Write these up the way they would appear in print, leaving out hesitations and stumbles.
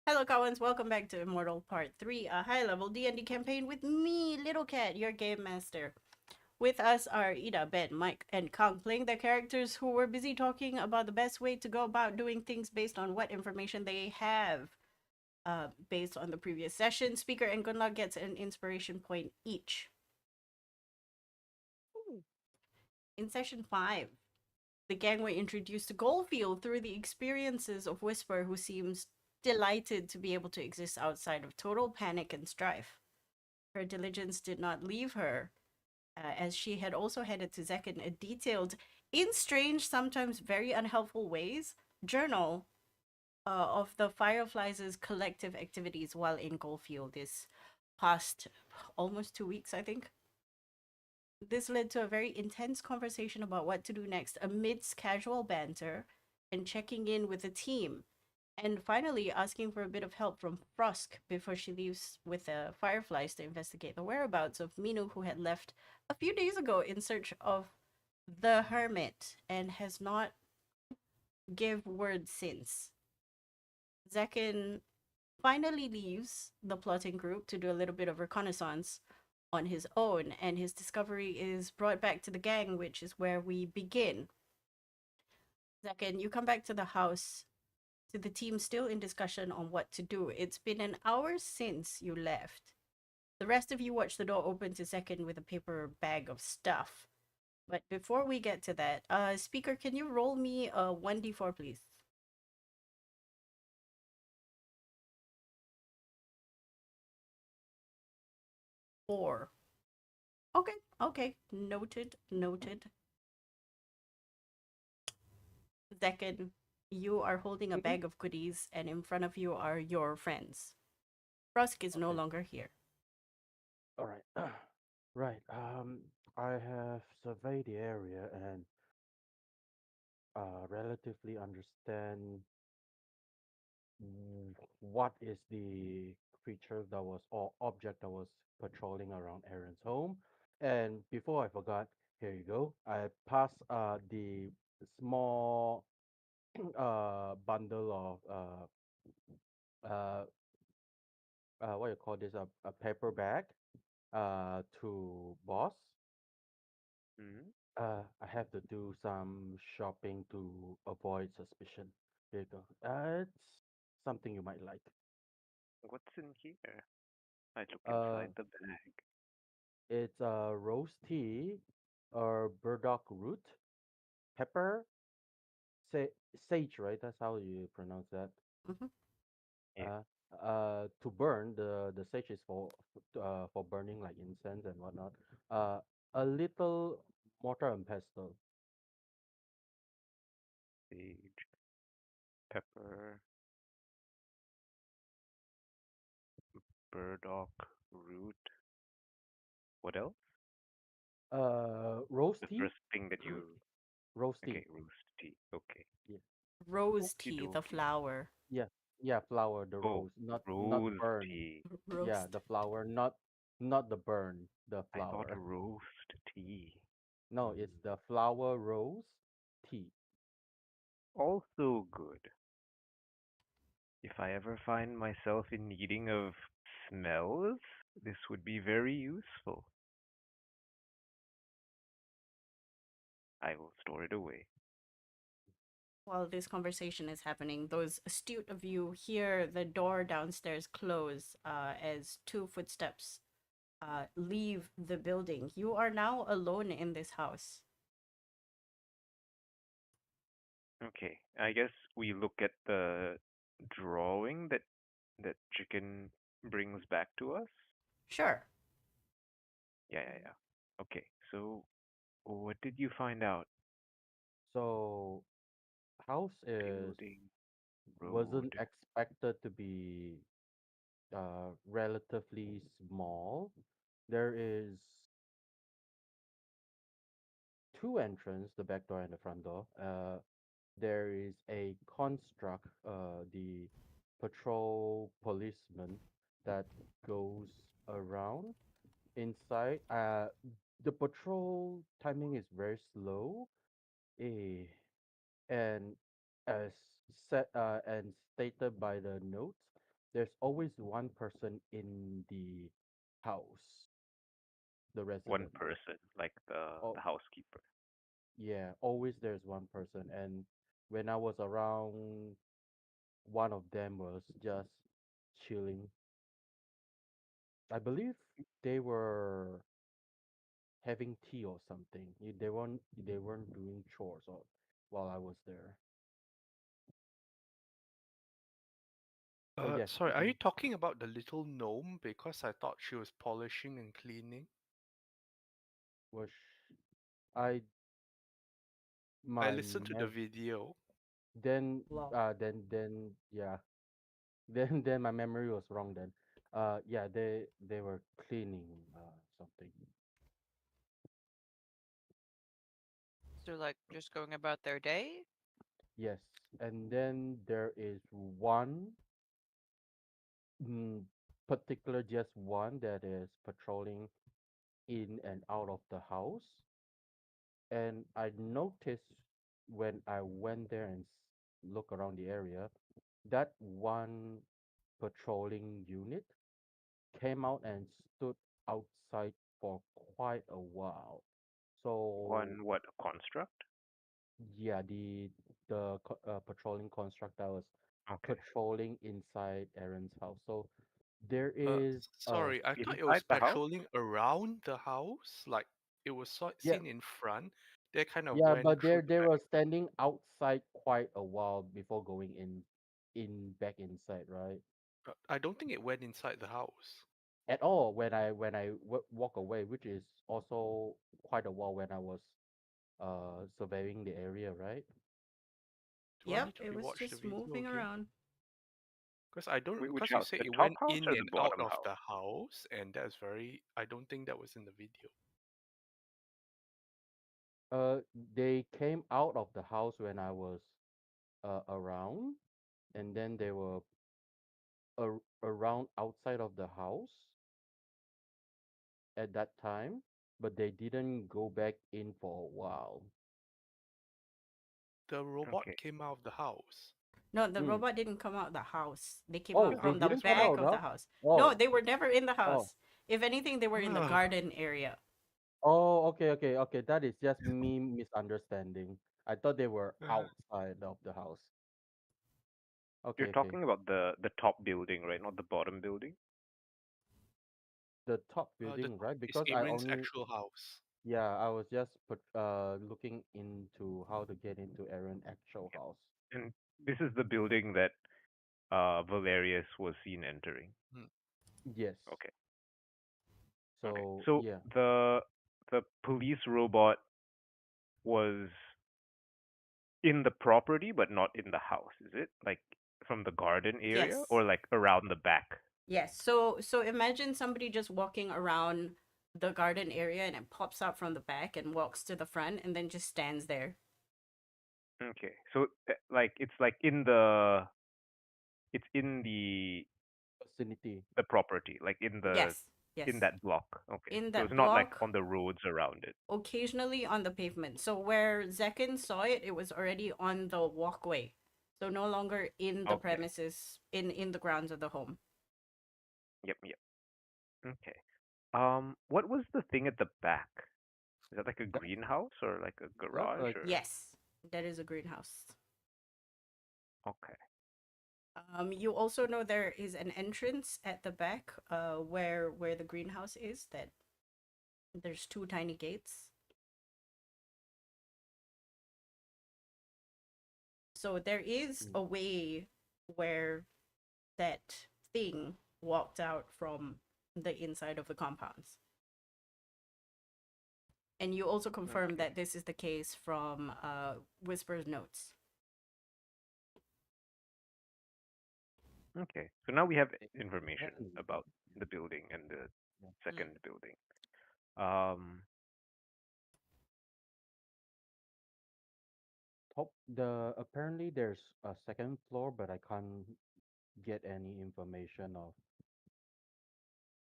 Helokawans, welcome back to Immortal Part 3, a high-level D&D campaign with me, Little Cat, your game master. With us are Ida, Ben, Mike, and Kong, playing their characters who were busy talking about the best way to go about doing things based on what information they have. Based on the previous session, Speaker and Gunnlaug gets an inspiration point each. In session 5, the gang were introduced to Goldfield through the experiences of Whisper, who seems delighted to be able to exist outside of total panic and strife. Her diligence did not leave her, as she had also handed to Tzekhen a detailed, in strange, sometimes very unhelpful ways, journal of the Fireflies' collective activities while in Goldfield this past almost 2 weeks, I think. This led to a very intense conversation about what to do next amidst casual banter and checking in with the team. And finally, asking for a bit of help from Frosk before she leaves with the Fireflies to investigate the whereabouts of Minu, who had left a few days ago in search of the Hermit and has not give word since. Tzekhen finally leaves the plotting group to do a little bit of reconnaissance on his own, and his discovery is brought back to the gang, which is where we begin. Tzekhen, you come back to the house to the team still in discussion on what to do. It's been an hour since you left. The rest of you watch the door open to Tzekhen with a paper bag of stuff. But before we get to that, Speaker, can you roll me a 1d4, please? 4. Okay, okay. Noted, noted. Tzekhen, you are holding a Mhm. bag of goodies, and in front of you are your friends. Frosk is no Okay. longer here. All right. Right. I have surveyed the area and relatively understand what is the creature that was or object that was patrolling around Aaron's home. And before I forgot, here you go. I passed the small bundle of uh what you call this a paper bag to boss. Hmm. I have to do some shopping to avoid suspicion. Here you go. It's something you might like. What's in here? I look Uh, inside the bag. it's rose tea, or burdock root, pepper, sa- sage, right? That's how you pronounce that. Mm-hmm. Yeah. Uh, to burn the sage is for burning like incense and whatnot. Uh, a little mortar and pestle. Sage, pepper, burdock root. What else? Rose The tea, first thing that you. rose tea. Okay, roast tea. Okay. Yeah. Rose Okie tea, the dokie. flower. Yeah, yeah, flower, the Oh, rose, not rose burn. tea. Yeah, Roast. the flower, not the burn, the I thought flower. roast tea. No, it's Hmm. the flower rose tea. Also good. If I ever find myself in needing of smells, this would be very useful. I will store it away. While this conversation is happening, those astute of you hear the door downstairs close as two footsteps leave the building. You are now alone in this house. Okay, I guess we look at the drawing that chicken brings back to us. Sure. Yeah. Okay, so what did you find out? So house is Building, wasn't road. expected to be relatively small. There is two entrances, the back door and the front door. There is a construct, the patrol policeman that goes around inside. The patrol timing is very slow, eh, and as set and stated by the notes, there's always one person in the house, the One resident. person, like Oh, the housekeeper. yeah, always there's one person. And when I was around, one of them was just chilling. I believe they were having tea or something. They weren't doing chores or while I was there. So yes, Sorry, are you he talking about the little gnome? Because I thought she was polishing and cleaning. was. I I my listened to the video. then Lol. then yeah, then my memory was wrong then. Yeah, they were cleaning something. So like just going about their day? Yes, and then there is one, mm, particular, just one that is patrolling in and out of the house. And I noticed when I went there and look around the area, that one patrolling unit came out and stood outside for quite a while. So One what construct? yeah, the patrolling construct that was Okay. patrolling inside Aaron's house. So there is Sorry, I thought it was Inside the house? patrolling around the house. Like it was yeah, seen in front. They kind of yeah, went but they through the they back. were standing outside quite a while before going in back inside, right? I don't think it went inside the house. At all when I walk away, which is also quite a while when I was surveying the area, right? Do I Yep, need to it was rewatch the just video moving again? around. Because I don't. Which Because you house? say The it top went house in or the and out bottom of house? the house, and that's very. I don't think that was in the video. Uh, they came out of the house when I was around, and then they were around outside of the house at that time, but they didn't go back in for a while. The robot Okay. came out of the house. No, the Mm. robot didn't come out the house. They came Oh, out No, they from the didn't that's come what I. back out, of the huh? house. No, Oh, they were never in the oh, house. If anything, they were in the Ugh. garden area. oh. Okay, okay, okay. That is just me misunderstanding. I thought they were outside of the house. You're Okay, okay. talking about the top building, right? Not the bottom building. The top The building, top right? is Because I Erin's only, actual house. yeah, I was just looking into how to get into Aaron's actual house. And this is the building that Valerius was seen entering. Hmm. Yes. Okay. Okay. So So yeah, the police robot was in the property but not in the house, is it? Like from the garden area Yes. or like around the back? Yes. So imagine somebody just walking around the garden area and it pops out from the back and walks to the front and then just stands there. Okay. So like it's in vicinity. the property, like Yes. in Yes. that block. Okay. In So it's that not like block, on the roads around it. occasionally on the pavement. So where Tzekhen saw it, it was already on the walkway. So no longer in the Okay. premises, in the grounds of the home. Yep, yep. Okay. What was the thing at the back? Is that like a That's greenhouse or like a that garage like or Yes, that is a greenhouse. okay. You also know there is an entrance at the back, where the greenhouse is. That there's two tiny gates. So there is mm, a way where that thing walked out from the inside of the compounds. And you also confirm Okay. that this is the case from Whisper's notes. Okay. So now we have that information is about the building and the yeah. Mm. second building. Um, Top the apparently there's a second floor, but I can't get any information of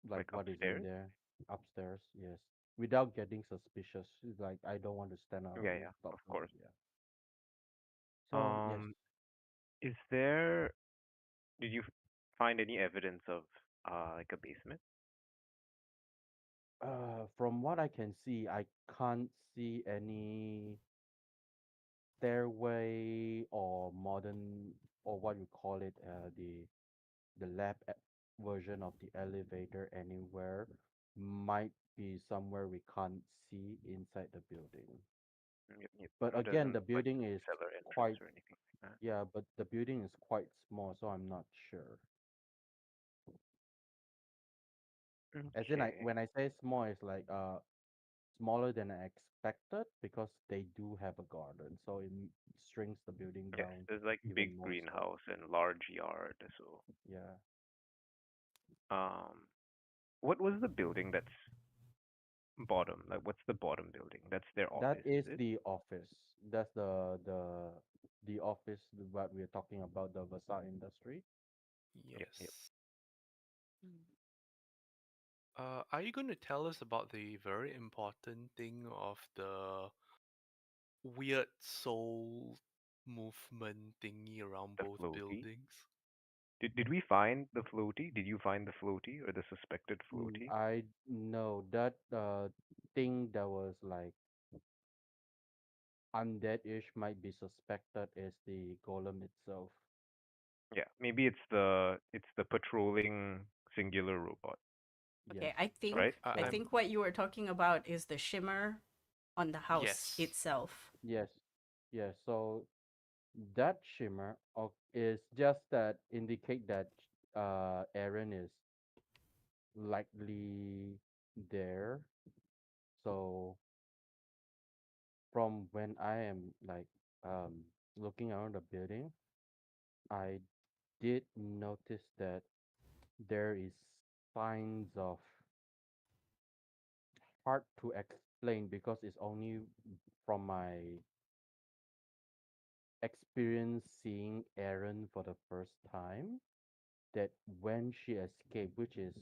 like like what is in upstairs? there upstairs. Yes, without getting suspicious. It's like I don't want to stand on Yeah, a yeah, rooftop, of right? course. Yeah. So yes, Is there, did you find any evidence of like a basement? From what I can see, I can't see any stairway or modern or what you call it, the version of the elevator anywhere. Might be somewhere we can't see inside the building. Yep, yep. But It again, doesn't the look like building there's is a cellar entrance quite, or anything like yeah, but the building is quite small, so I'm not sure. that. As in, Okay. when I say small, it's like smaller than I expected because they do have a garden, so shrinks the building Yes, down there's like even big more so. greenhouse and large yard. So, Yeah, um, what was the building that's bottom? Like, what's the bottom building? That's their that office, is is it? the office. That's the office what we're talking about, the Versa industry. Yep, yep. Yes. Are you going to tell us about the very important thing of the weird soul movement thingy around The both floaty. buildings? Did we find the floaty? Did you find the floaty or the suspected floaty? I know that thing that was like undead-ish might be suspected is the golem itself. Yeah, maybe it's the patrolling singular robot, Yes. Okay, I So think I, I so I'm think what you were talking about is the shimmer on the house yes. itself. yes, yes. So that shimmer is just that indicate that Aaron is likely there. So from when I am like looking around the building, I did notice that there is signs of hard to explain because it's only from my experience seeing Aaron for the first time that when she escaped, which is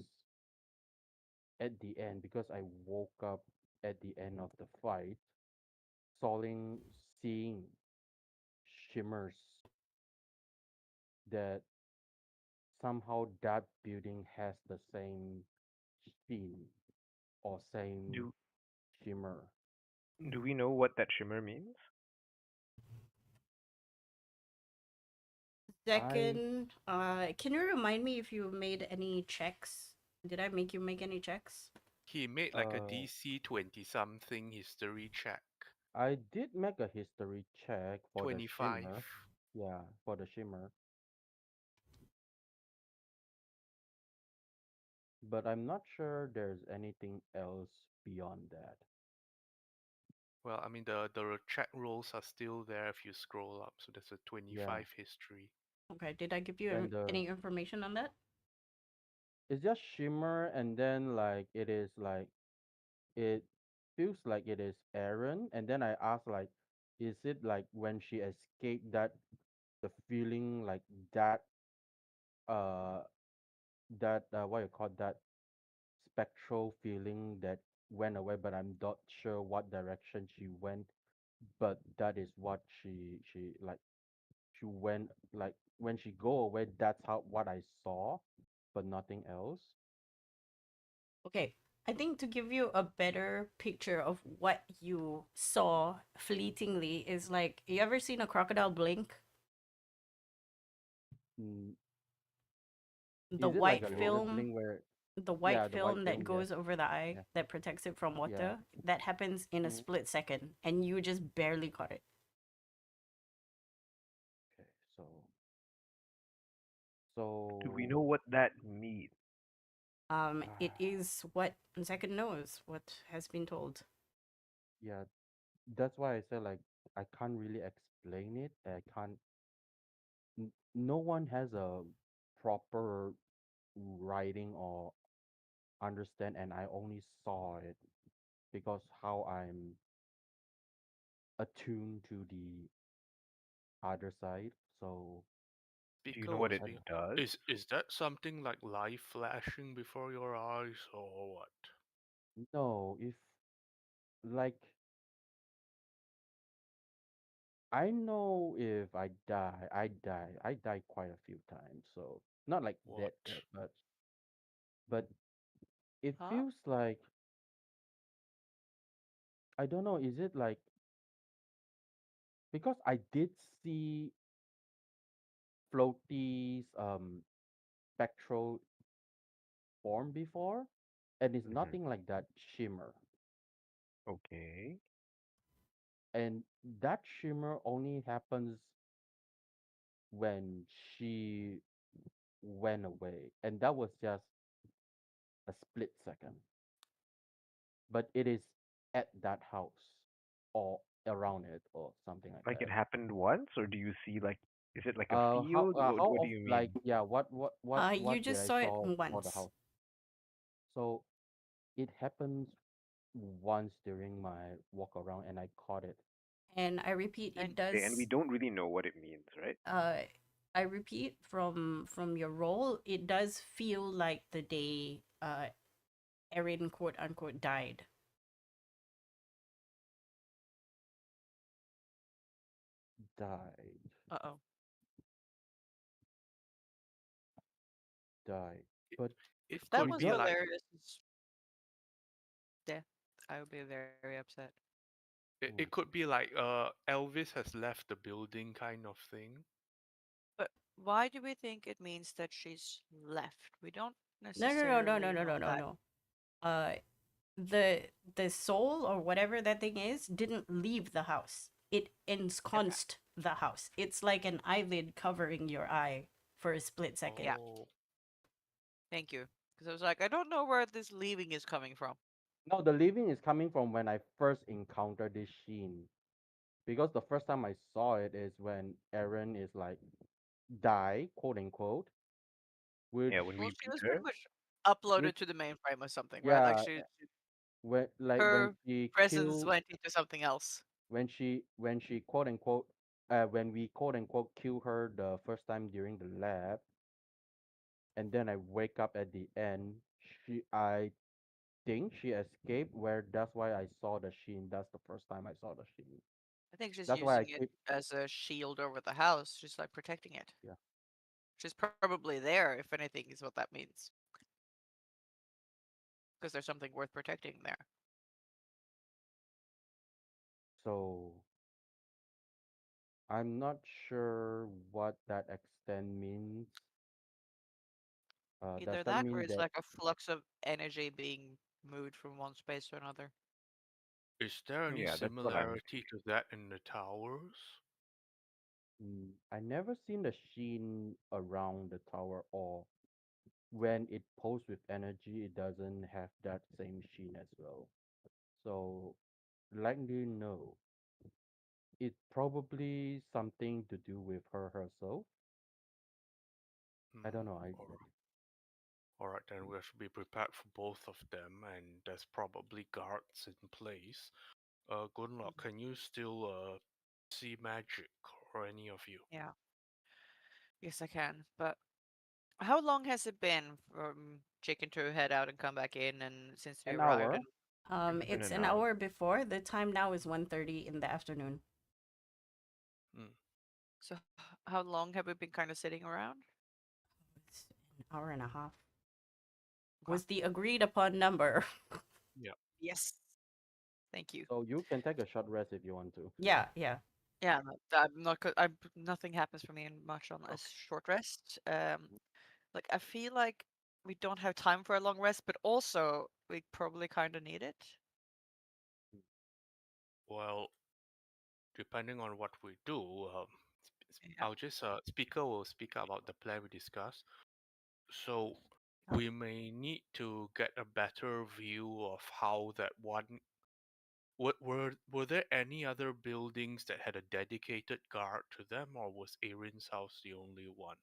at the end, because I woke up at the end of the fight, seeing shimmers that somehow that building has the same sheen or same Do shimmer. do we know what that shimmer means? I Second, can you remind me if you made any checks? Did I make you make any checks? He made like a uh DC 20 something history check. I did make a history check for the 25. shimmer. Yeah, for the shimmer, but I'm not sure there's anything else beyond that. Well, I mean, the check rolls are still there if you scroll up, so there's a Yeah, 25 history. Okay, did I give you then the any information on that? it's just shimmer, and then like it is like it feels like it is Aaron, and then I asked like, is it like when she escaped that the feeling like that uh what you call that spectral feeling that went away, but I'm not sure what direction she went, but that is what she like she went like when she go away, that's how what I saw, but nothing else. Okay, I think to give you a better picture of what you saw fleetingly is like, you ever seen a crocodile blink? Mm, The is it like white a laser No. film, blink where the white yeah, the white film that film, yes, goes over the eye yeah, that protects it from yeah. water, that happens in a Mm, split second, and you just barely caught it. okay, so Do we know so what that means? It is what Tzekhen knows, what has been told. yeah, that's why I said like I can't really explain it. I can't. No one has a proper writing or understand, and I only saw it because how I'm attuned to the other side. So Do you know what Because it I does? is that something like light flashing before your eyes or what? know if like I know if I die, I die quite a few times. So Not like What? dead, dead, but it Huh? feels like I don't know. Is it like because I did see floaties spectral form before, and it's Hmm. nothing like that shimmer. Okay. And that shimmer only happens when she went away, and that was just a split second. But it is at that house or around it or something like Like it that. happened once, or do you see like, is it like a field? How What do of you like mean? yeah, You what did just I saw it saw the once, house? So it happens once during my walk around, and I caught it. and I repeat, it And Okay, and we does. don't really know what it means, right? Uh, I repeat from your role, it does feel like the day Erin quote unquote died. Died, uh-oh. died. It, But it If that we could was be don't. like Valerius's death, I would be very upset. Hmm. it could be like Elvis has left the building kind of thing. But why do we think it means that she's left? We don't No, no, no, no, no, necessarily no, no, know no, that. no. Uh, the soul or whatever that thing is didn't leave the house. It Okay. ensconced the house. It's like an eyelid covering your eye for a split second. Yeah. Oh, Thank you. Because I was like, I don't know where this leaving is coming from. No, the living is coming from when I first encountered this sheen. Because the first time I saw it is when Aaron is like die, quote unquote, which Yeah, when Well, we she beat was pretty her. much uploaded which to the mainframe or something, right? Like yeah, when her she presence kill went into something else. when she quote unquote when we quote unquote kill her the first time during the lab, and then I wake up at the end. I think she escaped. Where that's why I saw the sheen. That's the first time I saw the sheen. I think she's That's why I using it keep as a shield over the house, just like protecting it. yeah. She's probably there, if anything, is what that means. Because there's something worth protecting there. So I'm not sure what that extent means. Does Either that that or mean it's that like a flux of energy being moved from one space to another. is there any Yeah, that's what I'm similarity to that in the towers? I never seen the sheen around the tower, or when it pulls with energy, it doesn't have that same sheen as well. So, likely no. It's probably something to do with her herself. I Hmm. don't know. All right, then we should be prepared for both of them, and there's probably guards in place. Gunnlaug, Mhm. can you still see magic or any of you? Yeah, yes, I can. But how long has it been from Chicken to head out and come back in, and since we An arrived, hour. and It's been It's an an hour. hour before. The time now is 1:30 in the afternoon. Hmm. so how long have we been kind of sitting around? It's an hour and a half. Okay. Was the agreed upon number. Yeah. Yes. Thank you. So you can take a short rest if you want to. Yeah, yeah. Yeah, I'm not. Nothing happens for me in much on a Okay. short rest. Like I feel like we don't have time for a long rest, but also we probably kind of need it. Well, depending on what we do, Yeah. I'll just speaker will speak about the plan we discussed. So Yeah. we may need to get a better view of how that one. Were there any other buildings that had a dedicated guard to them, or was Erin's house the only one?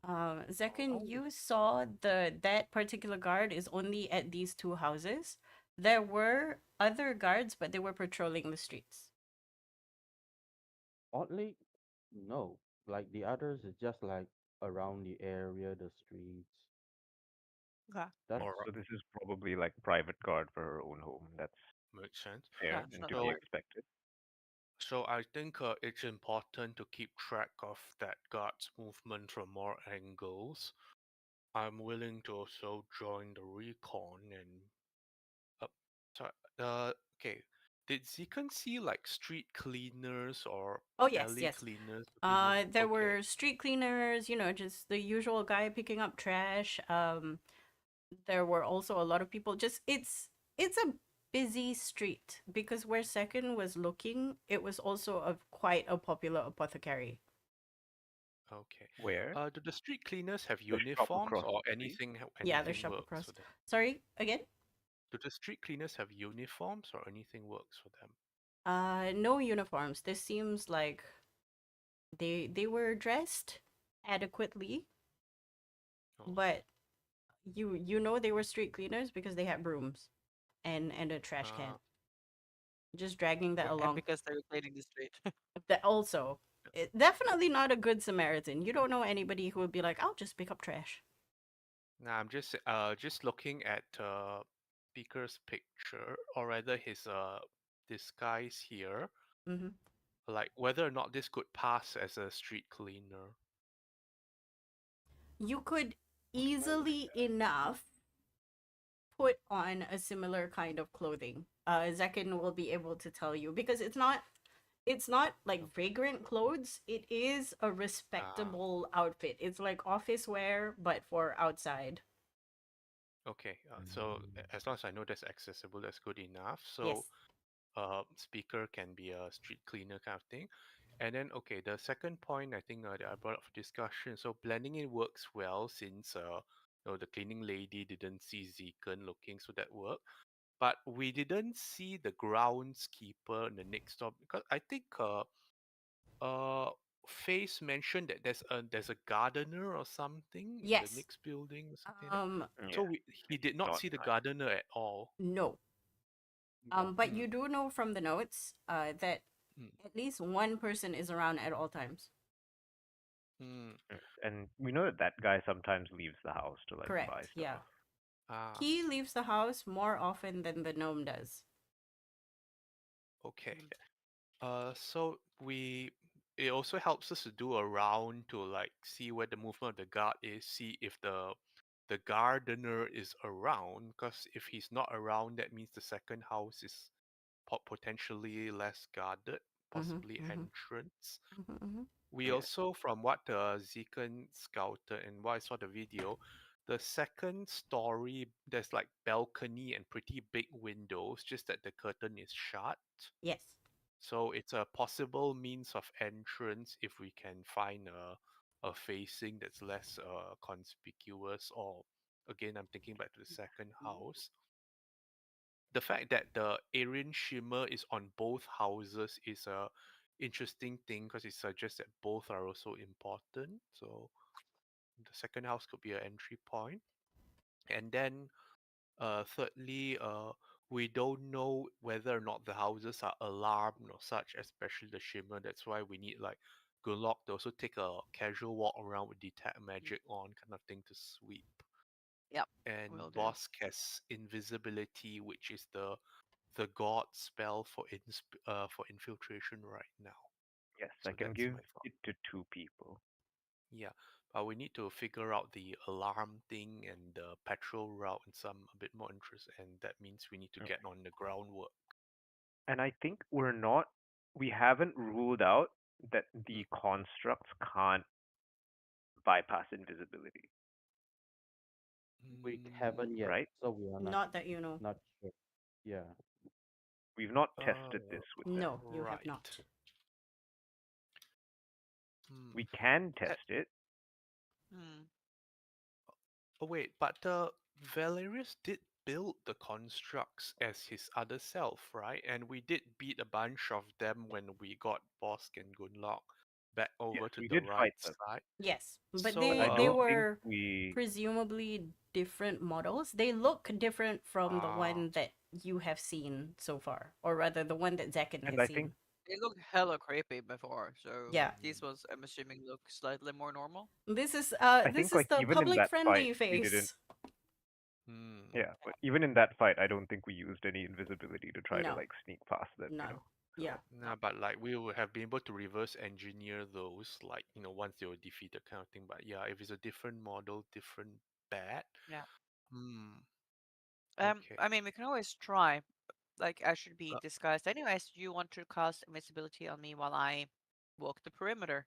Tzekhen, Oh, you saw that particular guard is only at these two houses. There were other guards, but they were patrolling the streets. oddly, no. Like the others is just like around the area, the streets. Okay. That's All right, So this is probably like private guard for her own home. That's makes sense. Yeah. fair It's and not to be like So expected. So I think it's important to keep track of that guard's movement from more angles. I'm willing to also join the recon and uh, so okay. Did Tzekhen see like street cleaners or Oh yes, alley yes. cleaners? There Okay. were street cleaners, just the usual guy picking up trash. There were also a lot of people. Just it's a busy street because where Second was looking, it was also quite a popular apothecary. Okay. Where? Do the street cleaners have The shop uniforms across or the street? Yeah, the anything shop works for across. them? Sorry, again? Do the street cleaners have uniforms or anything works for them? No uniforms. This seems like they were dressed adequately, Oh. but you know they were street cleaners because they had brooms and a trash can, Uh, just dragging that And along. because they were cleaning the street. That also, definitely not a good Samaritan. You don't know anybody who would be like, "I'll just pick up trash." now I'm just looking at Speaker's picture, or rather his disguise here, Hmm. like whether or not this could pass as a street cleaner. You could easily enough put on a similar kind of clothing. Zekin will be able to tell you because it's not like vagrant clothes. It is a Ah, respectable outfit. It's like office wear, but for outside. okay. So as long as I know that's accessible, that's good enough. So Yes. Speaker can be a street cleaner kind of thing. And then, okay, the second point I think that I brought up for discussion. So blending in works well since the cleaning lady didn't see Tzekhen looking, so that worked. But we didn't see the groundskeeper in the next door because I think uh Face mentioned that there's a gardener or something in the Yes. next building or something like that. Um. So Yeah, he it's did not not see the nice. gardener at all. No. No. But Hmm. you do know from the notes that Hmm. at least one person is around at all times. Hmm. Yes. And we know that that guy sometimes leaves the house to like buy Correct. Yeah. stuff. Ah, He leaves the house more often than the gnome does. okay. Mm. So it also helps us to do a round to like see where the movement of the guard is, see if the gardener is around. Because if he's not around, that means the second house is potentially less guarded, Mm-hmm. possibly Mm-hmm. entrance. Mm-hmm. Mm-hmm. We Yes. also, from what Tzekhen scouted and what I saw the video, the second story there's like balcony and pretty big windows, just that the curtain is shut. Yes. So it's a possible means of entrance if we can find a facing that's less conspicuous. Or again, I'm thinking back to the second house. The fact that the Aryan shimmer is on both houses is a interesting thing because it suggests that both are also important. So the second house could be an entry point. And then thirdly, we don't know whether or not the houses are alarmed or such, especially the shimmer. That's why we need like Gunnlaug to also take a casual walk around with detect magic on kind of thing to sweep. Yep, And will do. Bosc has invisibility, which is the god spell for infiltration right now. Yes, I So can that's give my thought. it to two people. Yeah, but we need to figure out the alarm thing and the patrol route and some a bit more interest, and that means we need to Mm. get on the groundwork. And I think we haven't ruled out that Mm. the constructs can't bypass invisibility, We Mm, haven't yet, right? so we are not Not that you know. not sure. Yeah. We've not tested uh, this with them. No, you have right. not. Hmm. We can Uh, test it. Hmm. oh wait, but Valerius did build the constructs as his other self, right? And we did beat a bunch of them when we got Bosc and Gunnlaug back Yes, over to we the did right fight them, side. Yes, but but So I they don't think were we. presumably different models. They look different from the ah one that you have seen so far, or rather, the one that Zekin And has I think seen. They looked hella creepy before, so Yeah, these was, I'm assuming, look slightly more normal. this is like the even in public that fight friendly we didn't. face. hmm. Yeah, but even in that fight, I don't think we used any invisibility to try to No, like sneak past them. none. Yeah. Nah, but like we would have been able to reverse engineer those, like, once they were defeated kind of thing. But yeah, if it's a different model, different bat. Yeah. Hmm. Okay. I mean, we can always try. Like, I should be Uh, disguised. Anyways, do you want to cast invisibility on me while I walk the perimeter?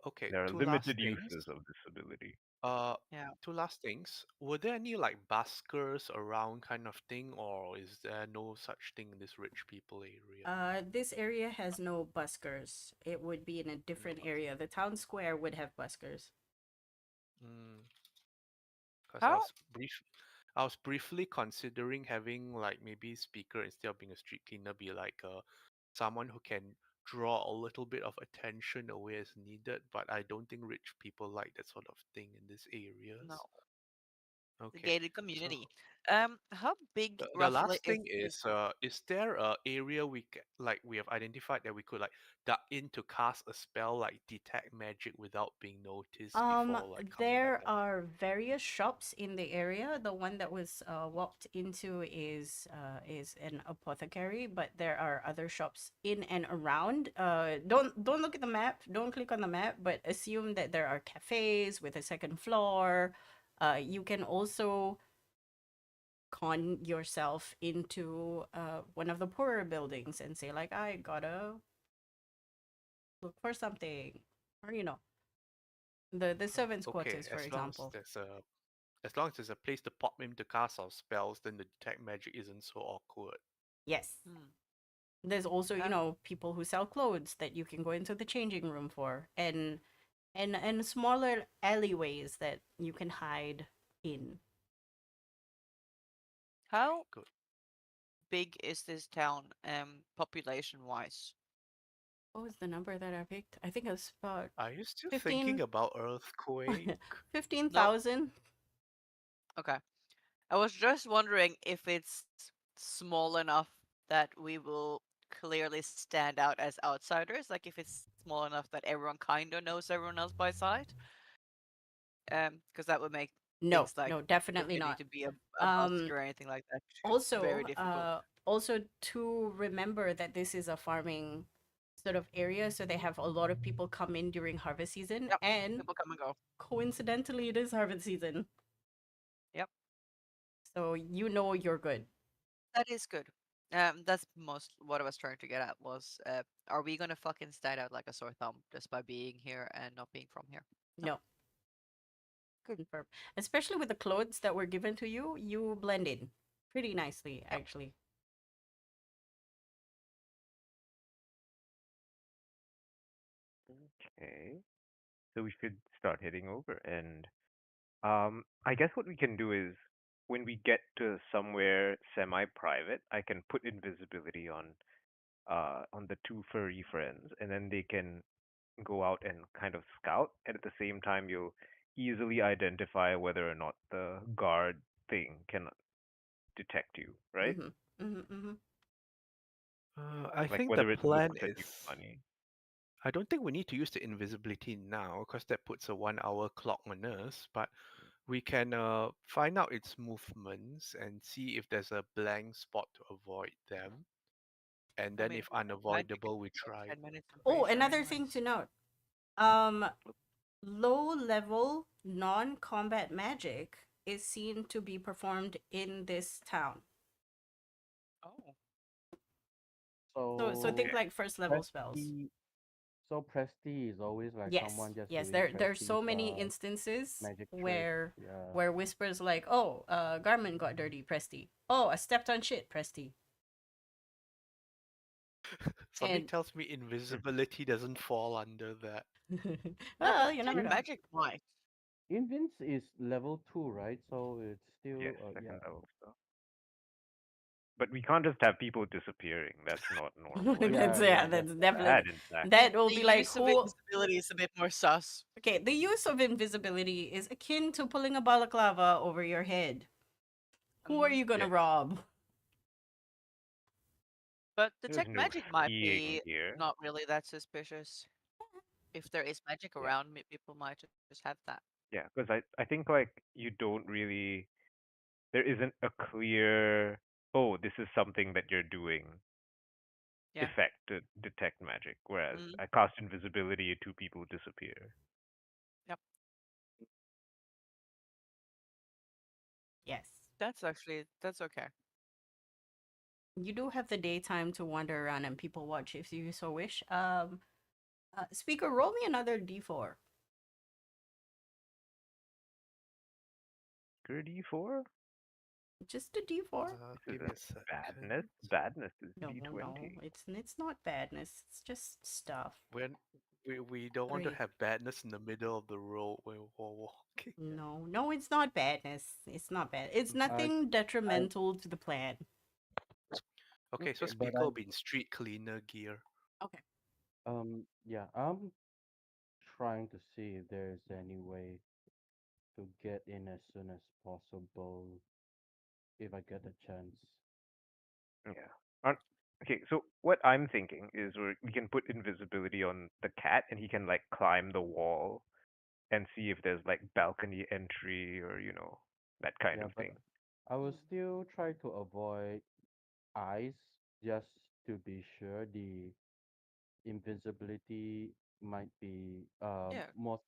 okay. There are Two last limited things. uses of this ability. Uh, Yeah. Two last things. Were there any like buskers around kind of thing, or is there no such thing in this rich people area? This area has no buskers. It would be in a No different bus. area. The town square would have buskers. Because How? I was briefly considering having like maybe speaker instead of being a street cleaner, be like someone who can draw a little bit of attention away as needed. But I don't think rich people like that sort of thing in these No. areas. The Okay, gated so community. How big the roughly last thing is is there a area like we have identified that we could like duck in to cast a spell like detect magic without being noticed before like coming back There down? are various shops in the area. The one that was walked into is an apothecary, but there are other shops in and around. Don't look at the map. Don't click on the map, but assume that there are cafes with a second floor. You can also con yourself into one of the poorer buildings and say like, I gotta look for something, or the servants' Okay, quarters, for example. as long as there's a place to pop him to cast our spells, then the detect magic isn't so awkward. Yes. Hmm. There's also, Okay. people who sell clothes that you can go into the changing room for, and smaller alleyways that you can hide in. How Good. big is this town, population wise? What was the number that I picked? I think it was about Are you still thinking 15 about Earthquake? Nope. 15,000. Okay. I was just wondering if it's small enough that we will clearly stand out as outsiders, like if it's small enough that everyone kind of knows everyone else by sight. Because that would make No, things like no, definitely pretending not. to be a busker Um, or anything like that very also, difficult. to remember that this is a farming sort of area, so they have a lot of people come in during harvest season, Yep. and People come and go. coincidentally, it is harvest season, Yep. so you're good. That is good. That's most what I was trying to get at was, are we gonna fucking stand out like a sore thumb just by being here and not being from here? No. No, Good. confirm. Especially with the clothes that were given to you, you blend in pretty nicely, Yep. actually. Okay. So we should start heading over. And I guess what we can do is when we get to somewhere semi-private, I can put invisibility on the two furry friends, and then they can go out and kind of scout. And at the same time, you'll easily identify whether or not the guard thing can detect you, right? Mm-hmm. Mm-hmm. Mm-hmm. I Like think the whether it plan looks at you is. funny. I don't think we need to use the invisibility now because that puts a 1 hour clock on us. But we can find out its movements and see if there's a blank spot to avoid them. And I then, mean, if magic it unavoidable, we takes like try. 10 minutes, I'm Oh, pretty sure another thing to anyways. note. Um, low level non combat magic is seen to be performed in this town. Oh. So think Okay. So like first level spells. Presti, so Presti is always like Yes, someone just yes. doing There's Presti so many instances magic tricks. where Yeah. whispers like, "Oh, garment got dirty, Presti. Oh, I stepped on shit, Presti." Something And tells me invisibility doesn't fall under that. No, but well, you never detect know. magic might. Invince is level 2, right? So it's Yes, still second yeah. level stuff. But we can't just have people disappearing. That's not normal. Like Yeah, Yeah, yeah, that's bad, definitely in fact. that will The be like use of who. invisibility is a bit more sus. Okay, the use of invisibility is akin to pulling a balaclava over your head. Who are Hmm. you gonna Yes. rob? But There's detect no magic might skiing be here. not really that suspicious. If there is magic Yeah. around, people might just have that. Yeah, because I think like you don't really there isn't a clear, oh, this is something that you're doing. Yeah. effect to detect magic, whereas Mm, I cast invisibility and two people disappear. yep. Yes. That's okay. You do have the daytime to wander around and people watch if you so wish. Speaker, roll me another d4. Good D4? Just a d4. This Give me a isn't badness. second. Badness is No, no, D20. it's not badness. It's just stuff. When we don't want to 3. have badness in the middle of the road when we're walking. No, no, it's not badness. It's not bad. It's I, nothing I, detrimental to the plan. Okay, so okay, but speaker will be in street cleaner gear. Okay. yeah, I'm trying to see if there's any way to get in as soon as possible if I get a chance. Yeah. Aren't- Okay, so what I'm thinking is we can put invisibility on the cat and he can like climb the wall and see if there's like balcony entry or, that kind Yeah, of but thing. I will Mm. still try to avoid eyes just to be sure the invisibility might be Yeah. more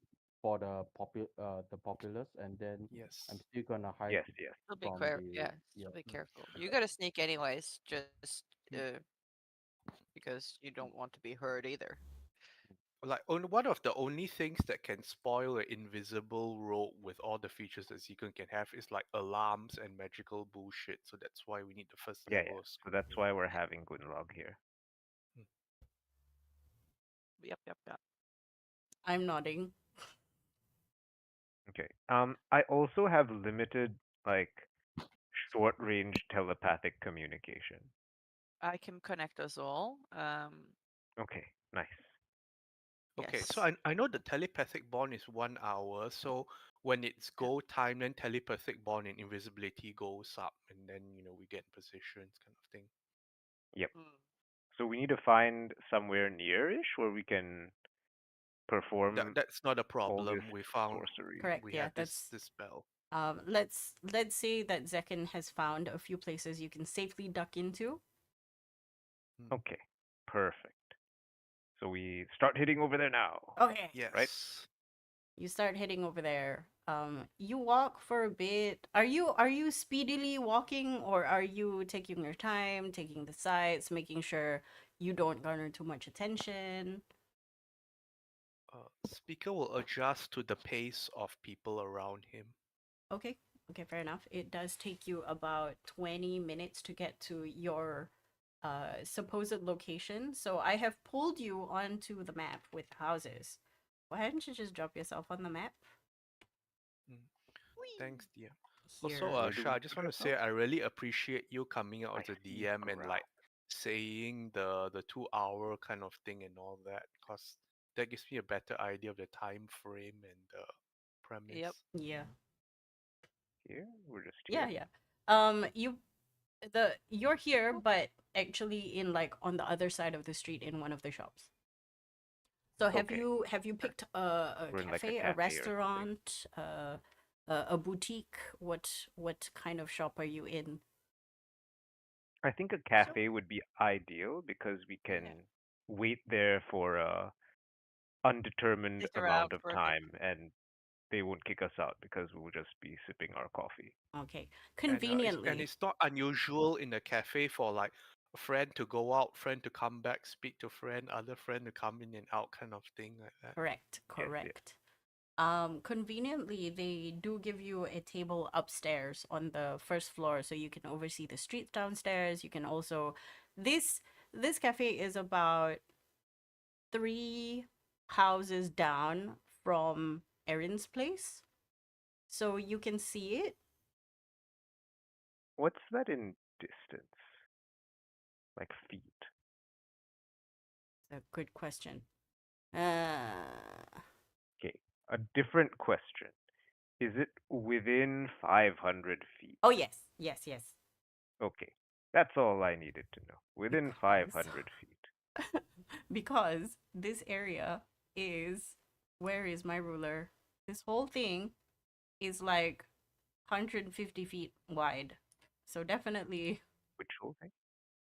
for the populace, and then I'm Yes. still gonna hide Yes, yes. Still be from clear. the Yeah. yeah. Still be Mm. careful. You gotta sneak anyways, just Mm. because you don't want to be heard either. Like one of the only things that can spoil an invisible road with all the features that Tzekhen can have is like alarms and magical bullshit. So that's why we need the first Yeah, level yeah. of So that's scrutiny. why we're Yep. having Gunnlaug here. Mm. Yep. Yep. Yep. I'm nodding. Okay. I also have limited like short range telepathic communication. I can connect us all. Okay, nice. Okay, so Yes. I know the telepathic bond is 1 hour. So when it's Yeah. go time, then telepathic bond and invisibility goes up, and then we get in positions, kind of thing. Yep. Mm. So we need to find somewhere nearish where we can perform That's not a all this problem. We found sorcery. Correct. we Yeah, have that's this spell. let's say that Tzekhen has found a few places you can safely duck into. Mm. Okay, perfect. So we start hitting over there now, Okay. right? Yes. You start heading over there. You walk for a bit. Are you speedily walking, or are you taking your time, taking the sights, making sure you don't garner too much attention? Speaker will adjust to the pace of people around him. Okay. Okay, fair enough. It does take you about 20 minutes to get to your supposed location. So I have pulled you onto the map with houses. Why don't you just drop yourself on the map Mm. Whee! Thanks, dear. Also, here? Where do Shah, we I just put want to say ourselves? I really appreciate you coming out I as a see DM and ground. like saying the 2 hour kind of thing and all that, because that gives me a better idea of the time frame and the Yep. premise. Yeah. Here? We're just Yeah, here? yeah. You're here, Oop. but actually in like on the other side of the street in one of the shops. So have Okay. you picked a We're in like a cafe, a cafe or something. restaurant, a boutique? What kind of shop are you in? I think a So cafe would be ideal because we Yeah. can wait there for a undetermined stick around amount of for a bit. time and they won't kick us out because we'll just be sipping our coffee. Okay. And Conveniently. it's not unusual in a cafe for like a friend to go out, friend to come back, speak to friend, other friend to come in and out, kind of thing like that. Correct. Yes, yes. Correct. Conveniently, they do give you a table upstairs on the first floor, so you can oversee the streets downstairs. You can also this this cafe is about 3 houses down from Erin's place, so you can see it. What's that in distance? Like feet. It's a good question. Uh, Okay. A different question. Is it within 500 feet? oh yes, yes, yes. Okay. That's all I needed to know. Within Because 500 feet. because this area is where is my ruler? This whole thing is like 150 feet wide. So definitely Which whole thing?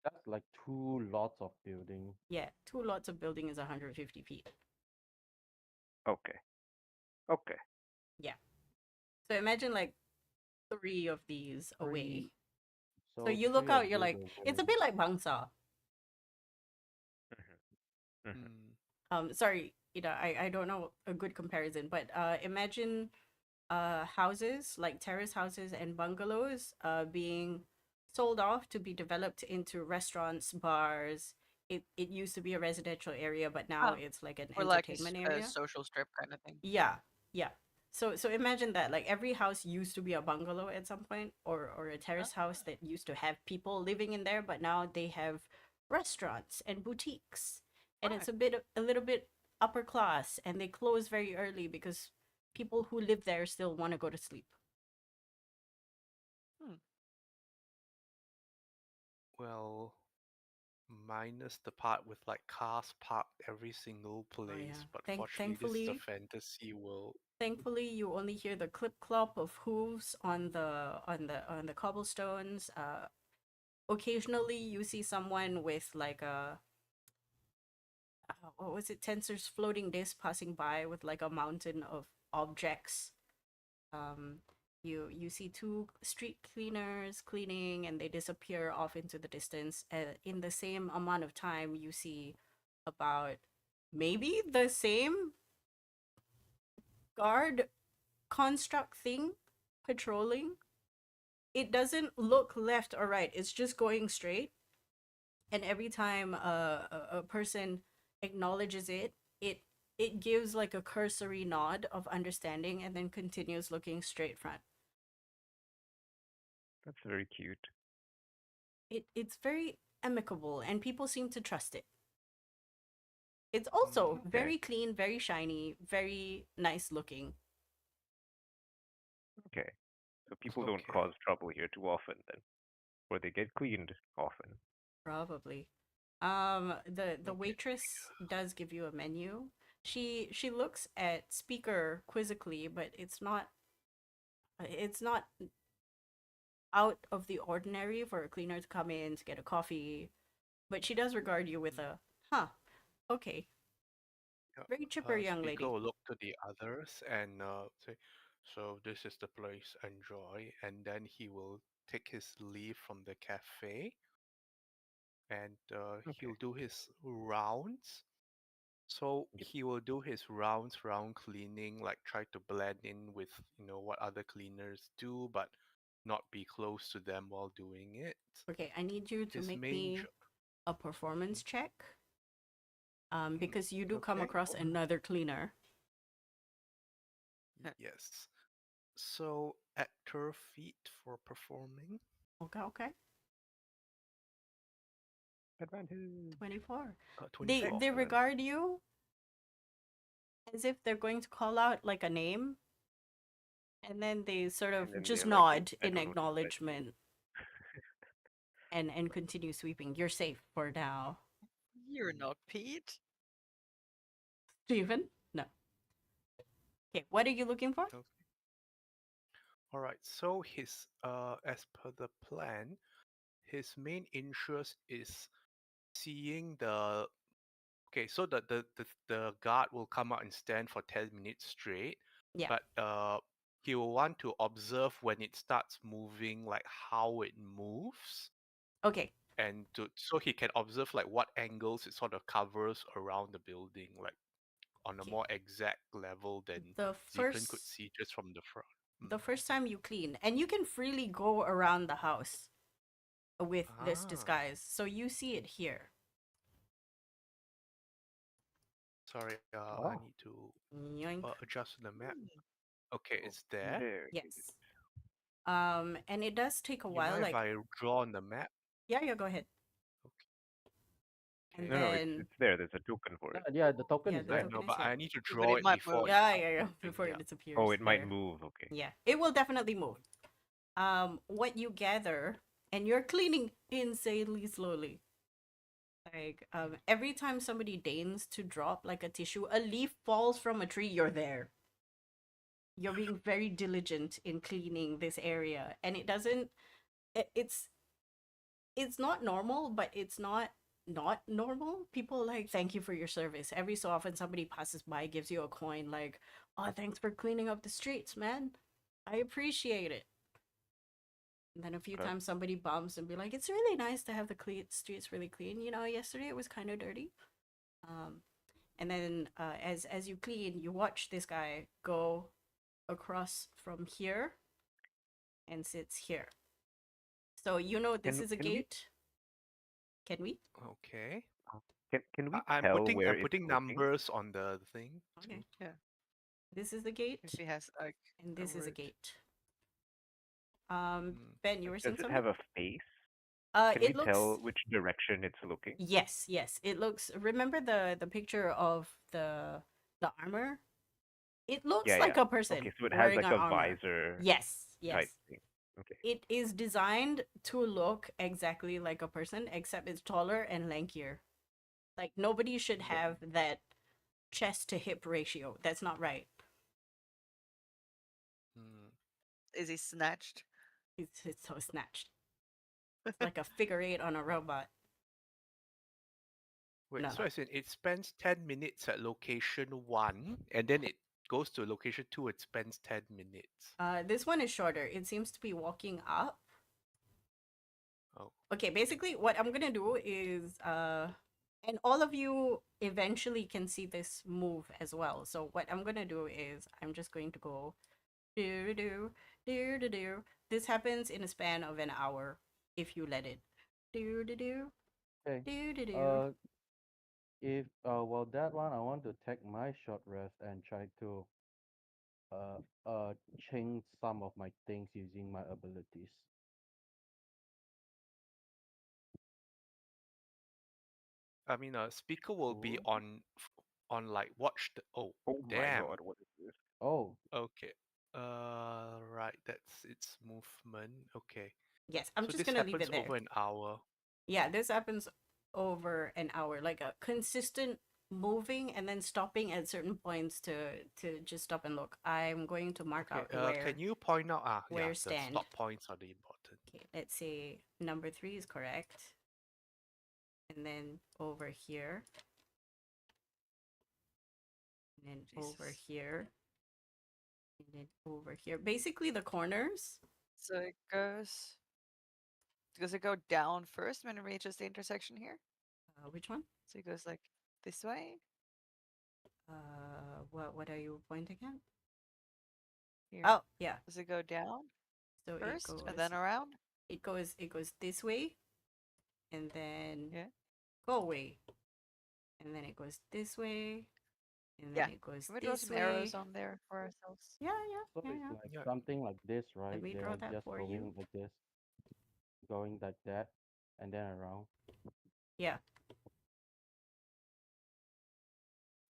That's like 2 lots of building. Yeah, 2 lots of building is 150 feet. Okay. Okay. Yeah. So imagine like 3 of these away. 3. So So you look 3 of out, you're these like, it's a away. bit like Bangsa. Mhm. Sorry, I don't know a good comparison, but imagine houses like terrace houses and bungalows being sold off to be developed into restaurants, bars. It used to be a residential area, but now Oh, it's like an or like entertainment a area. social strip kind of thing. Yeah, yeah. So imagine that like every house used to be a bungalow at some point, or a terrace house that used to have people living in there, but now they have restaurants and boutiques, and it's Right. a little bit upper class, and they close very early because people who live there still want to go to sleep. Hmm. Well, minus the part with like cars parked every single Oh place, yeah. but fortunately this is a fantasy world. Thankfully, you only hear the clip clop of hooves on the cobblestones. Occasionally, you see someone with like a what was it, Tensor's floating disc passing by with like a mountain of objects. Um, you see 2 street cleaners cleaning, and they disappear off into the distance. In the same amount of time, you see about maybe the same guard construct thing patrolling. It doesn't look left or right. It's just going straight. And every time a person acknowledges it, it it gives like a cursory nod of understanding and then continues looking straight front. That's very cute. It's very amicable and people seem to trust it. It's also Okay. very clean, very shiny, very nice looking. Okay. So people don't Okay. cause trouble here too often then, or they get cleaned often. Probably. The Okay. waitress does give you a menu. She looks at speaker quizzically, but it's not out of the ordinary for a cleaner to come in to get a coffee, but she does regard you with a, huh, okay, Yeah, very chipper young Speaker lady. will look to the others and say, "So this is the place. Enjoy." And then he will take his leave from the cafe and Okay. he'll do his rounds. So Yep. he will do his round cleaning, like try to blend in with what other cleaners do, but not be close to them while doing it. Okay, I need you to His make main me a performance check, mm, because you do come Okay. across another cleaner. yes. So actor feat for performing. Okay, okay. Advantage. 24. They 24. they Excellent. regard you as if they're going to call out like a name, and then they sort of And then just they're like, "Oh, nod I in don't notice that." acknowledgement and continue sweeping. You're safe for now. You're not Pete. Steven? No. Okay, what are you looking for? Okay. All right. So his as per the plan, his main interest is seeing the okay, so the guard will come out and stand for 10 minutes straight, Yeah. but he will want to observe when it starts moving, like how it moves, Okay. and so he can observe like what angles it sort of covers around the building, like on a Okay. more exact level than The Tzekhen could first see just from the front. the first time you clean, and you can freely go around the house with this Ah, disguise. So you see it here. sorry, I Oh, need to Yoink. adjust the map. Hmm. Okay, Oh, it's there. there it is. Yes. And it does take a You while. mind if Like, I draw on the map? yeah, yeah, go ahead. And Okay. No, no, then, it's there. There's a token for yeah, it. yeah. The token yeah, is the there. token No, is but here. I need to Yeah, but draw it it might before move. it Yeah, starts yeah, yeah. moving. Before Yeah. it disappears. Oh, it might There. move. Okay. Yeah, it will definitely move. What you gather, and you're cleaning insanely slowly. Like, every time somebody deigns to drop like a tissue, a leaf falls from a tree, you're there. You're being very diligent in cleaning this area, and it doesn't. It's it's not normal, but it's not normal. People like thank you for your service. Every so often somebody passes by, gives you a coin, like, oh, thanks for cleaning up the streets, man. I appreciate it. And then a few Okay. times somebody bumps and be like, it's really nice to have the streets really clean. You know, yesterday it was kind of dirty. And then as you clean, you watch this guy go across from here and sits here. So you know this is a Can we gate. Can we? Okay. can we I'm tell putting where I'm it's putting looking? numbers on the thing Okay. too. Yeah. This is the If gate, he has like and a this is a route. gate. Mm. Ben, you Like, were does saying it something? have a face? Can we It looks. tell which direction it's looking? Yes, yes. It looks. Remember the picture of the armor? It looks Yeah, like yeah. a person Okay, so it has wearing like an a armor. visor Yes, type yes. thing. Okay. It is designed to look exactly like a person, except it's taller and lankier. Like nobody should Okay. have that chest to hip ratio. That's not right. Mm. Is he snatched? It's so snatched. It's like a figure eight on a robot. Wait, No. so as in it spends 10 minutes at location 1 and then it goes to location 2, it spends 10 minutes. This one is shorter. It seems to be walking up. Oh. Okay, basically what I'm gonna do is and all of you eventually can see this move as well. So what I'm gonna do is I'm just going to go do do do do do. This happens in a span of an hour if you let it. Do do do Okay. do do do. Uh, if well that one, I want to take my short rest and try to uh change some of my things using my abilities. I mean, speaker will be Ooh. on like watch the. Oh, Oh my damn. god, what is this? Oh, Okay. Right. That's its movement. Okay. Yes, I'm So just this gonna leave happens it there. over an hour. Yeah, this happens over an hour, like a consistent moving and then stopping at certain points to just stop and look. I'm going to mark Okay. out Can you point out? Yeah. where The stand. stop points are the important. Okay, let's say number 3 is correct. And then over here. And then over Jesus. here. And then over here. Basically the corners. So it goes. Does it go down first when it reaches the intersection here? Which one? So it goes like this way. What are you pointing at? Here. Oh, yeah. Does it go down So first and then around? it goes this way and then Yeah. go away. And then it goes this way. And Yeah. then it goes Can we draw this some way. arrows on there for ourselves? Yeah, so yeah, it's yeah. like Yeah. something like this, right? Let me They draw are that just for going you. like this, going like that, and then around. Yeah.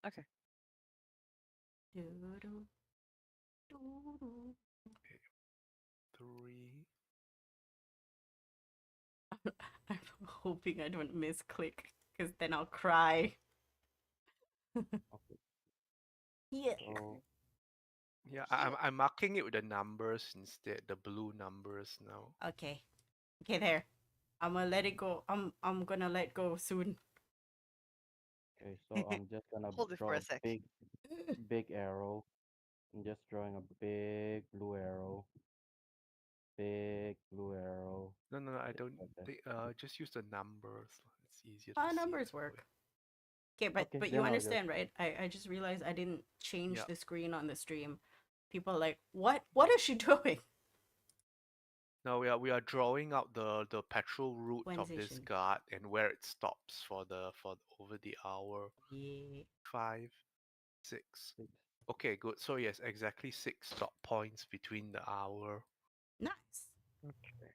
Okay. Doo-doo, doo-doo. 3. I'm hoping I don't misclick because then I'll cry. Okay. Yeah. So Yeah. I'm marking it with the numbers instead. The blue numbers now. Okay. Okay, there. I'm gonna let it go. I'm gonna let go soon. okay, so I'm just gonna Hold it for draw a a sec. big arrow. I'm just drawing a big blue arrow. Big blue arrow. No, I Just don't like that. think. Just use the numbers. It's easier to see Numbers that way. work. Okay, Okay, but you then I'll just understand, right? I just realized I didn't change Yeah. the screen on the stream. People are like, what is she doing? Now we are drawing out the petrol route of this Transition. guard and where it stops for over the hour. Yeah. 5, 6. 6. Okay, good. So yes, exactly 6 stop points between the hour. Nice. Okay.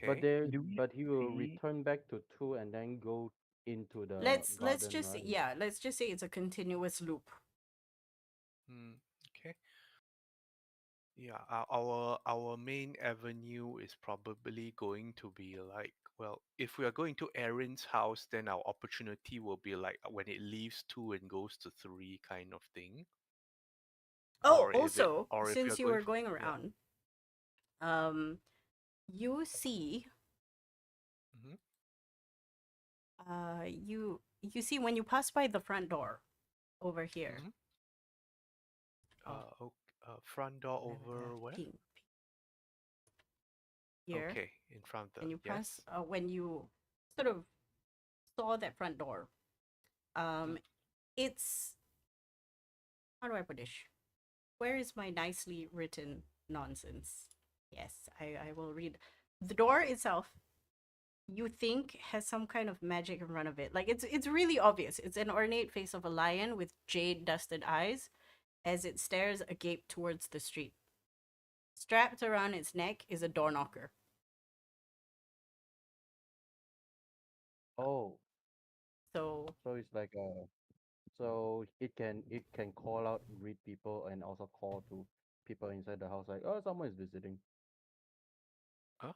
But Okay. there, Do we but he will see? return back to 2 and then go into the Let's garden, just right? let's just say it's a continuous loop. Hmm. Okay. Yeah. Our main avenue is probably going to be like, well, if we are going to Erin's house, then our opportunity will be like when it leaves 2 and goes to 3 kind of thing. Oh, Or if we are since you going were going yeah. around, you see You see when you pass by the front door over here. Mhm. Oh, Front door over where? ping here, Okay, in front of and the you pass yes. when you sort of saw that front door. Mm. It's how do I put this? Where is my nicely written nonsense? Yes, I will read. The door itself, you think has some kind of magic in front of it. Like it's really obvious. It's an ornate face of a lion with jade dusted eyes as it stares agape towards the street. Strapped around its neck is a door knocker. Oh, So so it's like so it can call out, greet people, and also call to people inside the house like, oh, someone is visiting. Huh?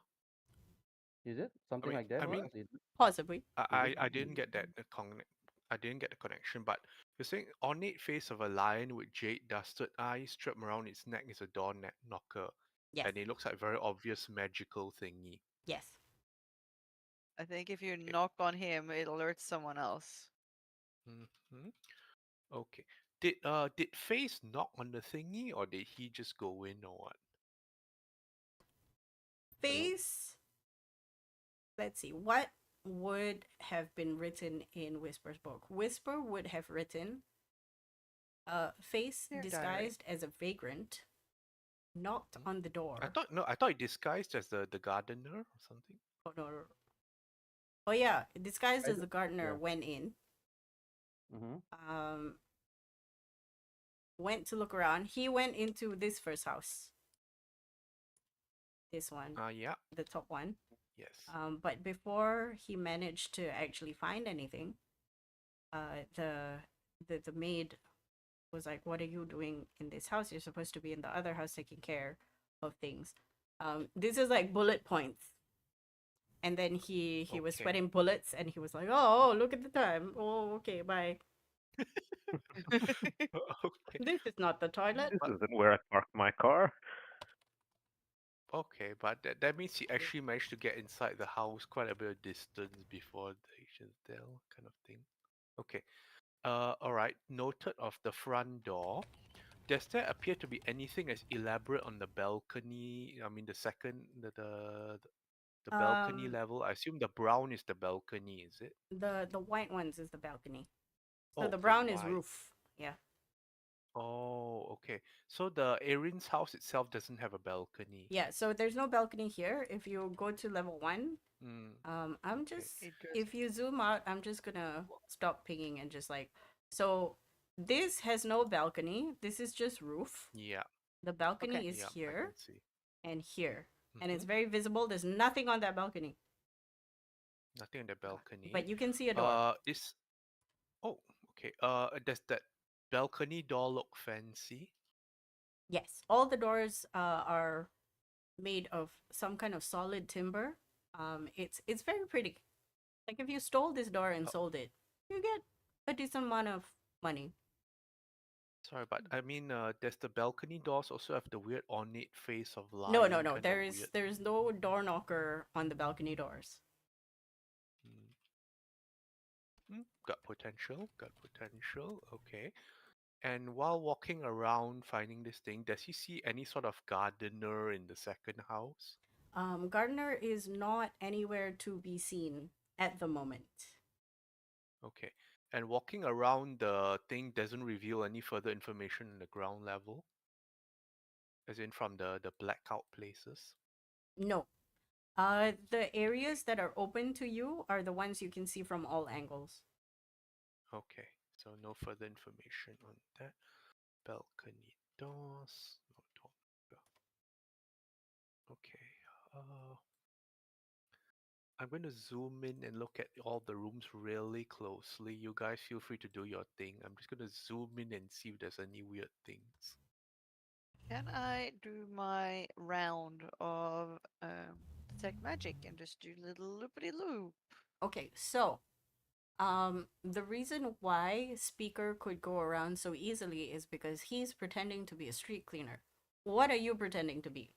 Is it something like that, I or mean, else possibly. is it I didn't get that I didn't get the connection, but you're saying ornate face of a lion with jade dusted eyes strapped around its neck is a knocker, Yes. and it looks like very obvious magical thingy. Yes. I think if you Okay. knock on him, it alerts someone else. Hmm. Okay. Did Face knock on the thingy, or did he just go in, or what? hello? Face. Let's see. What would have been written in Whisper's book? Whisper would have written face Dear diary. disguised as a vagrant knocked Hmm? on the door. I thought he disguised as the gardener or something. Oh no. Oh yeah, disguised I as do, the gardener yeah. went in. Mm-hmm. Um went to look around. He went into this first house. This one, Yeah. the top one. Yes. But before he managed to actually find anything, the maid was like, "What are you doing in this house? You're supposed to be in the other house taking care of things." This is like bullet points, and then he was Okay. sweating bullets, and he was like, "Oh, look at the time. Oh, okay, bye. Okay. This is not the toilet." This But isn't where I parked my car. okay, but that means he actually managed to get inside the house quite a bit of distance before the Asians tell kind of thing. Okay. All right. Noted of the front door. Does there appear to be anything as elaborate on the balcony? I mean, the second, the balcony Um, level. I assume the brown is the balcony, is it? the white ones is the balcony. So Oh, the the brown is white. roof. Yeah. Oh, okay. So the Erin's house itself doesn't have a balcony. Yeah, so there's no balcony here. If you go to level 1, Hmm. I'm Okay. just It just if you zoom out, I'm just gonna stop pinging and just like so this has no balcony. This is just roof. Yeah. The okay. balcony is Yeah. I here can see. and here. And Mm-hmm. it's very visible. There's nothing on that balcony. Nothing on the balcony. But you can see a door. Is oh, okay. Does that balcony door look fancy? Yes. All the doors are made of some kind of solid timber. It's very pretty. Like if you stole this door and Oh, sold it, you get a decent amount of money. sorry, but I mean, does the balcony doors also have the weird ornate face of No, no, lion no. kind of There's weird? there's no door knocker on the balcony doors. Mm, got potential. Got potential. Okay. And while walking around finding this thing, does he see any sort of gardener in the second house? Gardner is not anywhere to be seen at the moment. Okay. And walking around the thing doesn't reveal any further information in the ground level, as in from the blackout places. No. The areas that are open to you are the ones you can see from all angles. Okay. So no further information on that. Balcony doors. No door. Okay. Uh, I'm going to zoom in and look at all the rooms really closely. You guys feel free to do your thing. I'm just going to zoom in and see if there's any weird things. Can I do my round of detect magic and just do a little loopity loop? Okay, so the reason why Speaker could go around so easily is because he's pretending to be a street cleaner. What are you pretending to be?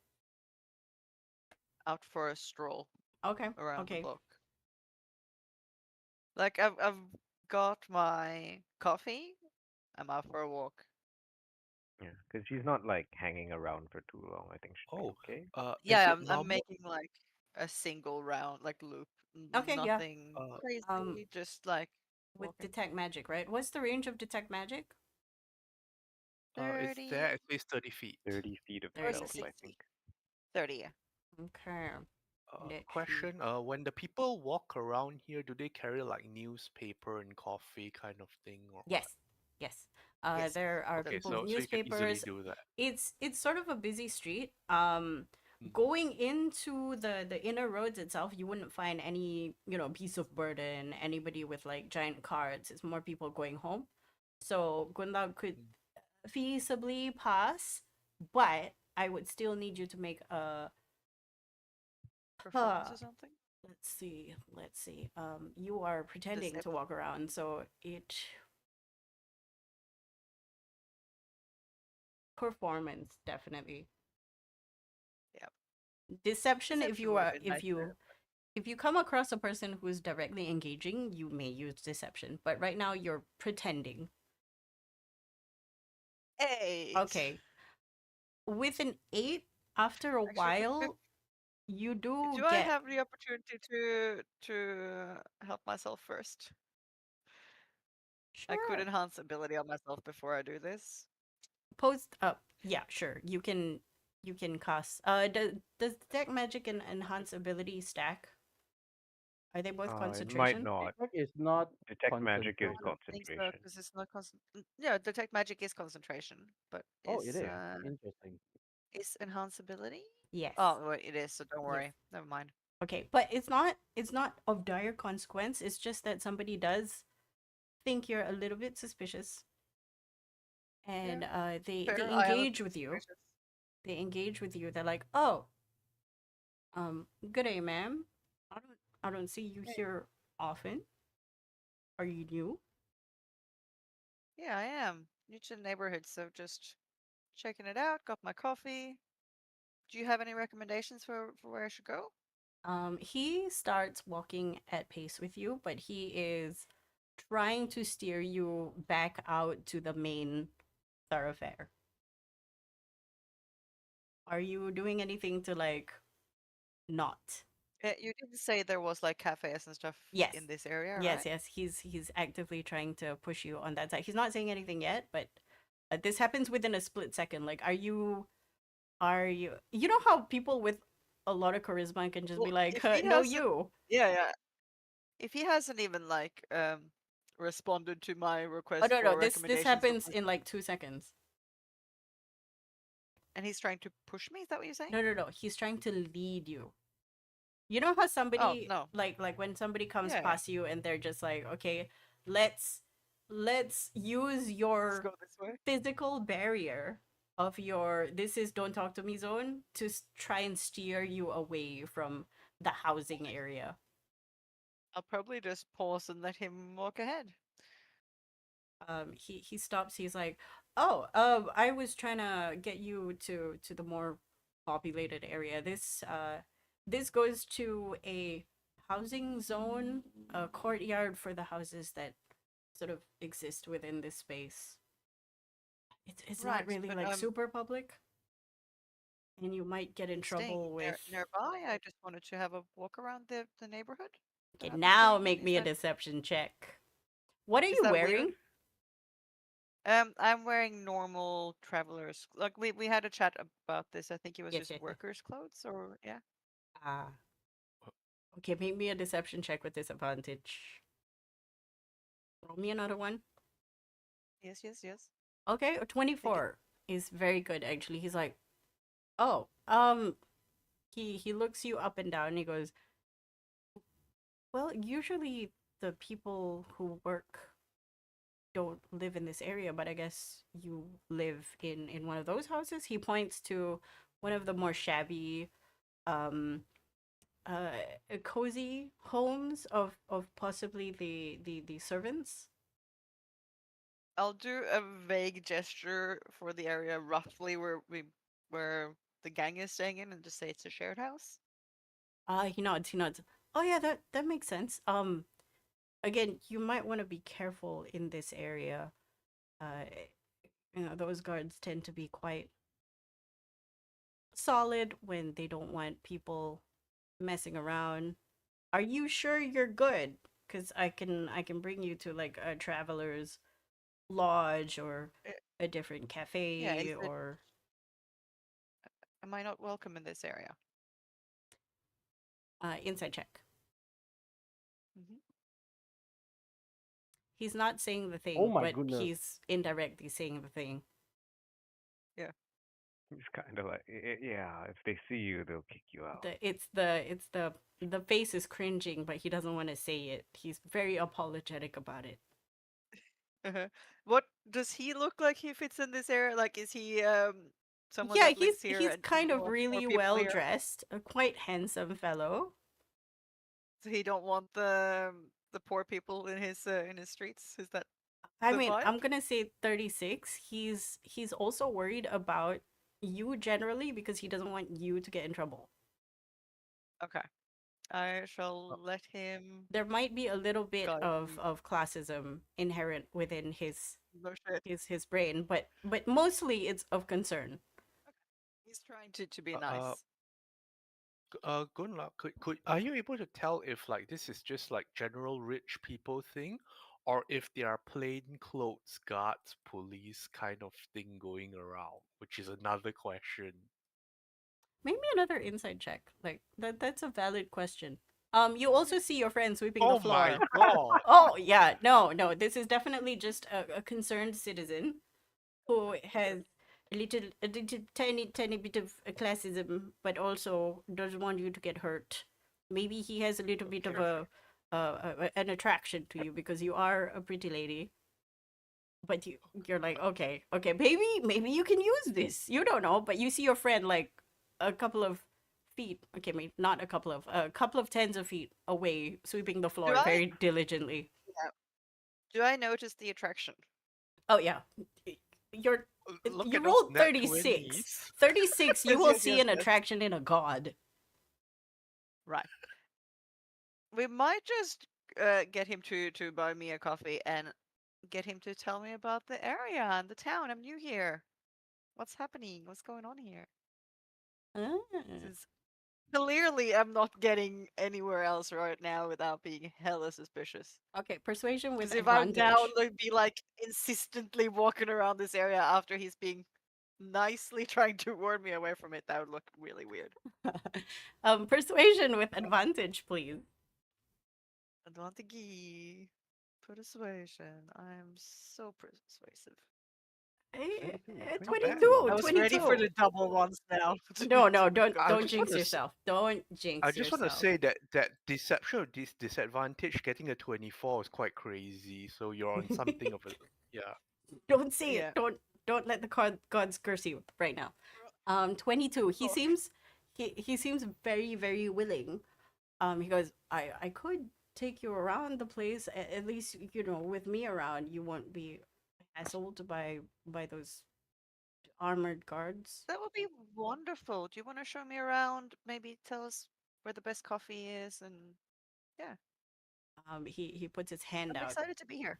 Out for a stroll Okay, around the okay. block. Like I've got my coffee. I'm out for a walk. Yeah, because she's not like hanging around for too long. I think should be Oh, okay. is Yeah, it I'm normal? making like a single round, like loop. Okay, yeah. Nothing Uh, Um, crazy, just like with walking. detect magic, right? What's the range of detect magic? it's there. 30 It says 30 feet. 30 feet of 30 versus stealth, I feet. think. 60. 30, yeah. Okay. Let's see. Question. When the people walk around here, do they carry like newspaper and coffee kind of thing or what? Yes, yes. Yes. There are Okay, people with so you can easily newspapers. do that. It's sort of a busy street. Mhm. Going into the inner roads itself, you wouldn't find any piece of burden, anybody with like giant carts. It's more people going home. So Gunnlaug could Mm. feasibly pass, but I would still need you to make a. Performance Huh, or something? let's see. Let's see. You are pretending to Deception. walk around, so it performance definitely. Yeah. Deception if Deception you would have are been nicer. if you come across a person who's directly engaging, you may use deception. But right now you're pretending. 8. Okay. With an 8, after a Actually, while, you do do I get have the opportunity to help myself first? I could sure. enhance ability on myself before I do this. Post up. Yeah, sure. You can cast does detect magic and enhance ability stack? Are they both It might concentration? not. Detect is not Detect magic I is concentration. don't think so concentration. because it's not Yeah, detect magic is concentration, but Oh, it is. Yeah. Interesting. is enhance ability? Yes. Oh, wait, it is. So don't Yes. worry. Never mind. Okay, but it's not of dire consequence. It's just that somebody does think you're a little bit suspicious, and Yeah, they fair. I am a engage bit with you. suspicious. They engage with you. They're like, "Oh, good day, ma'am. I don't see you Hey. here often. Are you new?" Yeah, I am. New to the neighborhood, so just checking it out. Got my coffee. Do you have any recommendations for where I should go? He starts walking at pace with you, but he is trying to steer you back out to the main thoroughfare. Are you doing anything to like not? You didn't say there was like cafes and stuff Yes. in this area, Yes, right? yes. He's actively trying to push you on that side. He's not saying anything yet, but this happens within a split second. Like, you know how people with a lot of charisma can just be Well, like, if he no, hasn't, you. yeah, yeah. If he hasn't even like responded to my Oh request no, no. for This recommendations for happens in person, like 2 seconds. and he's trying to push me, is that what you're saying? No, no, no. He's trying to lead you. You know how Oh somebody no. like when somebody comes Yeah, yeah. past you and they're just like, okay, let's use Let's your go this way. physical barrier of your this is don't talk to me zone to try and steer you away from the housing area. I'll probably just pause and let him walk ahead. He stops. He's like, oh, I was trying to get you to the more populated area. This goes to a housing zone, a courtyard for the houses that sort of exist within this space. It's not Right, really but like super public, and you might get in staying trouble with. nearby. I just wanted to have a walk around the neighborhood that Okay, I've been now staying in. make me a deception check. What are Is you that weird? wearing? I'm wearing normal travelers. Like we had a chat about this. I think it was Yes, just yes, yes. workers' clothes, or yeah. Ah, okay. Make me a deception check with disadvantage. Roll me another one. Yes, yes, yes. Okay, a Take it. 24 is very good actually. He's like, "Oh, he looks you up and down and he goes, "Well, usually the people who work don't live in this area, but I guess you live in one of those houses." He points to one of the more shabby um uh cozy homes of possibly the servants. I'll do a vague gesture for the area roughly where the gang is staying in, and just say it's a shared house. He nods. Oh yeah, that makes sense. again, you might want to be careful in this area. Uh, those guards tend to be quite solid when they don't want people messing around. Are you sure you're good? Because I can bring you to like a traveler's lodge or Eh, a different Yeah, is cafe it? or Am I not welcome in this area? inside check. Hmm. He's not saying the Oh thing, my but goodness. he's indirectly saying the thing. Yeah. It's kind of like, yeah, if they see you, they'll kick you out. The face is cringing, but he doesn't want to say it. He's very apologetic about it. What does he look like? He fits in this area? Like, is he someone Yeah, that lives here he's and kind doesn't of want more really people well here? dressed, a quite handsome fellow. So he don't want the poor people in his streets? Is that I the mean, vibe? I'm gonna say 36. He's also worried about you generally because he doesn't want you to get in trouble. Okay. I shall let him There might be a little bit guide of me. classism inherent within No shit. his brain, but mostly it's of concern. He's trying to be Uh, uh, nice. Gunlaug, could are you able to tell if like this is just like general rich people thing, or if there are plain clothes guards, police kind of thing going around, which is another question. Maybe another inside check. Like that's a valid question. You also see your friend sweeping the Oh my floor. god! Oh yeah, no, this is definitely just a concerned citizen who has a little tiny bit of classism, but also doesn't want you to get hurt. Maybe he has a little bit of Sure, sure. an attraction to you because you are a pretty lady. But you're like, okay, maybe you can use this. You don't know, but you see your friend like a couple of feet. Okay, maybe not a couple of tens of feet away, sweeping the Do floor I? very diligently. Yeah. Do I notice the attraction? Oh yeah, you're Look you at those rolled net 36. 20s. 36, you Yes, will yes, see yes, an yes. attraction in a god. Right. We might just get him to buy me a coffee and get him to tell me about the area and the town. I'm new here. What's happening? What's going on here? Ah. Since clearly I'm not getting anywhere else right now without being hella suspicious. Okay, persuasion with Because if I'm now advantage. be like insistently walking around this area after he's being nicely trying to warn me away from it, that would look really weird. Persuasion with advantage, please. Advantage. Persuasion. I'm so persuasive. 22, Not 22, bad. 22. I was ready for 22. the double ones now. No, don't I don't just want jinx to yourself. Don't I jinx just want to yourself. say that deception or disadvantage getting a 24 is quite crazy. So you're on something of a yeah. Don't say it. Yeah. Don't let the gods curse you right now. 22. Oh, He seems very willing. He goes, I could take you around the place. At least with me around, you won't be hassled by those armored guards. that would be wonderful. Do you want to show me around? Maybe tell us where the best coffee is, and yeah, He puts his hand I'm out. excited to be here.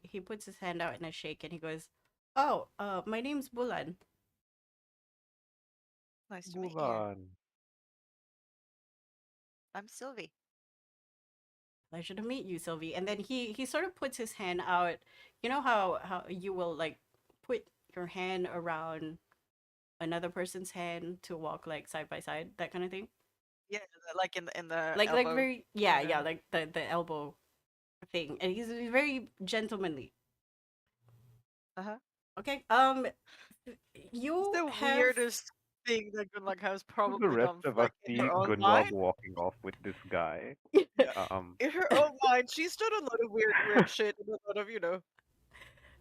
He puts his hand out in a shake and he goes, "Oh, my name's Bulan. Nice to meet you. Bulan. I'm Sylvie. Pleasure to meet you, Sylvie." And then he sort of puts his hand out. You know how you will like put your hand around another person's hand to walk like side by side, that kind of thing. Yeah, like in the Like elbow. very Kind yeah, of. like the elbow thing. And he's very gentlemanly. Uh huh. Okay. It's You the have weirdest thing that Gunnlaug has So the probably rest done, of us like in see her own Gunnlaug mind. walking off with this guy. Yeah, Um, in her own mind, she's done a lot of weird shit and a lot of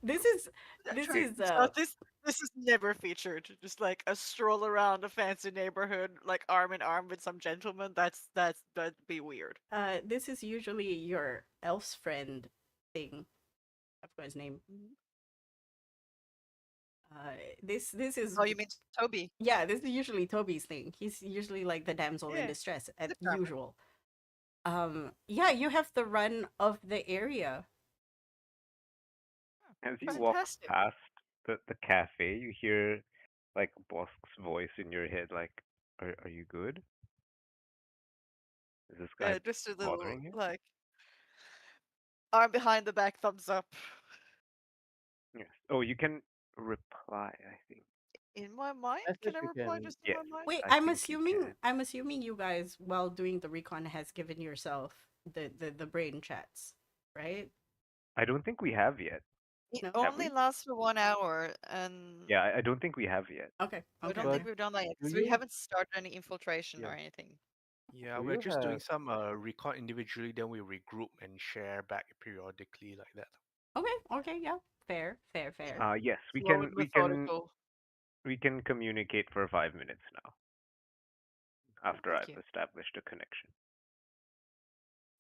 this is this True. is So this is never featured. Just like a stroll around a fancy neighborhood, like arm in arm with some gentleman. That'd be weird. this is usually your elf's friend thing. I forgot his name. Mhm. Uh, this is Oh, you mean Toby? yeah, this is usually Toby's thing. He's usually like the damsel in Yeah, distress as the charmer. usual. Yeah, you have the run of the area. As you walk Fantastic. past the cafe, you hear like Bosc's voice in your head, like, "Are you good? Is this guy Yeah, just a little bothering you?" like arm behind the back, thumbs up. Yes. Oh, you can reply, I think. In my mind, can Message I you reply can. just in Yes, my mind? Wait, I think you can. I'm assuming you guys, while doing the recon, has given yourself the brain chats, right? I don't think we have yet. It No. Have only we? lasts for 1 hour, and Yeah, I don't think we have yet. Okay. I Okay. don't But think Okay. we've done that yet do because we you? haven't started any infiltration or Yes. anything. Yeah, Do we're you just doing have? some record individually, then we regroup and share back periodically like that. Okay. Okay. Yeah. Fair. Fair. Yeah, Fair. Yes, slow and methodical. we can communicate for 5 minutes now after Thank I've you. established a connection.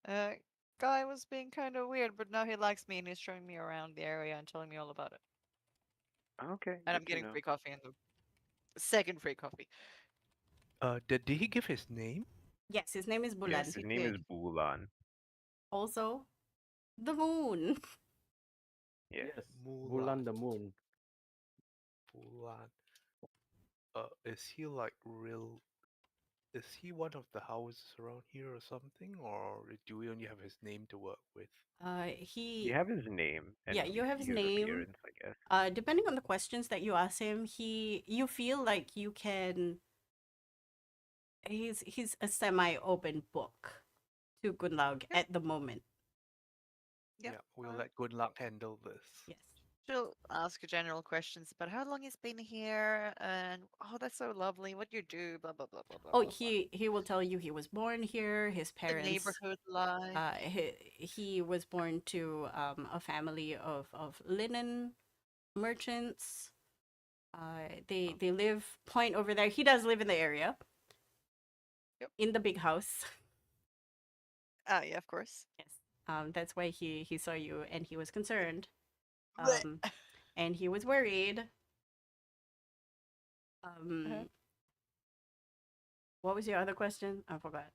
Uh, Guy was being kind of weird, but now he likes me and he's showing me around the area and telling me all about it. Okay, And good I'm to getting know. free coffee and the second free coffee. Did he give his name? Yes, his name is Yes, Bulan. His he name is did. Bulan. Also, the moon. Yes. Yes. Mulan. Bulan the moon. Bulan. Is he like real? Is he one of the houses around here or something, or do we only have his name to work with? You He. have his name Yeah, and you you have see his his name. appearance, I guess. Depending on the questions that you ask him, you feel like you can. He's a semi-open book to Gunnlaug Yep. at the moment. Yep. Yeah, we'll let good luck handle this. Yes. She'll ask general questions about how long he's been here and oh, that's so lovely. What do you do? Blah blah blah blah blah Oh, blah blah. he will tell you he was born here. His The parents. neighborhood life. He was born to a family of linen merchants. They live point over there. He does live in the area. Yep. In the big house. Ah, yeah, of course. Yes. That's why he saw you and he was concerned. Blech. And he was worried. Uh-huh. What was your other question? I forgot.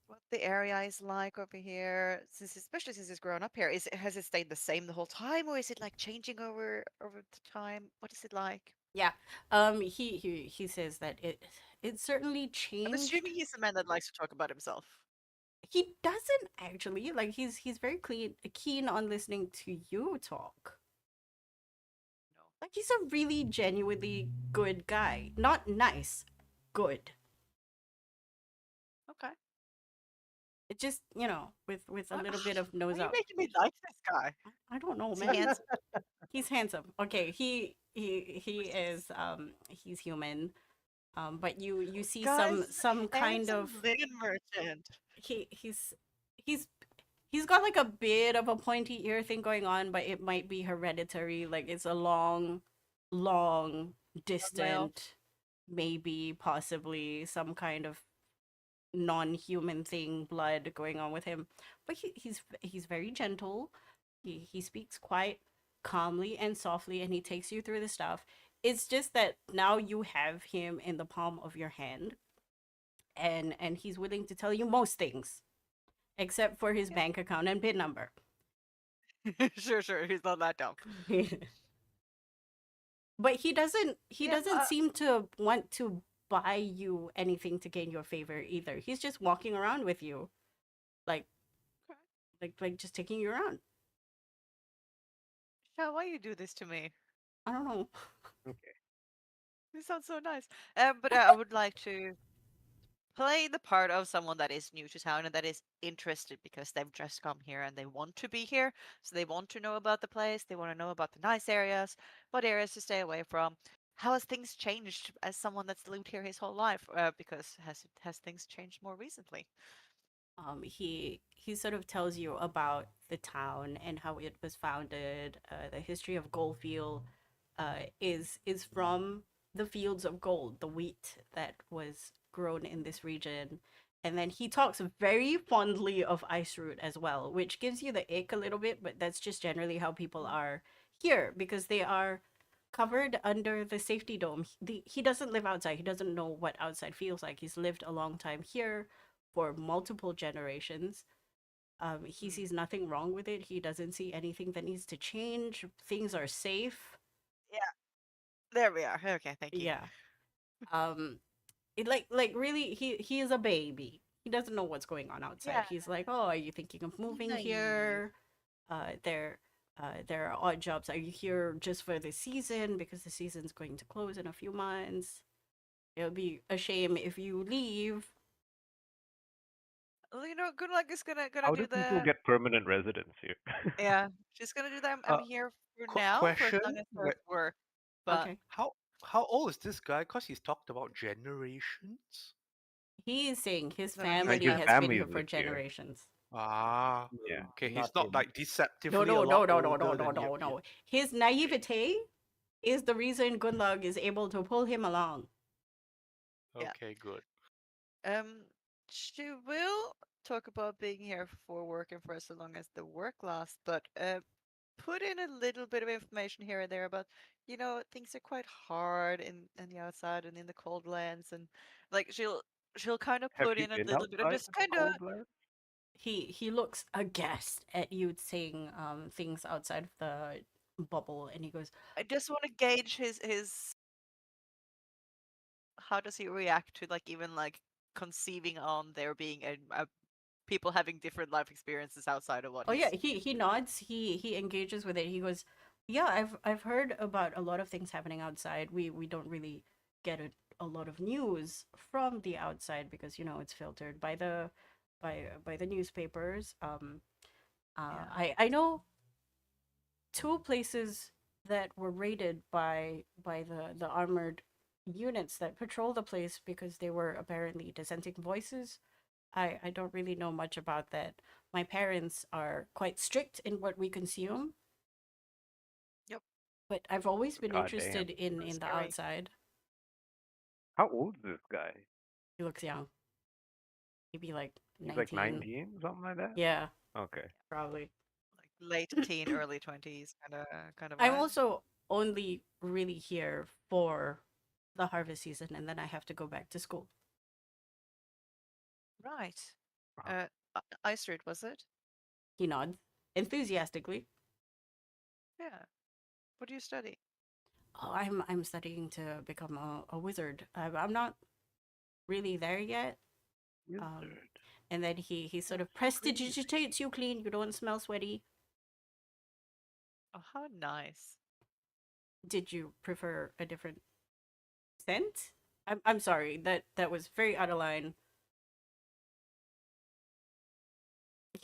What the area is like over here, especially since he's grown up here. Has it stayed the same the whole time, or is it like changing over the time? What is it like? Yeah. He says that it certainly I'm changed. assuming he's a man that likes to talk about himself. He doesn't actually like he's very keen on listening to you talk. No. Like he's a really genuinely good guy. Not nice, good. Okay. It just, with a Why, little bit of why nose are you out. making me like this guy? I don't know, Is he man. handsome? He's handsome. Okay, he is he's human. But you see Guys, some kind handsome of linen merchant. he he's he's got like a bit of a pointy ear thing going on, but it might be hereditary. Like it's a long Male. distant, maybe possibly some kind of non-human thing, blood going on with him. But he's very gentle. He speaks quite calmly and softly, and he takes you through the stuff. It's just that now you have him in the palm of your hand, and he's willing to tell you most things except for his Yeah. bank account and PIN number. Sure. He's not that dumb. But he Yeah. doesn't seem to want to buy you anything to gain your favor either. He's just walking around with you, like Okay. like just taking you around. Shao, why you do this to me? I don't know. Okay. This sounds so nice. But I would like to play the part of someone that is new to town and that is interested because they've just come here and they want to be here. So they want to know about the place. They want to know about the nice areas, what areas to stay away from. How has things changed as someone that's lived here his whole life? Because has things changed more recently? He sort of tells you about the town and how it was founded. The history of Goldfield is from the fields of gold, the wheat that was grown in this region. And then he talks very fondly of Ice Root as well, which gives you the ick a little bit, but that's just generally how people are here because they are covered under the safety dome. He doesn't live outside. He doesn't know what outside feels like. He's lived a long time here for multiple generations. He Mm. sees nothing wrong with it. He doesn't see anything that needs to change. Things are safe. Yeah, there we are. Okay, thank you. Yeah. Um, like really, he is a baby. He doesn't know what's going on outside. Yeah, He's like, oh, are you thinking of moving naive. here? There, there are odd jobs. Are you here just for the season because the season's going to close in a few months? It'll be a shame if you leave. Well, Gunnlaug is gonna How do do people the get permanent residence here? yeah. She's gonna do that. I'm Uh, here for now for as question: long as there's work. But Okay. how old is this guy? Because he's talked about generations. He is saying his no, no, he's Like family his family. has been family here is for lived here. generations. Ah, Yeah. okay. He's Not not in. like No, deceptively a no, no, lot no, no, no, older no, than you. no, no. His naivete is the reason Gunnlaug is able to pull him along. Yeah. Okay, good. Um, she will talk about being here for working for as long as the work lasts, but put in a little bit of information here and there about, things are quite hard in the outside and in the cold lands, and like she'll kind of Have put you in a been little bit of outside just in the kind of cold land? He looks aghast at you saying things outside of the bubble, and he goes, I just want to gauge his how does he react to like even like conceiving on there being a people having different life experiences outside of what "Oh yeah." he's He nods. He engages with it. He goes, "Yeah, I've heard about a lot of things happening outside. We don't really get a lot of news from the outside because it's filtered by the newspapers. yeah. I know two places that were raided by the armored units that patrol the place because they were apparently dissenting voices. I don't really know much about that. My parents are quite strict in what we consume, Yep. but I've always been God damn. interested in That's in the scary. outside. How old is this guy? He looks young. He'd be like He's like 19. 19, something like that? Yeah, Okay. probably. Like late teen, early 20s kind of I'm vibe. also only really here for the harvest season, and then I have to go back to school. Right. Uh, Uh, Ice Root, was it? He nods enthusiastically. Yeah. What do you study? Oh, I'm studying to become a wizard. I'm not really there yet. Um, Wizard. and then he sort of That's crazy. prestidigitates you clean. You don't smell sweaty. Oh, how nice. Did you prefer a different scent? I'm sorry. That was very out of line.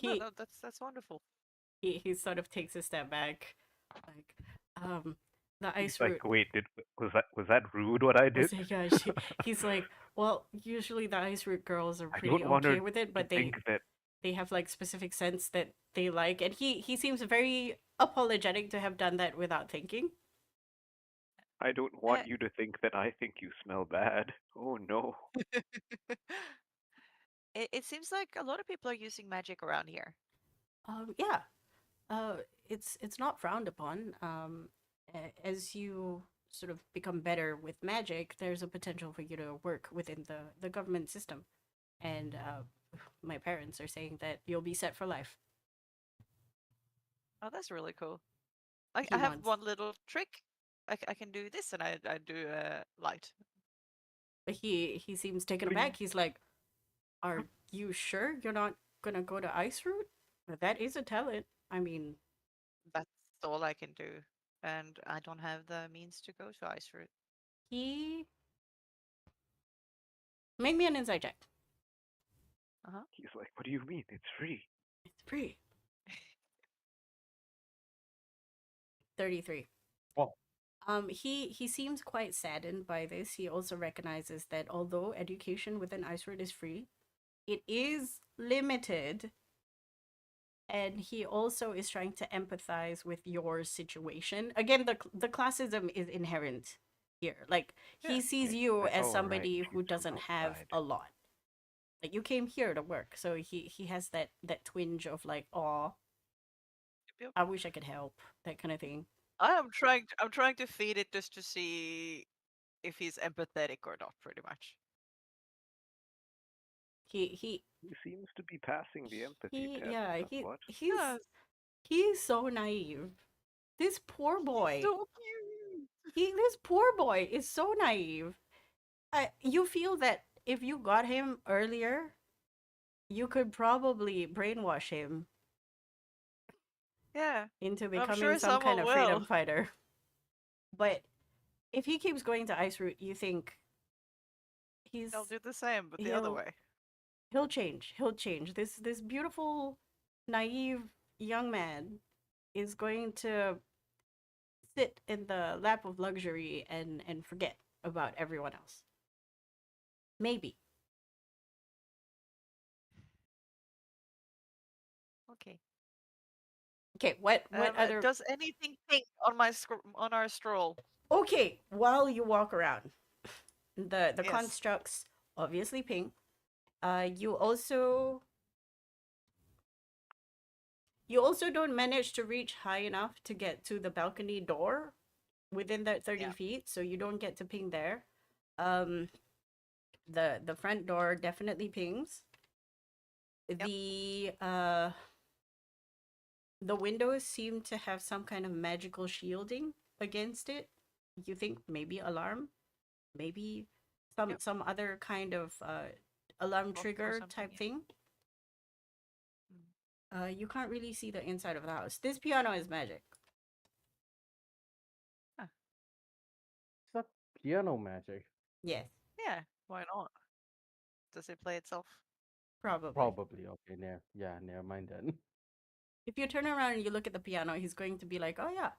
No, He no, that's wonderful. he sort of takes a step back, like the He's ice like, root. wait, was that rude what I Oh did? my gosh. He's like, well, usually the ice root girls are I pretty don't want her okay with it, to but think that they have like specific scents that they like, and he seems very apologetic to have done that without thinking. I don't Uh, want you to think that I think you smell bad. Oh no. it seems like a lot of people are using magic around here. Yeah, uh, it's not frowned upon. As you sort of become better with magic, there's a potential for you to work within the government system, and my parents are saying that you'll be set for life. Oh, that's really cool. I He have nods. one little trick. I can do this and I do light. But he seems taken What do you aback. He's like, "Are you sure you're not gonna go to Ice Route? That is a talent. I mean, That's all I can do. And I don't have the means to go to Ice Root. he make me an insight check. Uh-huh. He's like, what do you mean? It's free. It's free. 33. Oh. He seems quite saddened by this. He also recognizes that although education within Ice Road is free, it is limited, and he also is trying to empathize with your situation. Again, the classism is inherent here. Like he Yeah. sees Yeah, he's you like, as oh right, somebody who she's from doesn't have outside. a lot. Like you came here to work, so he has that twinge of like, "Aw, Yep. I wish I could help," that kind of thing. I'm trying to feed it just to see if he's empathetic or not, pretty much. He He seems to be passing the empathy he test. yeah, What? he's Yes, he's so naive. This poor he's boy. so cute. This poor boy is so naive. You feel that if you got him earlier, you could probably brainwash him Yeah, into I'm becoming sure some kind someone of freedom will. fighter. But if he keeps going to Ice Route, you think They'll he's do the same, but the other he'll way. he'll change. He'll change. This beautiful, naive young man is going to sit in the lap of luxury and forget about everyone else. Maybe. Okay. Okay, what other Does anything pink on on our stroll? Okay, while you walk around, the Yes. constructs obviously pink. You also don't manage to reach high enough to get to the balcony door within that 30 Yeah. feet, so you don't get to ping there. Um, the front door definitely pings. Yep. The windows seem to have some kind of magical shielding against it. You think maybe alarm, maybe Yep. some other kind of alarm Lock or trigger something. type Yeah. thing. Mm. You can't really see the inside of the house. This piano is magic. Huh. It's not piano magic. Yes, Yeah. Why not? Does it play itself? probably. Probably. Okay, never mind then. If you turn around and you look at the piano, he's going to be like, "Oh yeah,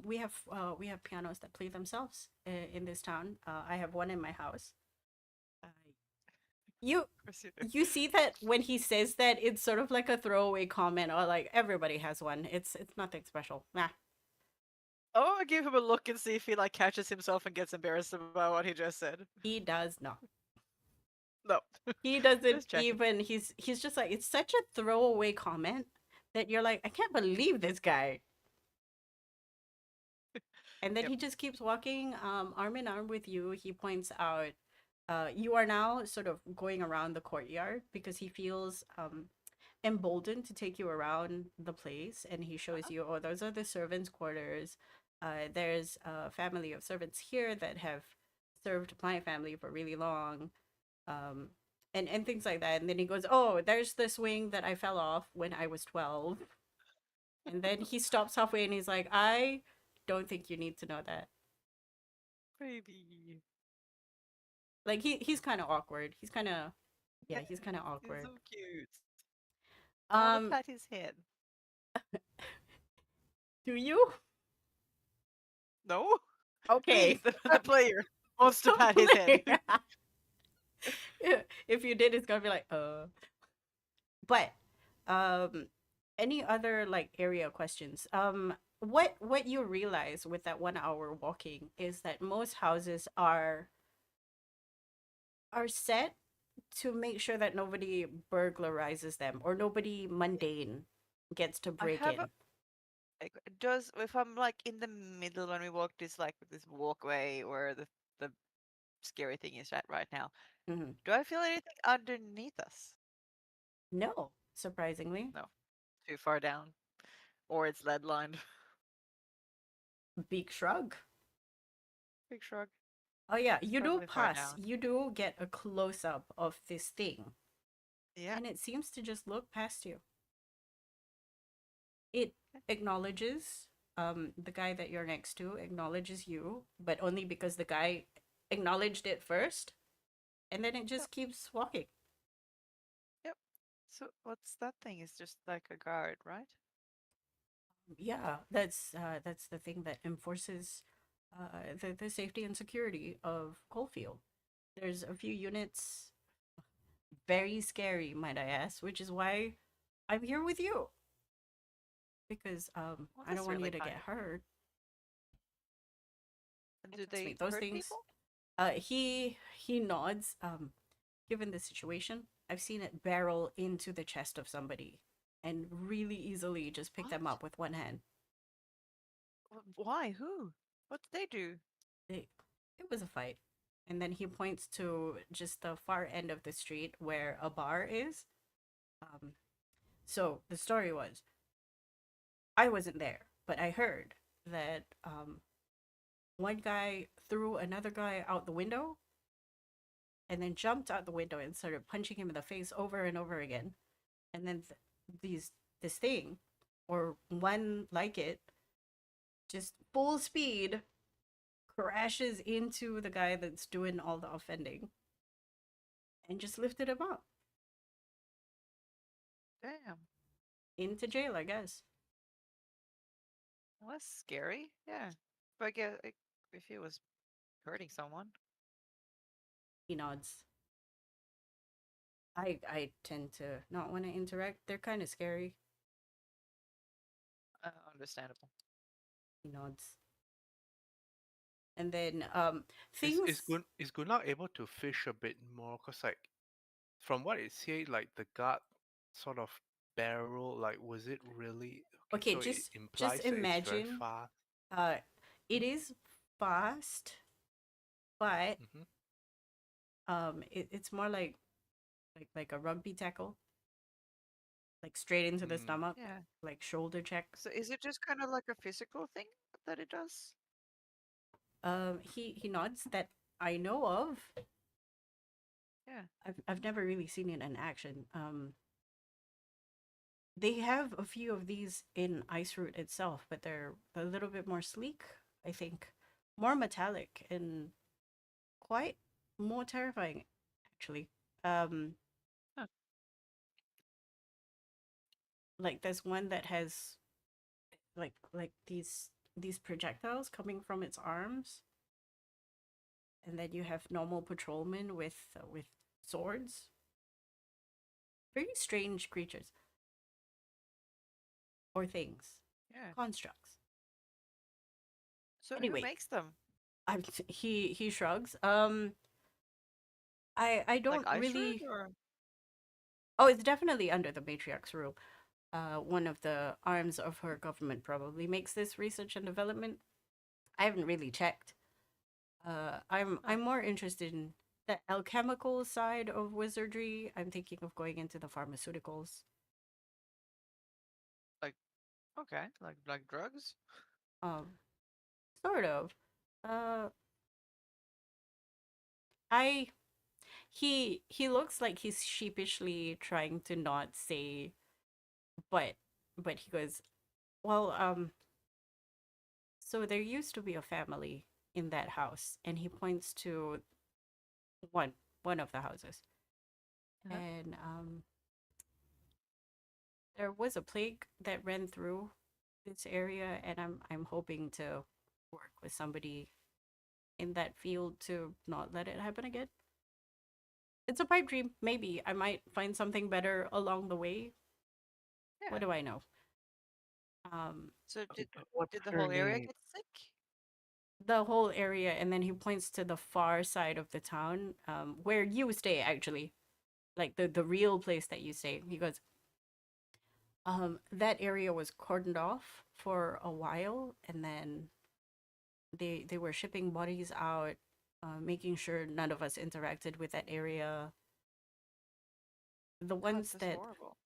we have pianos that play themselves in this town. I have one in my house." Uh, you Of course you do. you see that when he says that, it's sort of like a throwaway comment, or like everybody has one. It's nothing special. Nah, I want to give him a look and see if he like catches himself and gets embarrassed about what he just said. he does not. No. He doesn't Just checking. even. He's just like, it's such a throwaway comment that you're like, I can't believe this guy. And then Yep. he just keeps walking, arm in arm with you. He points out, you are now sort of going around the courtyard because he feels emboldened to take you around the place. And he shows you, oh, those are the servants' quarters. There's a family of servants here that have served my family for really long. Um, and things like that. And then he goes, oh, there's this wing that I fell off when I was 12. And then he stops halfway and he's like, I don't think you need to know that. Baby. Like he's kind of awkward. He's kind of he's kind of He's awkward. so cute. I want to pat his head. Do you? No? Okay. Me, the player, wants to pat his head. If you did, it's gonna be like, But, any other like area questions? What you realize with that 1 hour walking is that most houses are set to make sure that nobody burglarizes them or nobody mundane gets to I break have in. does if I'm like in the middle when we walk this walkway where the scary thing is at right now, Mhm. do I feel anything underneath us? No, surprisingly. No, too far down, or it's lead lined. Big shrug. Big shrug. Oh yeah, It's you do probably far pass. down. You do get a close up of this thing, Yeah. and it seems to just look past you. It acknowledges the guy that you're next to acknowledges you, but only because the guy acknowledged it first, and then it just keeps walking. Yep. So what's that thing? It's just like a guard, right? Yeah, that's the thing that enforces the safety and security of Coalfield. There's a few units, very scary, might I ask, which is why I'm here with you. Because Well, I don't that's want you really to kind get of you. hurt. And And do trust me, they those hurt things. people? He nods. Given the situation, I've seen it barrel into the chest of somebody and really easily just pick them What? up with one hand. Why? Who? What did they do? It, it was a fight, and then he points to just the far end of the street where a bar is. So the story was, I wasn't there, but I heard that one guy threw another guy out the window and then jumped out the window and started punching him in the face over and over again. And then this thing, or one like it, just full speed crashes into the guy that's doing all the offending and just lifted him up Damn. into jail, I guess. Well, that's scary. Yeah. But I guess if he was hurting someone. He nods. I tend to not want to interact. They're kind of scary. Understandable. He nods. And then Is things. is Gunnlaug able to fish a bit more? Cause like from what it said, like the guard sort of barrel, like was it really Okay, so it just implies that it's very imagine. fast. It is fast, but Mm-hmm. it's more like a rugby tackle, like straight into the Mm. stomach, Yeah. like shoulder check. So is it just kind of like a physical thing that it does? He nods that I know of. Yeah. I've never really seen it in action. They have a few of these in Ice Root itself, but they're a little bit more sleek, I think, more metallic and quite more terrifying, actually. Um, Huh. like there's one that has like these projectiles coming from its arms, and then you have normal patrolmen with swords. Very strange creatures or things, Yeah. constructs. So who Anyway, makes them? he shrugs. I Like don't ice root really. or? Oh, it's definitely under the matriarch's rule. One of the arms of her government probably makes this research and development. I haven't really checked. I'm more interested in the alchemical side of wizardry. I'm thinking of going into the pharmaceuticals. Like okay, like drugs? Um, sort of. Uh, I he looks like he's sheepishly trying to not say, but he goes, well, so there used to be a family in that house, and he points to one of the houses, Uh-huh. and there was a plague that ran through this area, and I'm hoping to work with somebody in that field to not let it happen again. It's a pipe dream. Maybe I might find something better along the way. Yeah. What do I know? Um, So What's did the her whole area name? get sick? the whole area, and then he points to the far side of the town, where you stay actually, like the real place that you stay. He goes, that area was cordoned off for a while, and then they were shipping bodies out, making sure none of us interacted with that area. The God, ones that's that horrible.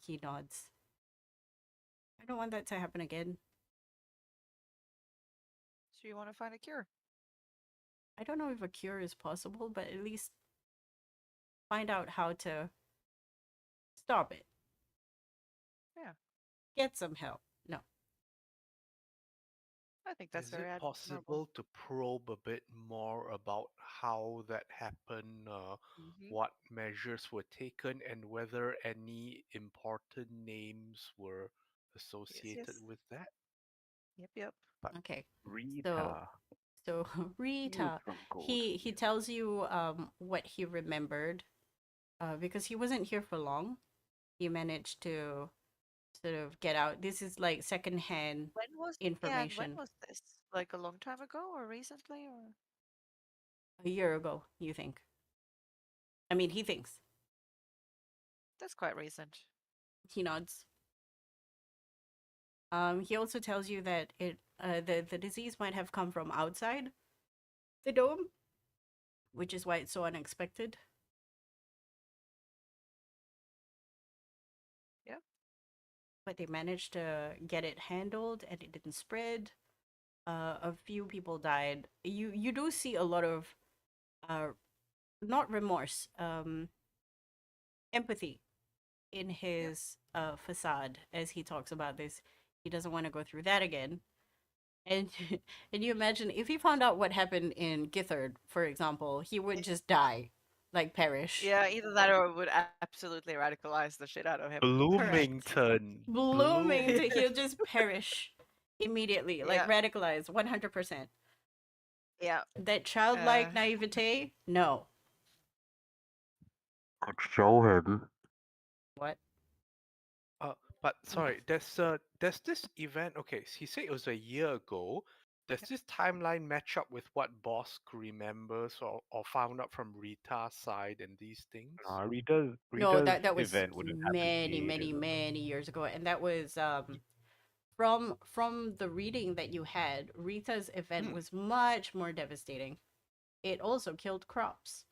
he nods. I don't want that to happen again. So you want to find a cure? I don't know if a cure is possible, but at least find out how to stop it. Yeah. Get some help. No. I think that's Is very it admirable. possible to probe a bit more about how that happened, Mm-hmm. what measures were taken, and whether any important names were Yes, associated yes. with that? Yep. But Okay. So Rita, so hails Rita, from he Goldfield. tells you what he remembered, because he wasn't here for long. He managed to sort of get out. This is like secondhand And when information. was this? Like a long time ago or recently or? A year ago, you think? I mean, he thinks. That's quite recent. He nods. He also tells you that the disease might have come from outside the dome, which is why it's so unexpected. Yeah. But they managed to get it handled and it didn't spread. A few people died. You do see a lot of uh not remorse, empathy in his facade as he talks about this. He doesn't want to go through that again. And and you imagine if he found out what happened in Githard, for example, he would just die, like perish. Yeah, either that or it would absolutely radicalize the shit out of him. Correct. Bloomington. Bloomington, he'll just perish immediately, like Yeah. radicalized 100%. Yeah. That childlike Uh, naivete, no. Could show him. What? But sorry, there's this event. Okay, he said it was a year ago. Does this timeline match up with what Bosc remembers or found out from Rita's side and these things? Rita's No, Rita's that was event would have happened many, ages many, ago. many years ago, and that was from the reading that you had. Rita's event Hmm. was much more devastating. It also killed crops,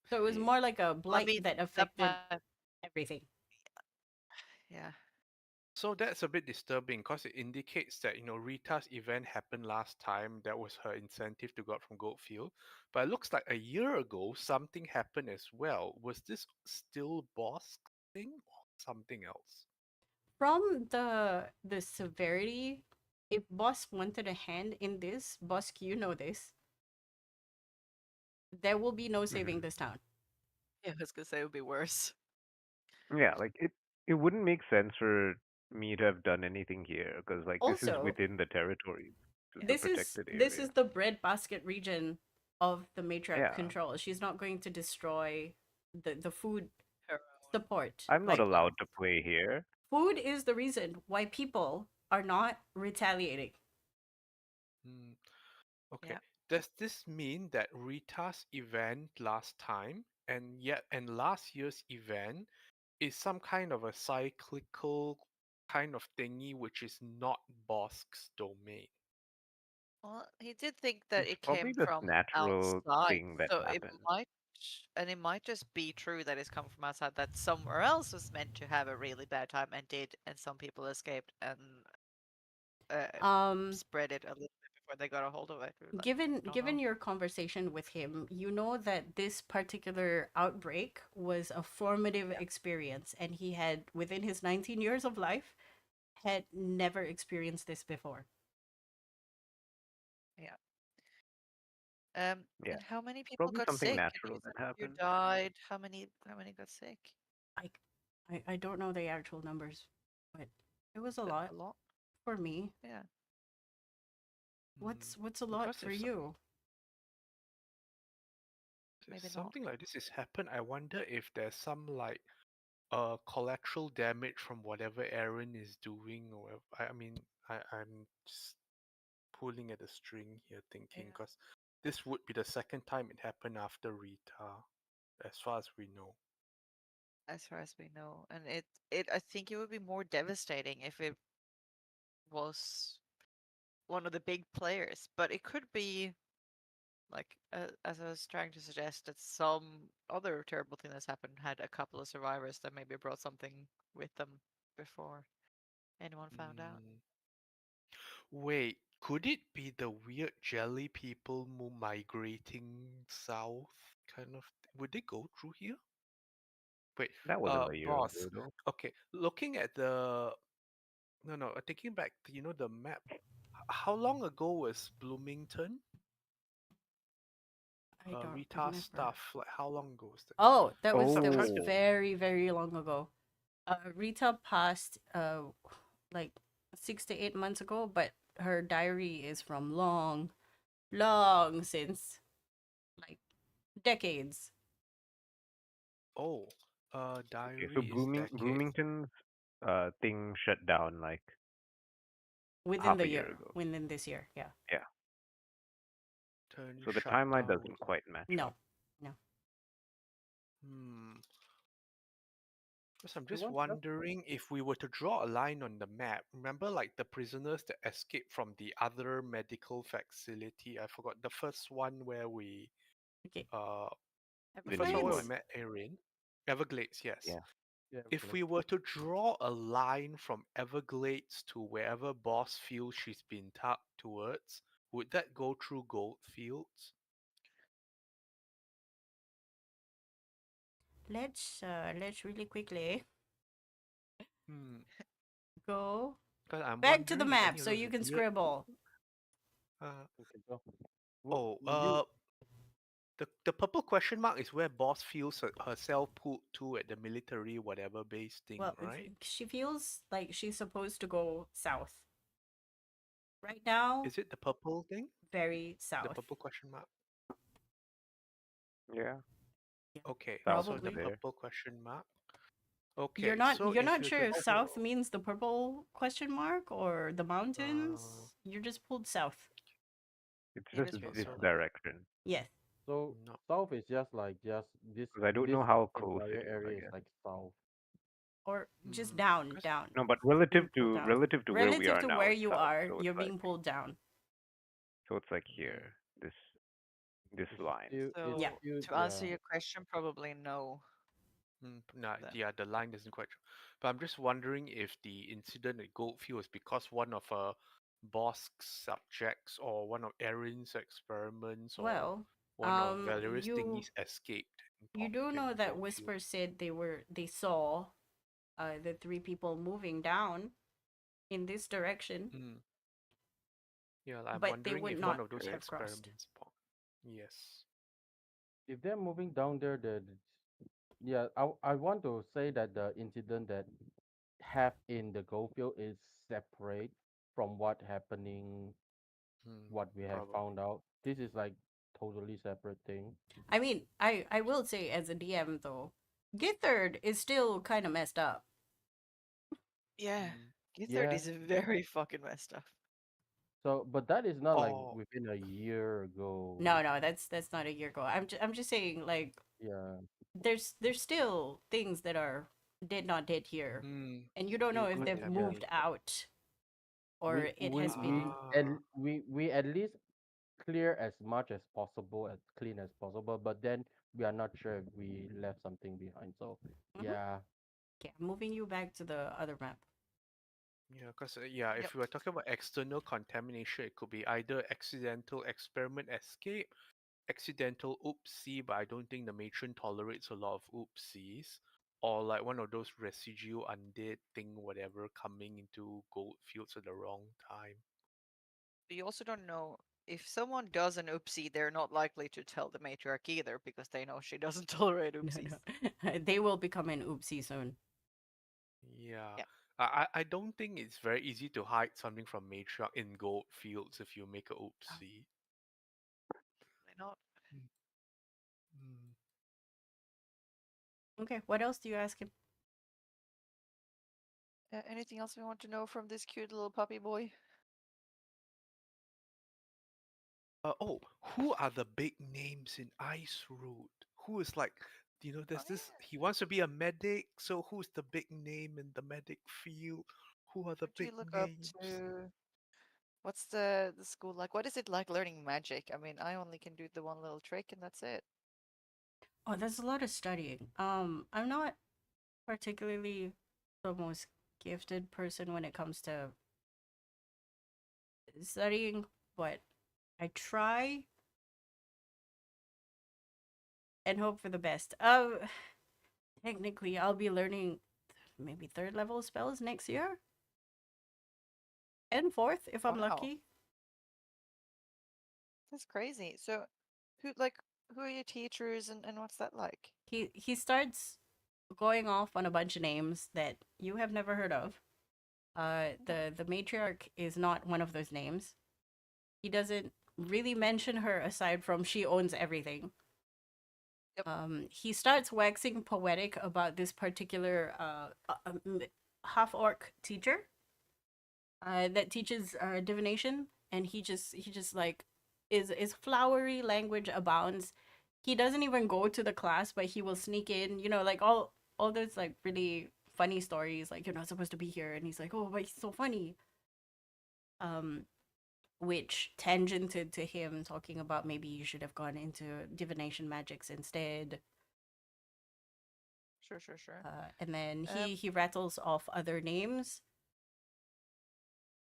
so it was See. more like a I blight mean, that that affected might, everything. yeah. So that's a bit disturbing because it indicates that Rita's event happened last time. That was her incentive to go out from Goldfield. But it looks like a year ago something happened as well. Was this still Bosc thing or something else? From the severity, if Boss wanted a hand in this, Bosk, you know this, there will be no saving Hmm. this town. Yeah, I was gonna say it would be worse. Yeah, like it wouldn't make sense for me to have done anything here because like this is Also, within the territory. This is the this is protected this area. is the breadbasket region of the matriarch Yeah, control. She's not going to destroy the food Her support. I'm not Like allowed to play here. food is the reason why people are not retaliating. Hmm. Okay. Yeah. Does this mean that Rita's event last time and last year's event is some kind of a cyclical kind of thingy which is not Bosc's domain? Well, he did think that It's it probably came this from natural outside, thing that so happened. it might just be true that it's come from outside, that somewhere else was meant to have a really bad time and did, and some people escaped and uh, Um, spread it a little bit before they got a hold of it. We, like, given don't given know. your conversation with him, you know that this particular outbreak was a formative experience, and he had within his 19 years of life had never experienced this before. Yeah. Yeah, And how many people probably got something sick? And you natural said that you happened. died. How many got sick? I, I don't know the actual numbers, but it was a Is it lot a lot? for me. Yeah. Hmm. What's a lot Because for you? if Maybe not. something like this has happened, I wonder if there's some like collateral damage from whatever Aaron is doing or I mean I'm just pulling at the string here thinking Yeah. because this would be the second time it happened after Rita, as far as we know. As far as we know, and I think it would be more devastating if it was one of the big players, but it could be like as I was trying to suggest that some other terrible thing that's happened had a couple of survivors that maybe brought something with them before anyone found out. Mm, wait, could it be the weird jelly people migrating south kind of? Would they go through here? Wait, That wasn't a year boss. ago though. Okay, looking at the no, taking back the map. How long ago was Bloomington? I don't Rita's remember. stuff. Like how long ago was that? Oh, Because I'm that was trying to. Oh, very very long ago. Rita passed like 6 to 8 months ago, but her diary is from long since, like decades Oh, okay. So diary is decades. Bloomington's thing shut down like within half the a year year, ago. within this year. Yeah. Yeah. Turn So the shut timeline down. doesn't quite match No, up. no. Hmm. Because I'm You just want stuff? wondering if we were to draw a line on the map. Remember, like the prisoners that escaped from the other medical facility. I forgot the first one where we Okay. uh the The first new one where we Everglades. one. met Erin. Everglades, yes. Yeah. Yeah, If Everglades. we were to draw a line from Everglades to wherever Boss feels she's been tucked towards, would that go through goldfields? Let's really quickly Hmm. go Because I'm back to the wondering if map any of so those you can weird. scribble. Okay, go. Oh, You the purple question mark is where Boss feels herself pulled to at the military whatever base thing, Well, right? she feels like she's supposed to go south. Right now, Is it the purple thing? very The south. purple question mark? Yeah. Yeah, Okay, South so is the probably. there. purple question mark. Okay, so You're if not you're sure to if also south means the purple question mark or the mountains. You're just pulled south. It's It just is very this so south. direction. Yes. so no. south is just this Because I don't this know how close entire it is, I area is guess. like south. Or just Hmm. down, 'Cause- down. No, but Being pulled down. relative to where we Relative are to now, where it's you south. are, you're being pulled down. So it's like Mm, here. This It's line. Yeah. So still to answer yeah. your question, probably no. Nah, Then yeah, the line isn't quite true. But I'm just wondering if the incident at Goldfield is because one of Bosc's subjects or one of Erin's experiments or Well, one of Valerius you thingies escaped and you popped do know into that Goldfield. Whisper said they saw the three people moving down in this direction, Mm. Yeah, I'm but they wondering would if one not of those Okay. have crossed. experiments popped. Yes. If they're moving down there, yeah, I want to say that the incident that have in the Goldfield is separate from what we have Probably. found out. This is like totally separate thing. I mean, I will say as a DM though, Githard is still kind of messed up. yeah, Mm. Githard Yeah. is very fucking messed up. So, but that is not like Oh, within a year ago. No, no, that's not a year ago. I'm just saying like Yeah. there's still things that are did not dead here, mm. and you don't know Still if they've Yeah. moved contaminated. out or We it we has we been. Ah. we at least clear as much as possible, as clean as possible. But then we are not sure if we left something behind. So Mhm. yeah, Okay, I'm moving you back to the other map. Yeah, because yeah, Yep. if we were talking about external contamination, it could be either accidental experiment escape, accidental oopsie, but I don't think the matron tolerates a lot of oopsies, or like one of those residue undead thing, whatever, coming into gold fields at the wrong time. You also don't know if someone does an oopsie, they're not likely to tell the matriarch either because they know she doesn't tolerate No, oopsies. no. They will become an oopsie soon. Yeah. Yeah, I don't think it's very easy to hide something from matriarch in gold fields if you make a oopsie. why not? Mm. Okay, what else do you ask him? Anything else we want to know from this cute little puppy boy? Oh, who are the big names in Ice Road? Who is like, Oh there's this, he wants to be a medic, so who's the big name in the medic field? Who are the do big you look up names? to? What's the school like? What is it like learning magic? I mean, I only can do the one little trick and that's it. Oh, there's a lot of studying. I'm not particularly the most gifted person when it comes to studying, but I try and hope for the best. Technically, I'll be learning maybe third level spells next year, and fourth if I'm Wow, lucky. that's crazy. So, who like who are your teachers and what's that like? He starts going off on a bunch of names that you have never heard of. The matriarch is not one of those names. He doesn't really mention her aside from she owns everything. Yep. He starts waxing poetic about this particular half orc teacher that teaches divination, and he just like is flowery language abounds. He doesn't even go to the class, but he will sneak in, like all those like really funny stories like you're not supposed to be here, and he's like, oh, but he's so funny. Which tangented to him talking about maybe you should have gone into divination magics instead. Sure. And then Um, he rattles off other names.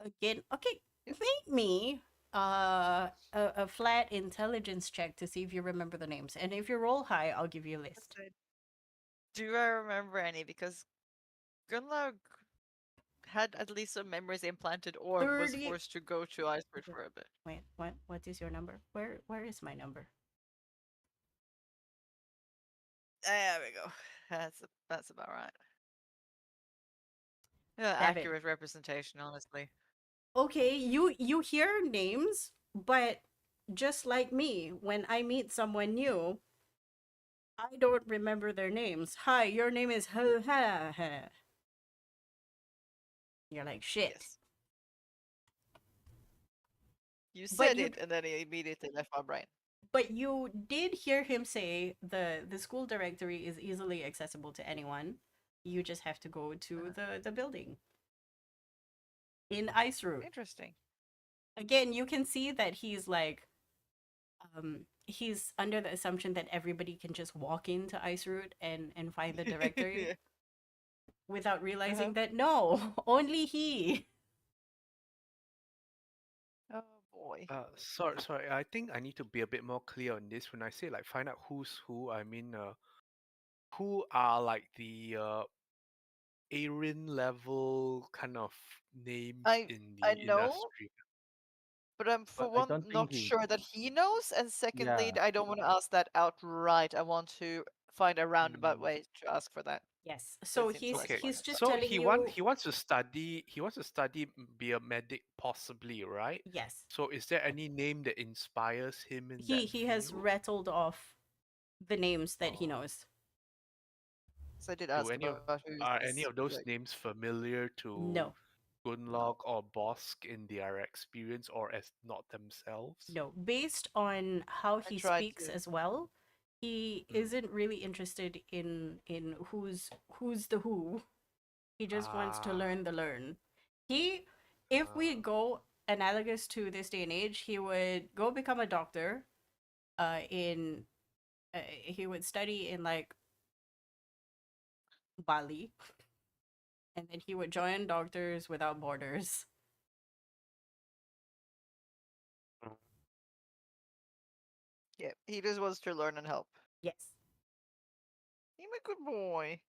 Again, okay, make me a flat intelligence check to see if you remember the names. And if you roll high, I'll give you a list. do I remember any? Because Gunnlaug had at least some memories implanted or was 30. forced to go to Iceberg for a bit. Wait, what is your number? Where is my number? There we go. That's about right. Yeah, 7. accurate representation, honestly. Okay, you hear names, but just like me, when I meet someone new, I don't remember their names. Hi, your name is ha. You're like shit. Yes. You But said you it, and then it immediately left my brain. but you did hear him say the school directory is easily accessible to anyone. You just have to go to the building in Ice Route. Interesting. Again, you can see that he's like he's under the assumption that everybody can just walk into Ice Route and find the directory without realizing that no, only he. Oh boy. Sorry. I think I need to be a bit more clear on this. When I say like find out who's who, I mean who are like the Aryan level kind of names I in I the know, industry. but I'm for But I one don't think not he. sure that he knows, and secondly, Yeah. I don't want to ask that outright. I want to find a roundabout Mm. way to ask for that. Yes. So So it seems less Okay, he's fun. just so telling you he wants to study be a medic possibly, right? yes. So is there any name that inspires him in that He has field? rattled off the names that he Oh, knows. So I did do ask any of about who's are any this. of those Like, names familiar to No. Gunnlaug or Bosc in their experience or as not themselves? No. Based on how I he tried speaks to. as well, he Mm. isn't really interested in who's the who. He just wants to Ah, learn the learn. He if we ah, go analogous to this day and age, he would go become a doctor in he would study in like Bali, and then he would join Doctors Without Borders. mm. Yeah, he just wants to learn and help. Yes. He's a good boy.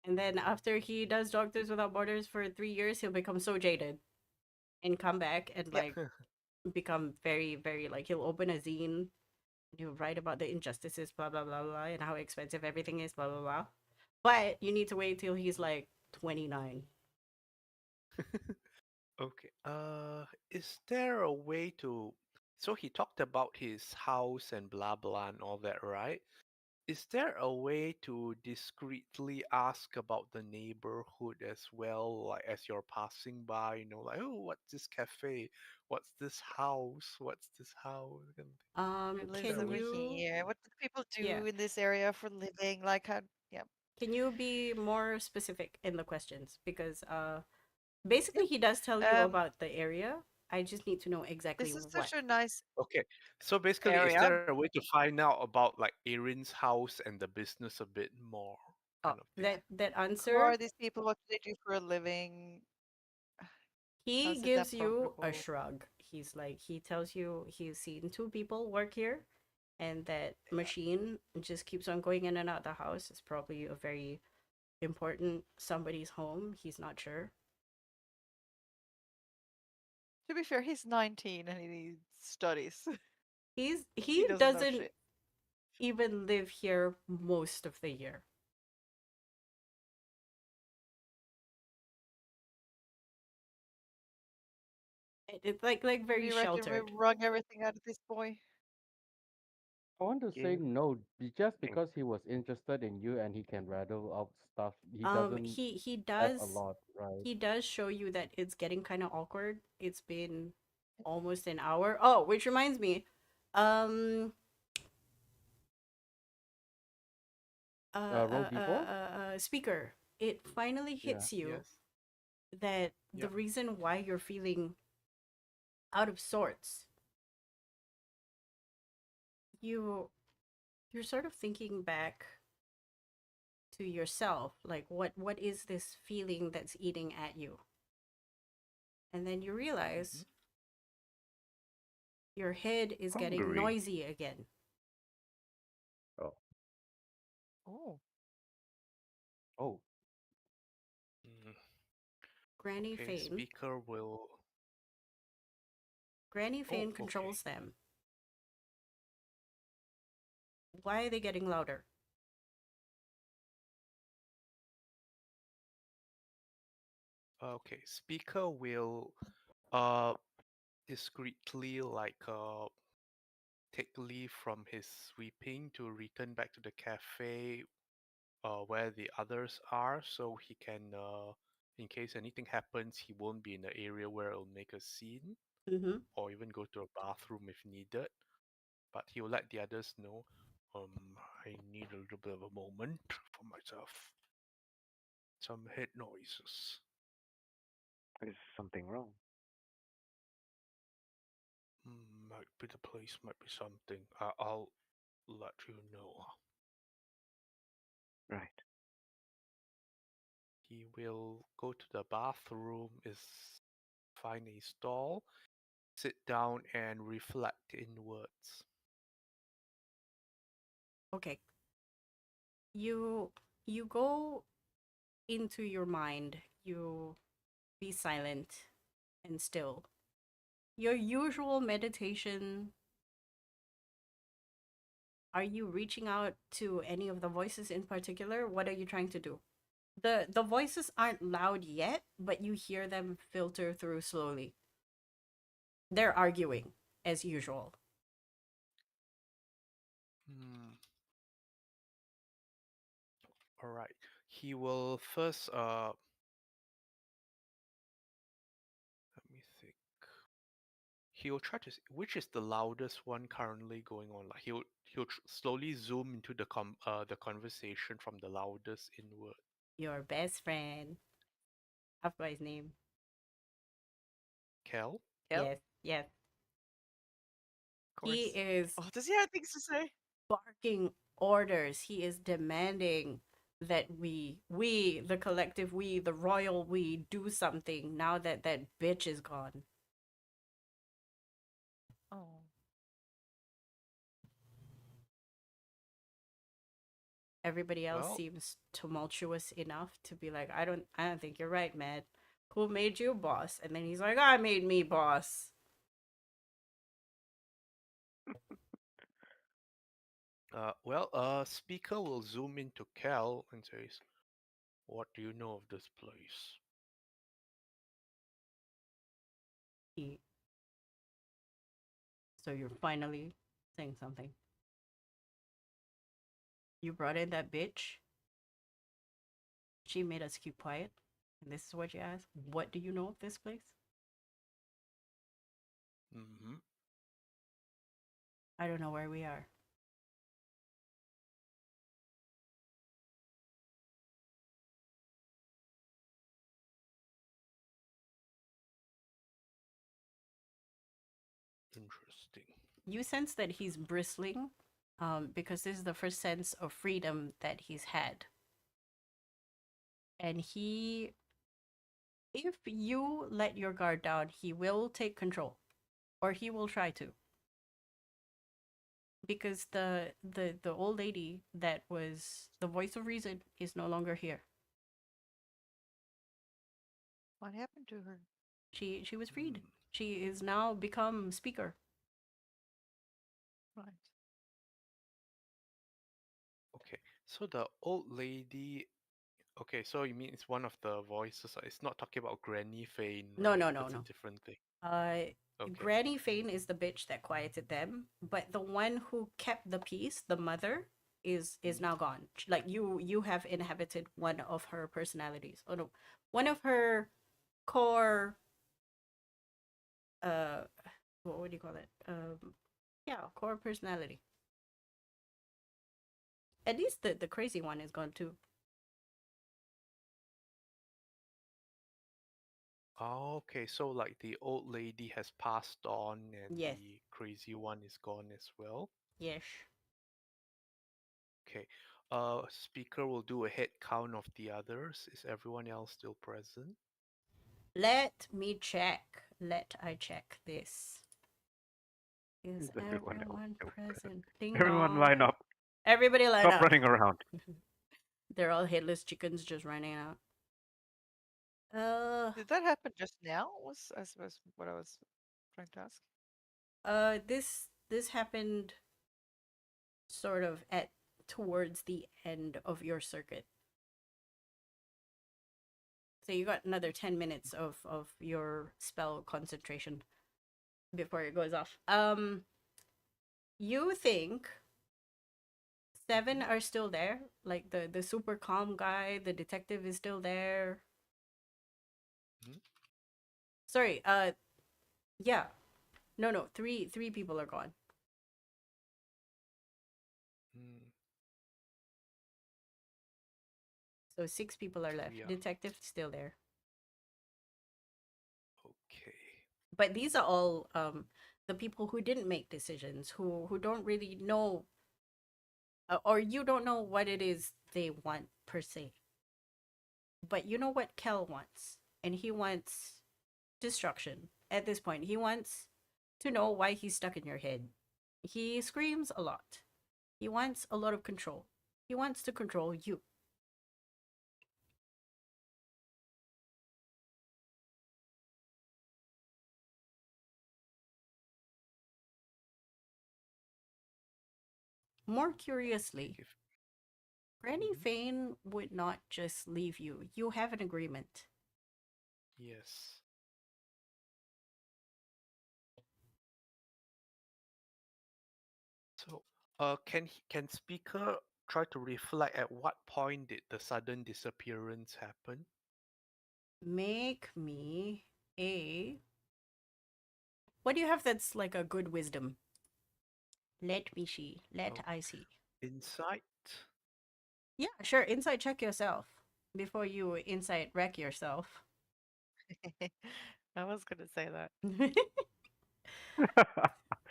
And then after he does Doctors Without Borders for 3 years, he'll become so jaded and come back and Yep. like become very, very like he'll open a zine and he'll write about the injustices, blah blah blah blah, and how expensive everything is, blah blah blah. But you need to wait till he's like 29. Okay. Is there a way to? So he talked about his house and blah blah and all that, right? Is there a way to discreetly ask about the neighborhood as well, like as you're passing by, like, oh, what's this cafe? What's this house? What's this house? Kind of thing. Who Is lives there a Can over way to? you here? What do people yeah, do in this area for a living? Like how? Yeah. can you be more specific in the questions? Because basically Yep. he does tell you Um, about the area. I just need to know exactly this is what. such a nice Okay, so basically, is area. there a way to find out about like Erin's house and the business a bit more, Oh, kind of thing? that Who answer are these people? What do they do for a living? he How's it that gives you a profitable? shrug. He's like he tells you he's seen 2 people work here, and that machine just keeps on going in and out the house. It's probably a very important somebody's home. He's not sure. To be fair, he's 19 and he studies. He He doesn't know doesn't shit. even live here most of the year. It's like Do very you reckon we sheltered. wrung everything out of this boy? I want to say Give no, just think because he was interested in you and he can rattle out stuff. He doesn't He have a lot, right? he does show you that it's getting kind of awkward. It's been almost an hour. Oh, which reminds me, um Roll D4? Speaker, it finally Yeah. hits you Yes. that the Yep. reason why you're feeling out of sorts, you're sort of thinking back to yourself, like what is this feeling that's eating at you? And then you realize your head is getting Hungry. noisy again. Oh, Oh. Oh, Mm, Granny okay, Fane. speaker will. Granny Oh, Fane okay. controls them. Why are they getting louder? Okay, speaker will uh discreetly take leave from his sweeping to return back to the cafe where the others are, so he can in case anything happens, he won't be in the area where it'll make a scene Mm-hmm. or even go to a bathroom if needed. But he'll let the others know. I need a little bit of a moment for myself. Some head noises. is something wrong? Might be the place, might be something. I'll let you know. Right. He will go to the bathroom, find a stall, sit down and reflect inwards. Okay. You you go into your mind. You be silent and still. Your usual meditation, are you reaching out to any of the voices in particular? What are you trying to do? The voices aren't loud yet, but you hear them filter through slowly. They're arguing as usual. Hmm. All right. He will first. Let me think. He'll try to. Which is the loudest one currently going on? Like he'll slowly zoom into the conversation from the loudest inward. Your best friend. I forgot his name. Kel. Yep. Yes, yes. Of He course. is Oh, does he have things to say? barking orders. He is demanding that the collective we, the royal we, do something now that that bitch is gone. Oh. Everybody else Well, seems tumultuous enough to be like, I don't think you're right, man. Who made you boss? And then he's like, I made me boss. speaker will zoom into Kel and says, "What do you know of this place?" He, so you're finally saying something. You brought in that bitch. She made us keep quiet. And this is what you ask. What do you know of this place? Mm-hmm. I don't know where we are. Interesting. You sense that he's bristling, because this is the first sense of freedom that he's had. And if you let your guard down, he will take control, or he will try to. Because the old lady that was the voice of reason is no longer here. What happened to her? She was freed. Mm, She is now become speaker. Right. okay. So the old lady. Okay, so you mean it's one of the voices? It's not talking about Granny Fane, No, right? no, no, That's a no. different thing. Okay. Granny Fane is the bitch that quieted them, but the one who kept the peace, the mother, is Mhm. now gone. Like you have inhabited one of her personalities. Oh no, one of her core. Uh, what do you call it? Yeah, core personality. At least the crazy one is gone too. Oh, okay, so like the old lady has passed on and Yes. the crazy one is gone as well. Yes. Okay. Speaker will do a head count of the others. Is everyone else still present? Let me check. Let I check this. Is Is everyone else everyone still present? present? Ding Everyone line dong. up. Everybody line Stop up. running around. They're all headless chickens just running out. Did that happen just now? Was I suppose what I was trying to ask. This happened sort of at towards the end of your circuit. So you got another 10 minutes of your spell concentration before it goes off. You think 7 are still there? Like the super calm guy, the detective is still there. Mhm. Sorry, yeah. No, three people are gone. Hmm, So 6 people are left. yeah. Detective still there. Okay. But these are all the people who didn't make decisions, who don't really know, or you don't know what it is they want per se. But you know what Kel wants, and he wants destruction. At this point, he wants to know why he's stuck in your head. He screams a lot. He wants a lot of control. He wants to control you. More curiously, If, Granny Mhm. Fane would not just leave you. You have an agreement. Yes. So, can speaker try to reflect at what point did the sudden disappearance happen? Make me a. What do you have that's like a good wisdom? Let me see. Let Oh, I see. insight. Yeah, sure. Insight check yourself before you insight wreck yourself. I was gonna say that.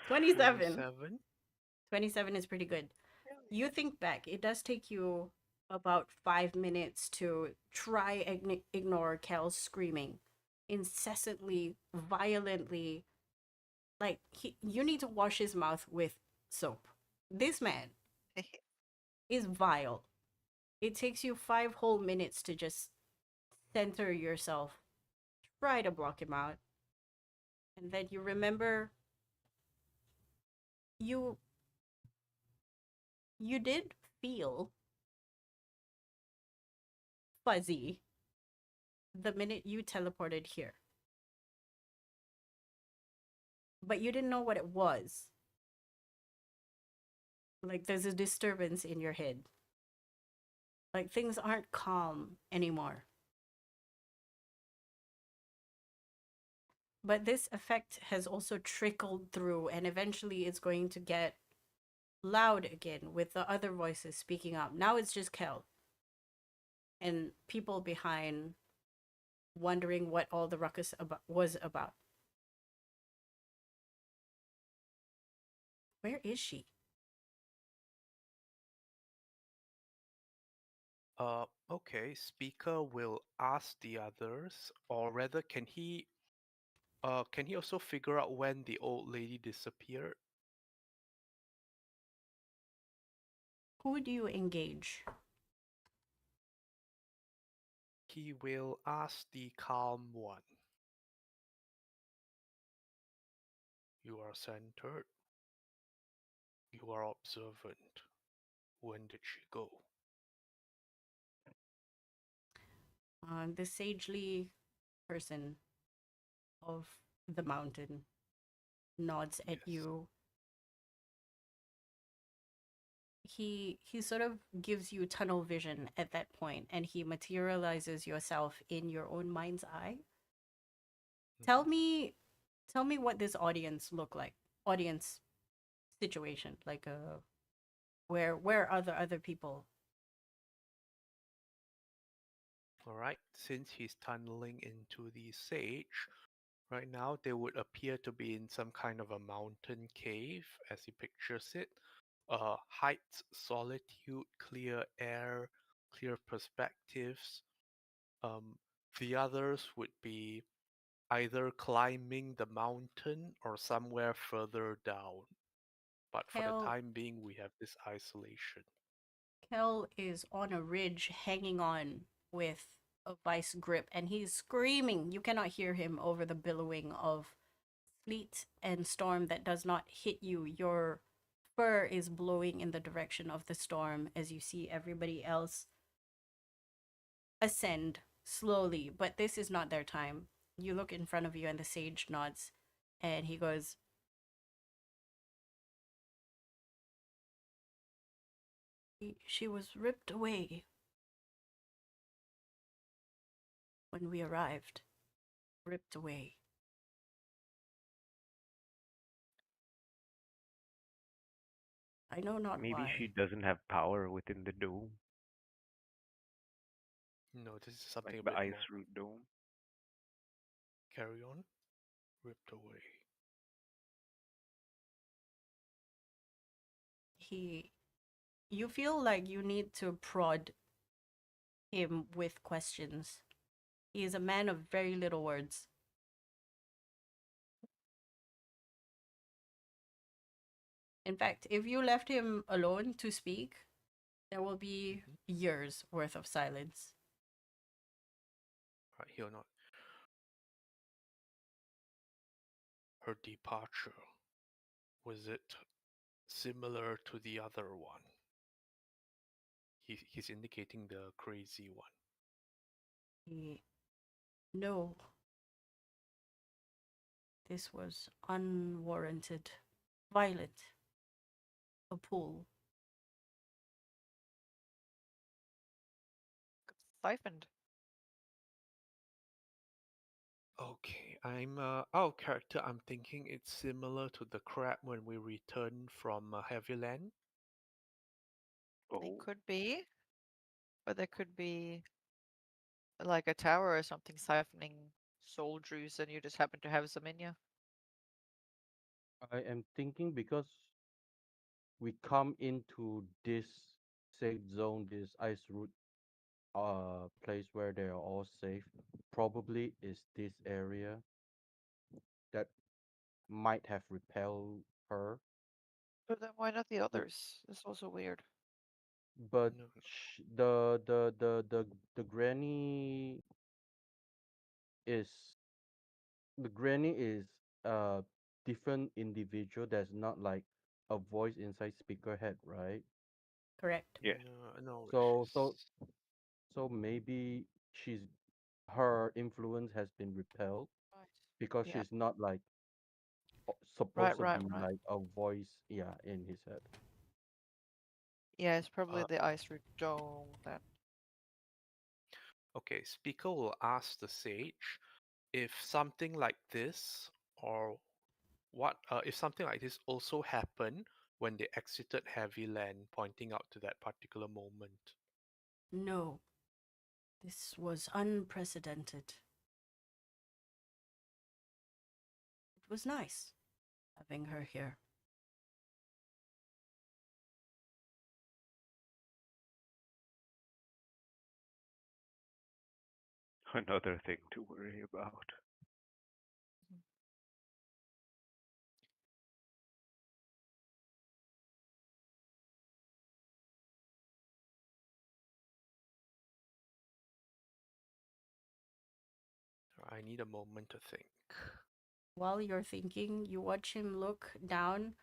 27. 27. 27 is pretty good. Really? You think back, it does take you about 5 minutes to try ignore Kel's screaming incessantly, violently. Like, you need to wash his mouth with soap. This man is vile. It takes you 5 whole minutes to just center yourself, try to block him out, and then you remember you you did feel fuzzy the minute you teleported here, but you didn't know what it was. Like there's a disturbance in your head. Like things aren't calm anymore. But this effect has also trickled through, and eventually it's going to get loud again with the other voices speaking up. Now it's just Kel and people behind wondering what all the ruckus was about. Where is she? Okay, speaker will ask the others, or rather, can he also figure out when the old lady disappeared? Who do you engage? He will ask the calm one. You are centered. You are observant. When did she go? The sagely person of the mountain nods at Yes. you. He sort of gives you tunnel vision at that point, and he materializes yourself in your own mind's eye. Tell Mhm. me, tell me what this audience look like. Audience situation, like Where are the other people? All right, since he's tunneling into the sage, right now they would appear to be in some kind of a mountain cave, as he pictures it. Heights, solitude, clear air, clear perspectives. Um, the others would be either climbing the mountain or somewhere further down. But for the Kel time being, we have this isolation. Kel is on a ridge hanging on with a vice grip and he's screaming. You cannot hear him over the billowing of sleet and storm that does not hit you. Your fur is blowing in the direction of the storm as you see everybody else ascend slowly, but this is not their time. You look in front of you and the sage nods and he goes, She was ripped away when we arrived. Ripped away. I know not Maybe she why. doesn't have power within the dome, No, this is like something a the bit ice more. root dome. Carry on. Ripped away. You feel like you need to prod him with questions. He is a man of very little words. In fact, if you left him alone to speak, there will be Mhm. years worth of silence. Right, he'll not. Her departure, was it similar to the other one? He's indicating the crazy one. He, no, this was unwarranted, violent, a pull. Siphoned. Okay, I'm character. I'm thinking it's similar to the crab when we return from Heavy Land. It Oh, could be, but there could be like a tower or something siphoning soul juice, and you just happen to have some in you. I am thinking because we come into this safe zone, this ice root place where they are all safe, probably is this area that might have repelled her. But then why not the But others? It's also weird. but No, the granny is the granny is a different individual that's not like a voice inside speaker head, right? Correct. yes. no. So so She's so maybe her influence has been repelled Right. because Yeah. she's not like Right, supposed to right, be right. like a voice, yeah, in his head. Yeah, it's probably uh the ice root dome then. okay. Speaker will ask the sage if something like this, or what if something like this also happened when they exited Heavy Land, pointing out to that particular moment. No, this was unprecedented. It was nice having her here. Another thing to worry about. I need a moment to think. While you're thinking, you watch him look down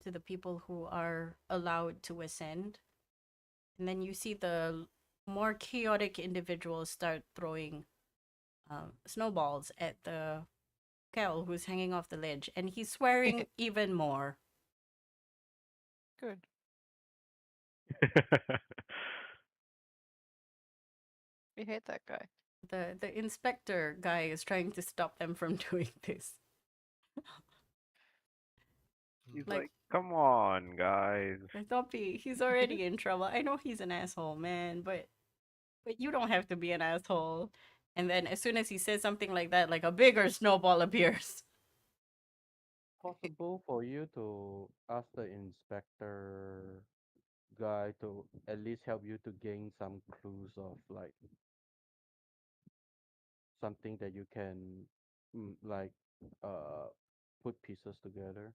to the people who are allowed to ascend. And then you see the more chaotic individuals start throwing snowballs at the Kel who's hanging off the ledge. And he's swearing even more. Good. We hate that guy. The inspector guy is trying to stop them from doing this. He's Mm. Like, like, come on, guys. don't be. He's already in trouble. I know he's an asshole, man, but you don't have to be an asshole. And then as soon as he says something like that, like a bigger snowball appears. Possible for you to ask the inspector guy to at least help you to gain some clues of like something that you can like uh put pieces together.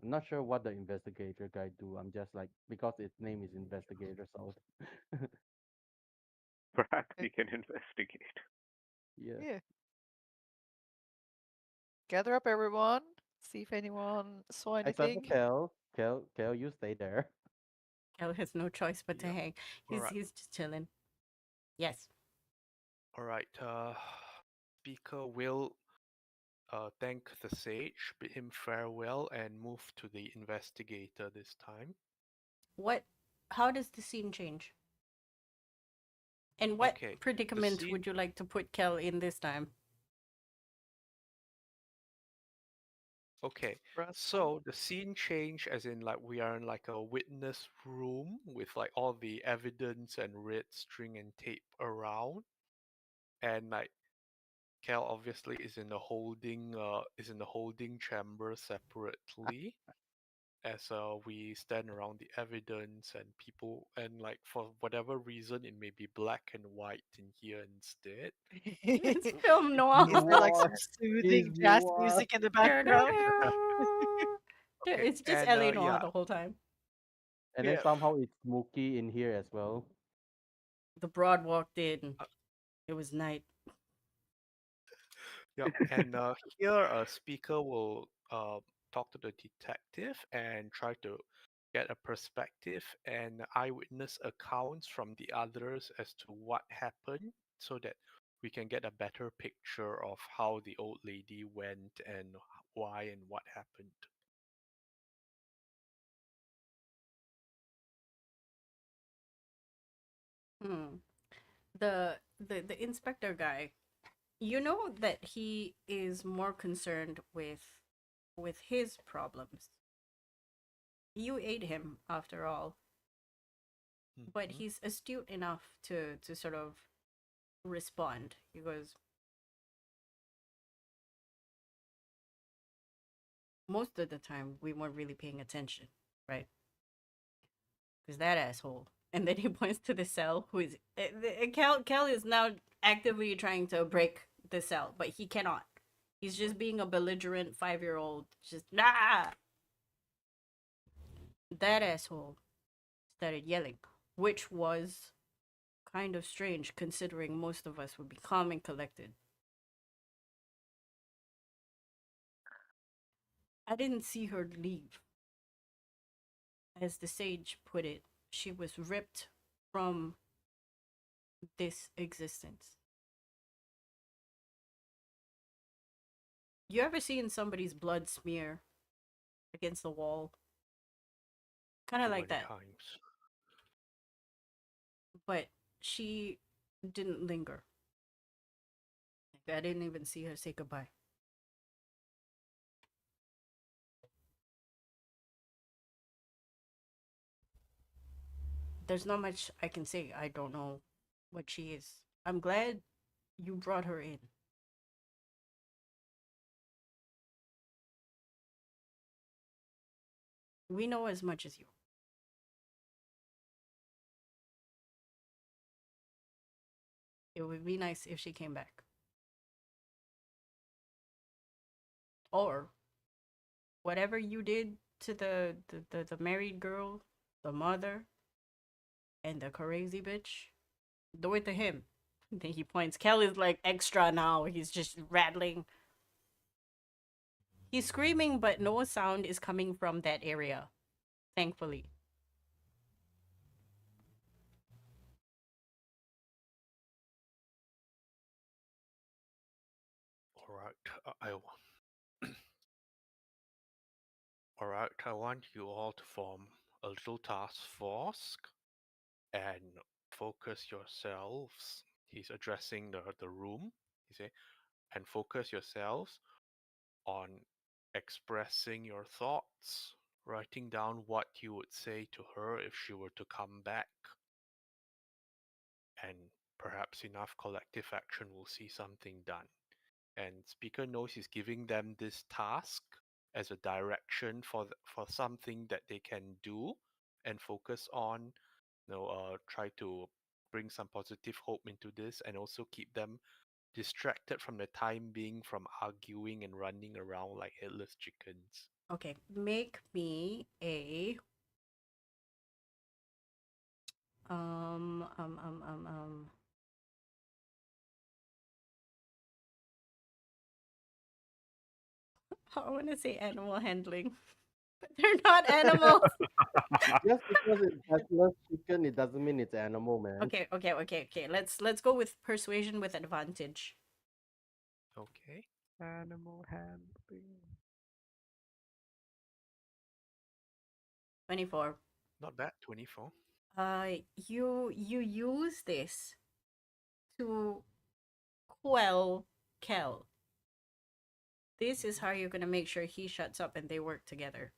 I'm not sure what the investigator guy do. I'm just like because its name is investigator, so Perhaps Eh, we can investigate. yeah. Yeah. Gather up, everyone. See if anyone saw Except for anything. Kel, you stay there. Kel has no choice but to Yep. hang. All He's right. he's just chilling. Yes. All right. Speaker will thank the sage, bid him farewell, and move to the investigator this time. What? How does the scene change? And what Okay. The predicament scene. would you like to put Kel in this time? Okay. Stressful. So the scene change, as in like we are in like a witness room with like all the evidence and red string and tape around, and like Cal obviously is in the holding chamber separately as we stand around the evidence and people, and like for whatever reason it may be black and white in here instead. It's film It's noir. Is there like noir. some It's soothing jazz noir. music in the background? Okay, It's just and LA noir yeah, the whole time. And then yeah, somehow it's smoky in here as well. The broad walked in. uh, It was night. yep, and here a speaker will talk to the detective and try to get a perspective and eyewitness accounts from the others as to what happened so that we can get a better picture of how the old lady went and why and what happened. Hmm. The inspector guy, you know that he is more concerned with his problems. You ate him after all, but Mhm. he's astute enough to sort of respond. He goes, most of the time we weren't really paying attention, right? Because that asshole. And then he points to the cell, who is Cal is now actively trying to break the cell, but he cannot. He's just being a belligerent 5-year-old. Just nah. That asshole started yelling, which was kind of strange considering most of us would be calm and collected. I didn't see her leave. As the sage put it, she was ripped from this existence. You ever seen somebody's blood smear against the wall? Kind of Too like many that. times. But she didn't linger. Like, I didn't even see her say goodbye. There's not much I can say. I don't know what she is. I'm glad you brought her in. We know as much as you. It would be nice if she came back. Or whatever you did to the married girl, the mother, and the crazy bitch, do it to him. Then he points. Kelly's like extra now. He's just rattling. He's screaming, but no sound is coming from that area. Thankfully. All right, all right. I want you all to form a little task force and focus yourselves. He's addressing the room. He say, and focus yourselves on expressing your thoughts, writing down what you would say to her if she were to come back. And perhaps enough collective action will see something done. And speaker knows he's giving them this task as a direction for something that they can do and focus on. Try to bring some positive hope into this, and also keep them distracted from the time being from arguing and running around like headless chickens. Okay, make me a um um um um um. I want to say animal handling, but they're not animals. Just because it's headless chicken, it doesn't mean it's animal, man. Okay. Let's go with persuasion with advantage. Okay. Animal handling. 24. Not bad. 24. You use this to quell Kel. This is how you're gonna make sure he shuts up and they work together.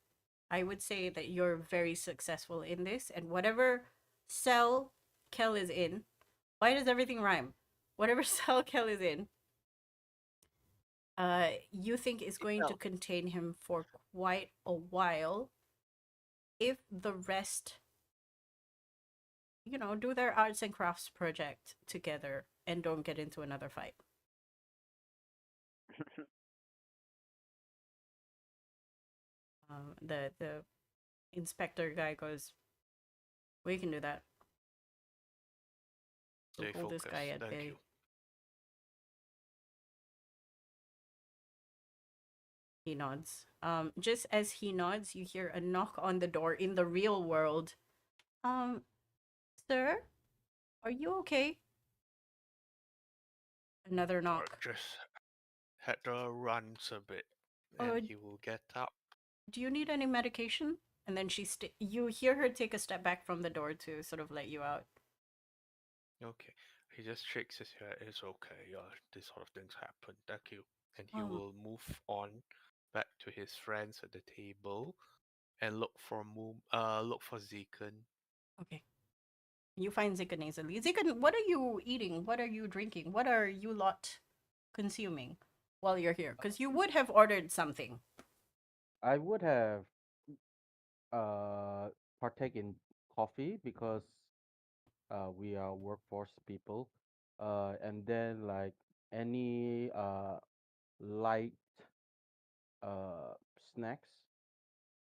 I would say that you're very successful in this, and whatever cell Kel is in, why does everything rhyme? Whatever cell Kel is in, you think is going to contain him for quite a while if the rest, do their arts and crafts project together and don't get into another fight. The inspector guy goes, we can do that. We'll Stay hold this guy focused. at Thank bay. you. He nods. Just as he nods, you hear a knock on the door in the real world. Sir, are you okay? Another knock. Just had to run a bit, Oh, and he will get up. do you need any medication? And then you hear her take a step back from the door to sort of let you out. Okay. He just shakes his head. It's okay. These sort of things happen. Thank you. And he Um, will move on back to his friends at the table and look for Tzekhen. Okay. You find Tzekhen easily. Tzekhen, what are you eating? What are you drinking? What are you lot consuming while you're here? Because you would have ordered something. I would have uh partake in coffee because we are workforce people. And then like any light uh snacks,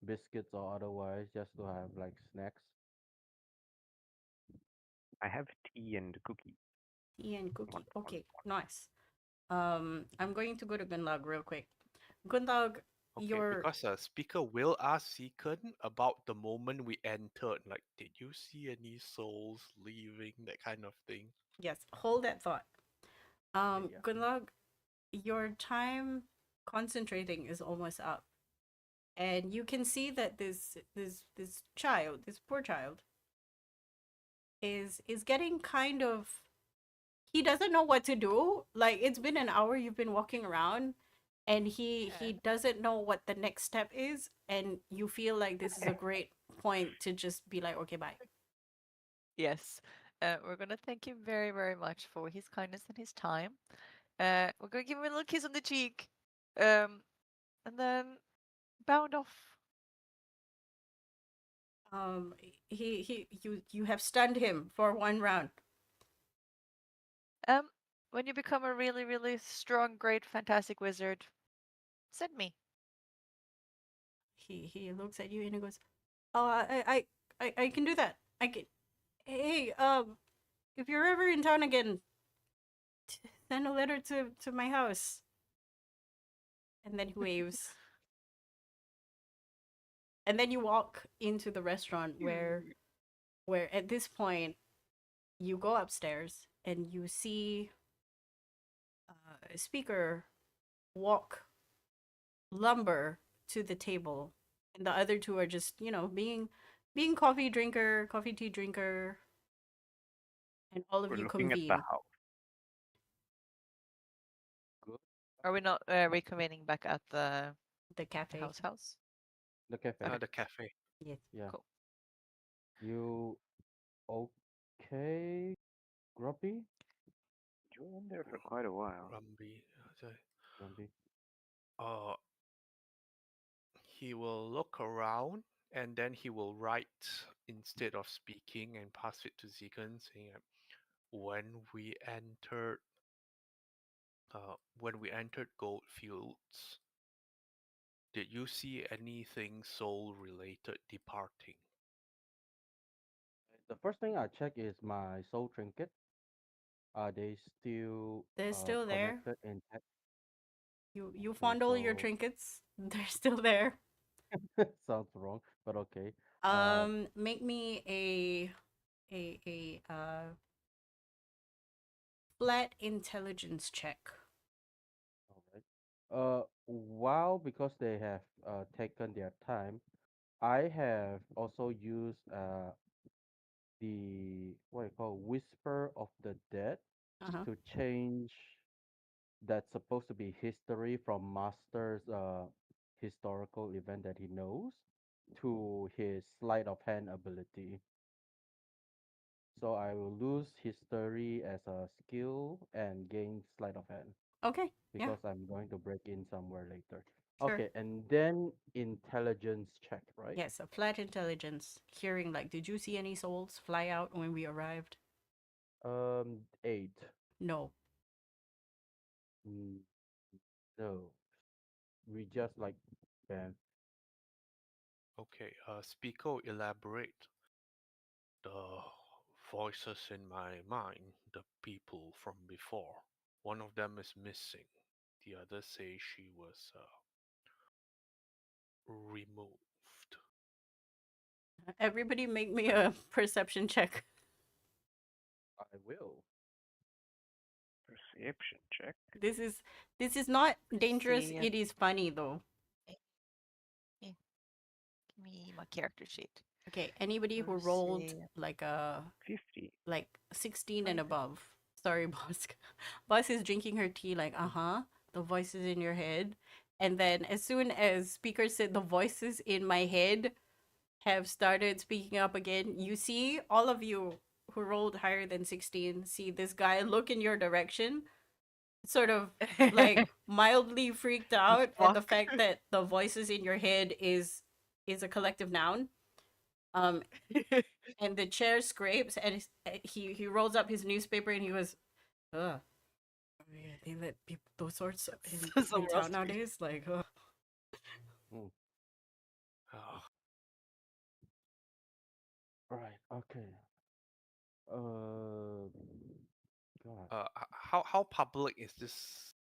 biscuits or otherwise, just to have like snacks. I have tea and cookies. Tea and cookie. Wonderful, Okay, wonderful. nice. I'm going to go to Gunnlaug real quick. Gunnlaug, Okay, because a speaker will ask Tzekhen about the moment we entered. Like, did you see any souls leaving? That kind of thing. yes, hold that thought. Yeah. Gunnlaug, your time concentrating is almost up. And you can see that this child, this poor child, is getting kind of, he doesn't know what to do. Like, it's been an hour you've been walking around, and he doesn't know what the next step is, and you feel like this is a great point to just be like, okay, bye. Yes. We're gonna thank him very, very much for his kindness and his time. We're gonna give him a little kiss on the cheek, and then bound off. You have stunned him for one round. When you become a really, really strong, great, fantastic wizard, send me. He looks at you and he goes, oh, I can do that. I can. Hey, if you're ever in town again, send a letter to my house. And then he waves. And then you walk into the restaurant where at this point you go upstairs and you see a speaker walk lumber to the table, and the other two are just being coffee tea drinker, and all of We're you looking at the convene. house. Good. Are we not reconvening back at the The The cafe. house. The cafe. Okay. The cafe. Yes. Yeah. Cool. You okay, Grumpy? You were in there for quite a while. Rumby. Grumpy. Uh, he will look around and then he will write instead of speaking and pass it to Tzekhen, saying, "When we entered, Goldfields, did you see anything soul related departing?" The first thing I check is my soul trinket. Are they still They're still there. connected intact? You Okay, fondle your so trinkets. They're still there. sounds wrong, but okay. Make me a flat intelligence check. All right. While because they have taken their time, I have also used the what you call whisper of the dead Uh-huh. to change that's supposed to be history from Master's historical event that he knows to his sleight of hand ability. So I will lose history as a skill and gain sleight of hand Okay. Yeah. because I'm going to break in somewhere later. Sure. Okay, and then intelligence check, right? Yes, a flat intelligence. Hearing like, did you see any souls fly out when we arrived? 8. No. Mm, no, we just like bam. Okay, speaker will elaborate. The voices in my mind, the people from before. One of them is missing. The other say she was removed. Everybody make me a perception check. I will. Perception check. This is this is not dangerous, See, it is funny though. give me my character sheet. Okay, anybody who rolled Percy. like a 50. like 16 and Okay. above. Sorry, Bosc. Bosc is drinking her tea like, uh-huh, the voices in your head. And then as soon as speaker said the voices in my head have started speaking up again, you see all of you who rolled higher than 16 see this guy look in your direction, sort of like mildly freaked out at the Fuck. fact that the voices in your head is a collective noun. Um, and the chair scrapes, and he rolls up his newspaper, and he goes, "Ugh, oh, yeah, they let people those sorts in Someone else town to be. nowadays." Like, ugh. Mm, Uh, right. Okay. Uh, God, how public is this?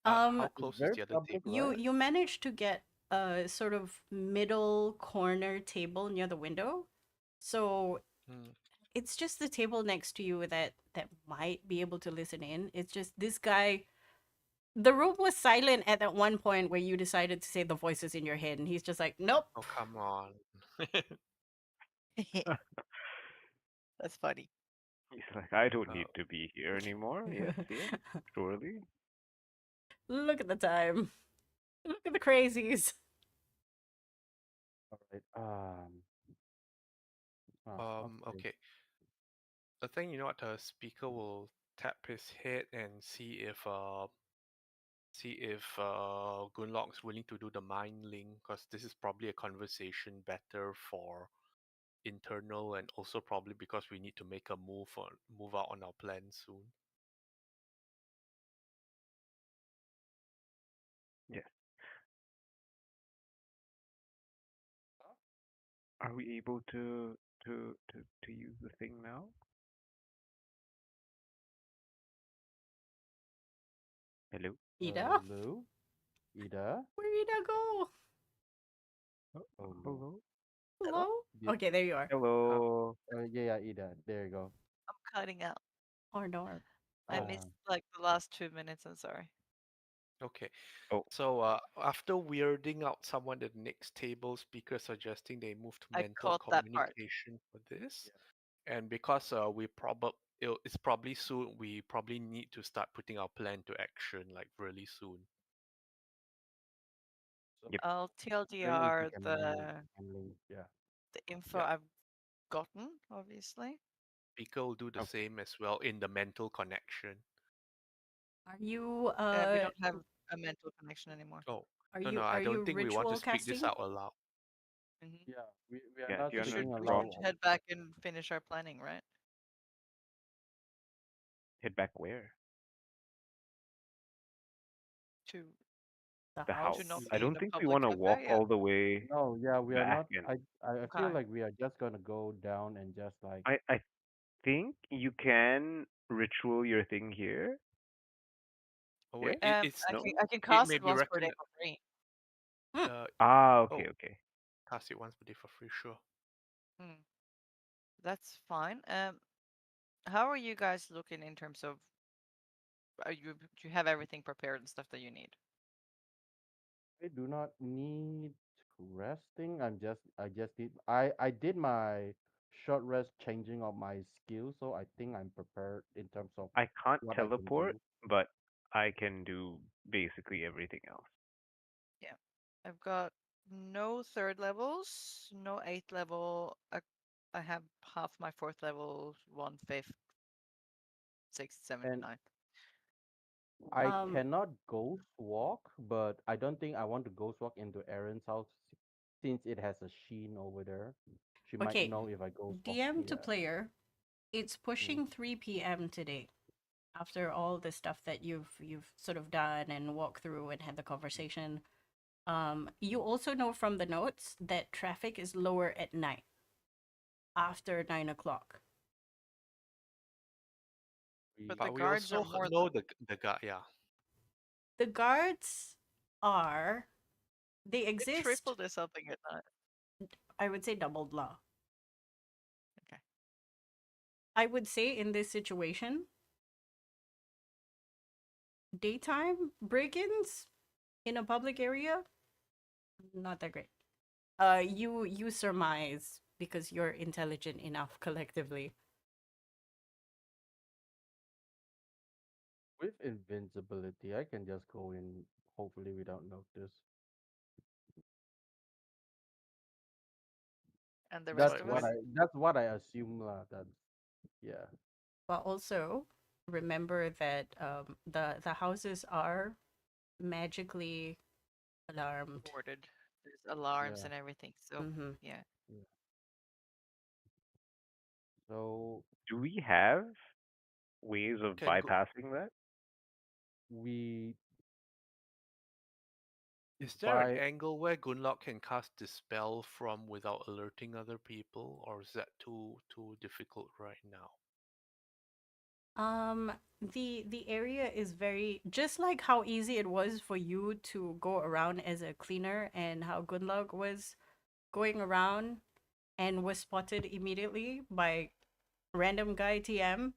Um, How it's close is very the other public, table? right? you managed to get a sort of middle corner table near the window, so Hmm. it's just the table next to you that might be able to listen in. It's just this guy. The room was silent at that one point where you decided to say the voices in your head, and he's just like, "Nope." Oh, come on. That's funny. He's like, I don't Uh, need to be here anymore. Yes, yes, surely. Look at the time. Look at the crazies. All right. Okay. okay. I think you know what the speaker will tap his head and see if Gunnlaug's willing to do the mind link, because this is probably a conversation better for internal, and also probably because we need to make a move out on our plan soon. Yes. Are we able to use the thing now? Hello? Ida? Hello, Ida. Where'd Ida go? Oh, Oh no. hello? Hello? Hello? Did, Okay, there you are. Uh, Hello. yeah, yeah, Ida. There you go. I'm cutting out. Or no. I Oh. missed Um, like the last 2 minutes. I'm sorry. okay. Oh, So after weirding out someone at the next table, speaker suggesting they move to I mental caught that part. communication for this, yeah. and because it's probably soon, we probably need to start putting our plan to action like really soon. So Yep. I'll then if we TLDR can manage the handling, yeah. info Yeah, I've gotten, obviously. Pico will do the Okay. same as well in the mental connection. Are you We don't have a mental connection anymore. Oh, are no, no, you I are you don't think we want to ritual speak this casting? out aloud. Hmm. Yeah, we are Yeah. Do not you We want to should speaking we drop? aloud. should head back and finish our planning, right? Head back where? The The To house. not house. Yeah. I be in don't a think we public want to cafe. walk Yeah. all the way No, yeah, we are back, not. and I feel Okay. like we are just gonna go down and just like, I think you can ritual your thing here. Oh wait, Here? it's No. I can it cast may it be once per day recommended. for free. Hmm. Uh, Ah. Okay. oh, Okay. cast it once per day for free, sure. Hmm. That's fine. How are you guys looking in terms of do you have everything prepared and stuff that you need? I do not need resting. I just I did my short rest changing of my skills, so I think I'm prepared in terms of I can't what I can teleport, do. but I can do basically everything else. Yeah. I've got no third levels, no eighth level. I have half my fourth level, one fifth, sixth, seventh, And ninth. I Um, cannot ghost walk, but I don't think I want to ghost walk into Erin's house since it has a sheen over there. She might okay. know if I ghost walk. DM to Yeah. player. It's Mm. pushing 3 p.m. today. After all the stuff that you've sort of done and walked through and had the conversation. You also know from the notes that traffic is lower at night after 9 o'clock. But We the But we guards are also more know the guy. Yeah, The guards are they exist. tripled or something at night. I would say doubled law. Okay. I would say in this situation, daytime break-ins in a public area, not that great. You surmise because you're intelligent enough collectively. with invincibility, I can just go in hopefully without notice. And the rest That's of but what us? when I assume lah. That's yeah. But also remember that the houses are magically alarmed. Boarded. There's alarms Yeah. and everything. So Mm-hmm. yeah. Yeah. So Do we have ways of can go, bypassing that? we is there an buy angle where Gunnlaug can cast dispel from without alerting other people, or is that too difficult right now? The area is very just like how easy it was for you to go around as a cleaner and how Gunnlaug was going around and was spotted immediately by random guy TM.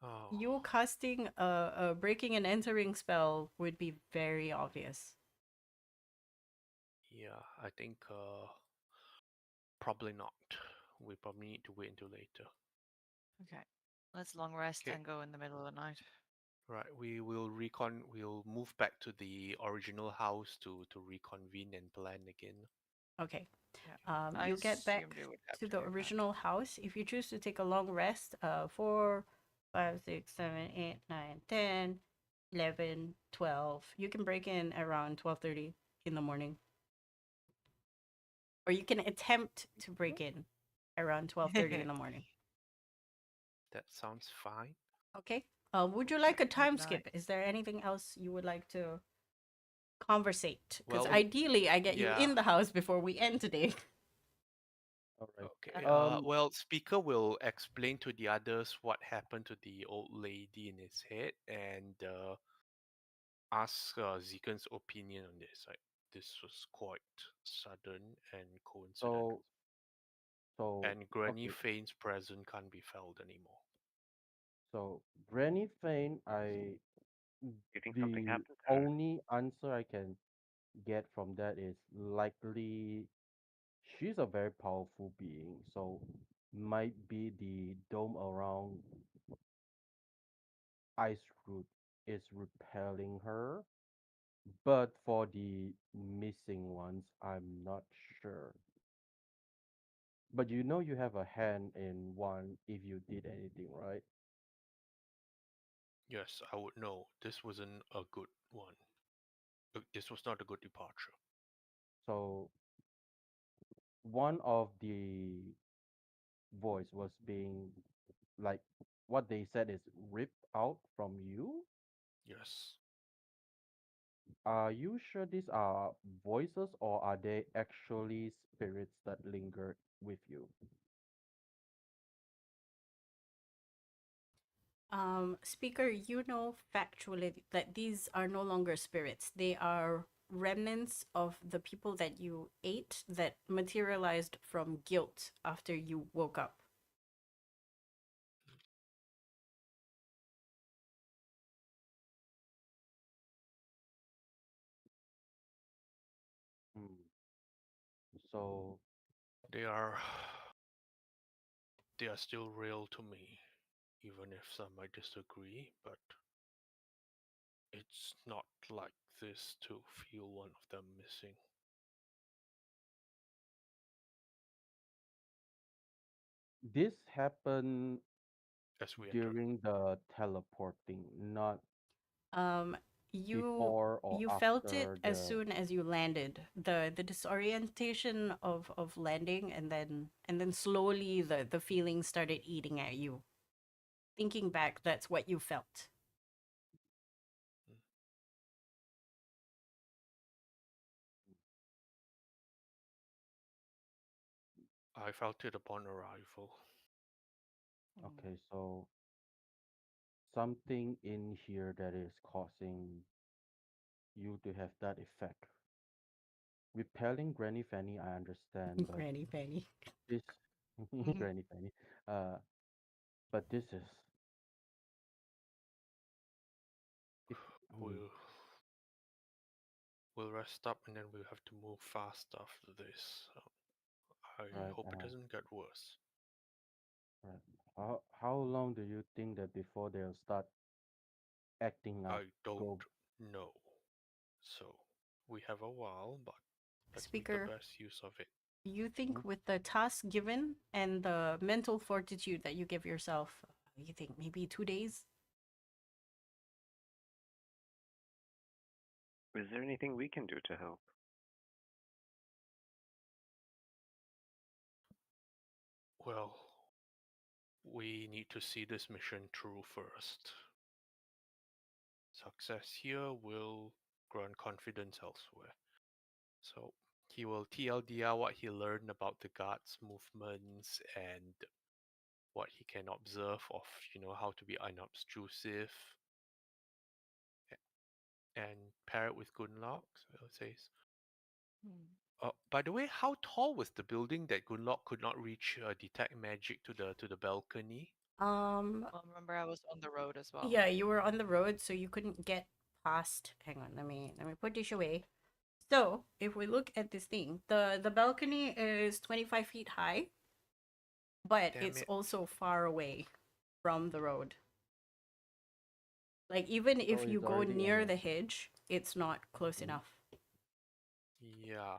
Oh, You casting a breaking and entering spell would be very obvious. yeah, I think probably not. We probably need to wait until later. Okay. Let's long rest Okay, and go in the middle of the night. right. We will recon. We'll move back to the original house to reconvene and plan again. Okay. Yeah. I You get assumed back it would have to to the do that. original house. If you choose to take a long rest, 4, 5, 6, 7, 8, 9, 10, 11, 12. You can break in around 12:30 in the morning. Or you can attempt to break in around 12:30 in the morning. That sounds fine. Okay. Would you Okay. like a time Midnight. skip? Is there anything else you would like to conversate? Because Well, ideally, I get you yeah. in the house before we end today. all right. Okay. Um Well, speaker will explain to the others what happened to the old lady in his head and ask Tzekhen's opinion on this. Like, this was quite sudden and coincidental. so so And Granny okay. Fane's presence can't be felt anymore. So Granny Fane, You think something the happened to her? only answer I can get from that is likely she's a very powerful being, so might be the dome around ice root is repelling her. But for the missing ones, I'm not sure. But you know you have a hand in one if you did anything, right? Yes, I would know. This wasn't a good one. This was not a good departure. So one of the voice was being like what they said is ripped out from you. Yes. Are you sure these are voices or are they actually spirits that linger with you? Speaker, you know factually that these are no longer spirits. They are remnants of the people that you ate that materialized from guilt after you woke up. Hmm. So They are they are still real to me, even if some might disagree, but it's not like this to feel one of them missing this happened as we entered. during the teleporting, not Um, you before or you felt it after as the. soon as you landed. The disorientation of landing, and then slowly the feelings started eating at you. Thinking back, that's what you felt. Mm. I felt it upon arrival. Mm. Okay, so something in here that is causing you to have that effect. Repelling Granny Fanny, I understand, but Granny Penny. this Mhm. Granny Fanny, uh, but this is if We'll we'll rest up and then we'll have to move fast after this. I right, hope it doesn't get worse. right. How long do you think that before they'll start acting up? I don't Go know. So we have a while, but let's make the Speaker, best use of it. you hmm? think with the task given and the mental fortitude that you give yourself, you think maybe 2 days? Is there anything we can do to help? Well, we need to see this mission through first. Success here will grant confidence elsewhere. So he will TLDR what he learned about the guard's movements and what he can observe of, how to be unobtrusive and pair it with Gunnlaug. So it says, Mm. by the way, how tall was the building that Gunnlaug could not reach detect magic to the balcony? Um, Well, remember I was on the road as well. yeah, you were on the road, so you couldn't get past. Hang on, let me put this away. So if we look at this thing, the balcony is 25 feet high, but Damn it's it. also far away from the road. Like even So if you it's go already near an the hedge, it's not close mhm, enough. Yeah,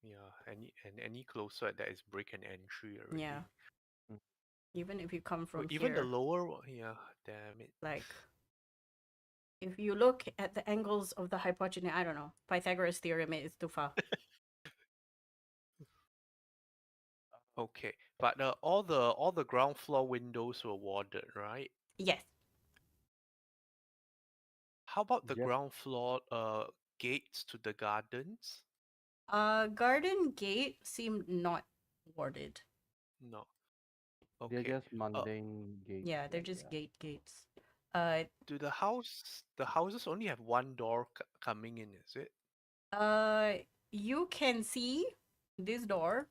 yeah. Any closer that is break an entry Yeah, already. mm, even if you come But from even the here, lower one, yeah, damn it. like if you look at the angles of the hypotenuse, I don't know, Pythagoras theorem is too far. Okay, but all the ground floor windows were warded, right? Yes. How about the yes, ground floor gates to the gardens? Garden gate seemed not warded. No. they're Okay. just Uh, mundane gates Yeah, they're then, just yeah. gates. Uh, do the houses only have one door coming in, is it? uh, you can see this door,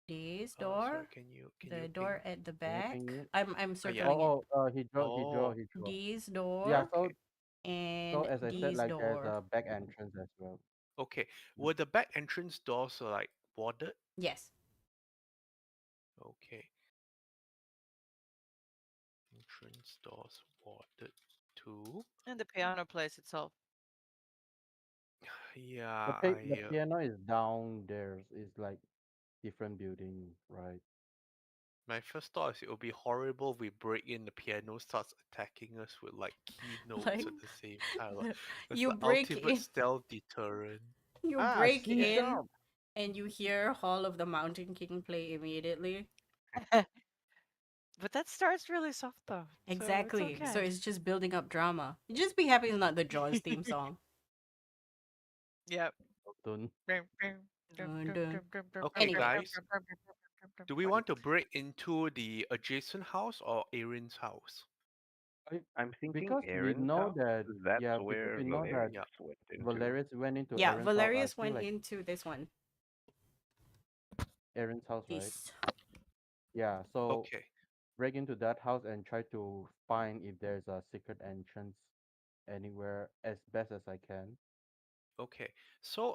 this Sorry, door, can you the ping? door at the Can you ping back. it? I'm Oh yeah. circling it. Oh, He draw. This Yeah, door okay. so and as I said, this like there's door. a back entrance as well. Okay. Mm. Were the back entrance doors like warded? Yes. Okay. Entrance doors warded too. And the piano place itself. Yeah, The I piano is down there. It's like different building, right? my first thought is it would be horrible if we break in the piano starts attacking us with like keynotes Like at the same time. Like, it's you the break ultimate in, stealth deterrent. you Ah, break C in, sharp. and you hear Hall of the Mountain King play immediately. But that starts really soft though, so it's Exactly. So okay. it's just building up drama. You just be happy it's not the Jaws theme song. Yep. Dun. Dun, dun. Okay, Anyway, guys, do we want to break into the adjacent house or Erin's house? I- I'm thinking Because we Aaron's know house, that, because that's yeah, because where we know that Yeah. Valerius went into. Valerius went into yeah, Aaron's house. I Valerius feel went like into this one. Aaron's house, right? This. Yeah, so Okay. break into that house and try to find if there's a secret entrance anywhere as best as I can. Okay. So,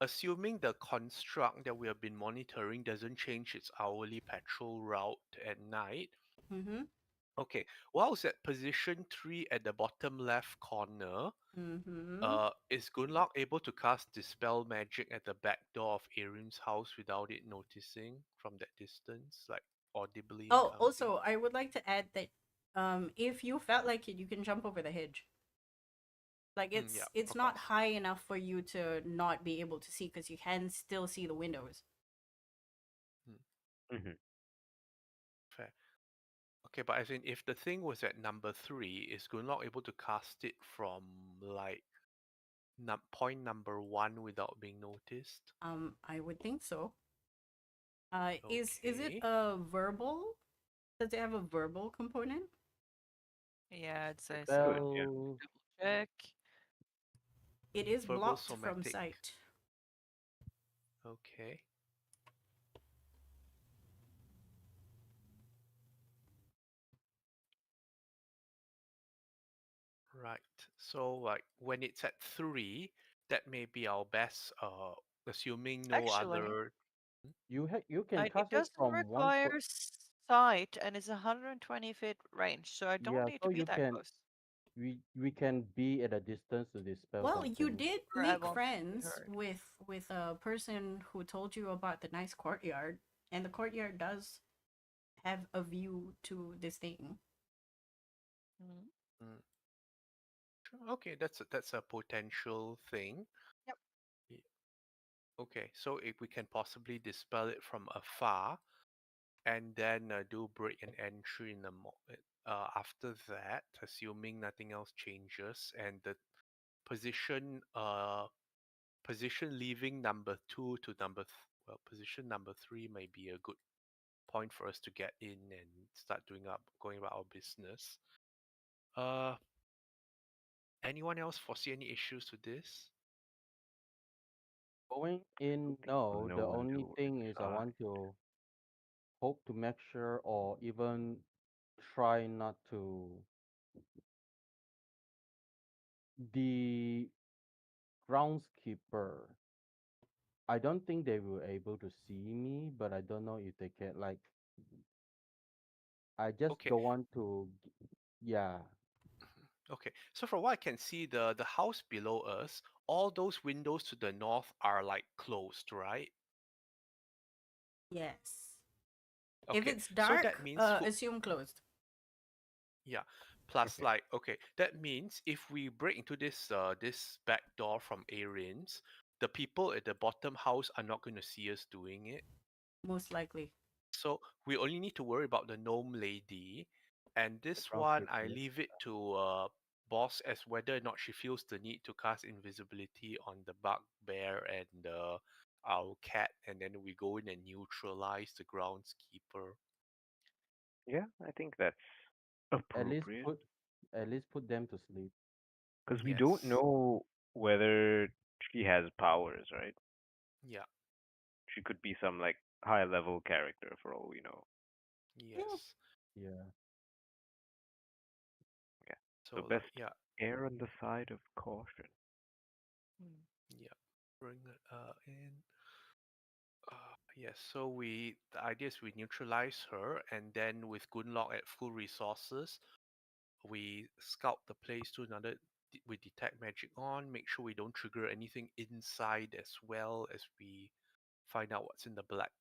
assuming the construct that we have been monitoring doesn't change its hourly patrol route at night. Mm-hmm. Okay. Whilst at position 3 at the bottom left corner, Mm-hmm. is Gunnlaug able to cast Dispel Magic at the back door of Erin's house without it noticing from that distance, like audibly Oh, encountering? also, I would like to add that if you felt like it, you can jump over the hedge. Like Yeah, it's of not course. high enough for you to not be able to see because you can still see the windows. Hmm, Hmm. fair. Okay, but as in, if the thing was at number 3, is Gunnlaug able to cast it from like point number 1 without being noticed? I would think so. Is it Okay. a verbal? Does it have a verbal component? Yeah, I'd say so. Could, yeah. Well, Double check. It is Verbal blocked from somatic. sight. Okay. Right. So like when it's at 3, that may be our best, assuming no Actually, other. you can it cast it doesn't from one require foot. sight and it's 120 feet range, so I don't Yeah, need so to be you that can close. we can be at a distance to dispel Well, you something. did Or I make won't be friends heard. with a person who told you about the nice courtyard, and the courtyard does have a view to this thing. Mhm. Mm, sure. Okay, that's a potential thing. Yep. Y- Okay, so if we can possibly dispel it from afar, and then do break an entry in the after that, assuming nothing else changes, and the position position leaving number 2 to well, position number 3 may be a good point for us to get in and start going about our business. uh Anyone else foresee any issues with this? Going I don't in, think we'll no. The know only until thing is I inside. want to hope to make sure or even try not to the groundskeeper. I don't think they will able to see me, but I don't know if they can like I just Okay. don't want to yeah. Okay, so from what I can see, the house below us, all those windows to the north are like closed, right? Yes. If Okay, it's so that dark, means assume closed. yeah. Plus, Okay. like, okay, that means if we break into this back door from Arians, the people at the bottom house are not going to see us doing it. Most likely. So we only need to worry about the gnome lady, and The this one I groundskeeper. leave it to boss as whether or not she feels the need to cast invisibility on the bugbear and our cat, and then we go in and neutralize the groundskeeper. Yeah, I think that's At least appropriate. put them to sleep. Because we don't Yes. know whether she has powers, right? Yeah. She could be some like high level character for all we know. Yeah. Yes. Yeah. Yeah. So So like best yeah, err on the side of caution. Mm. yeah. Bring it in. Yes, so the idea is we neutralize her, and then with Gunlock at full resources, we scout the place to another we detect magic on. Make sure we don't trigger anything inside as well as we find out what's in the black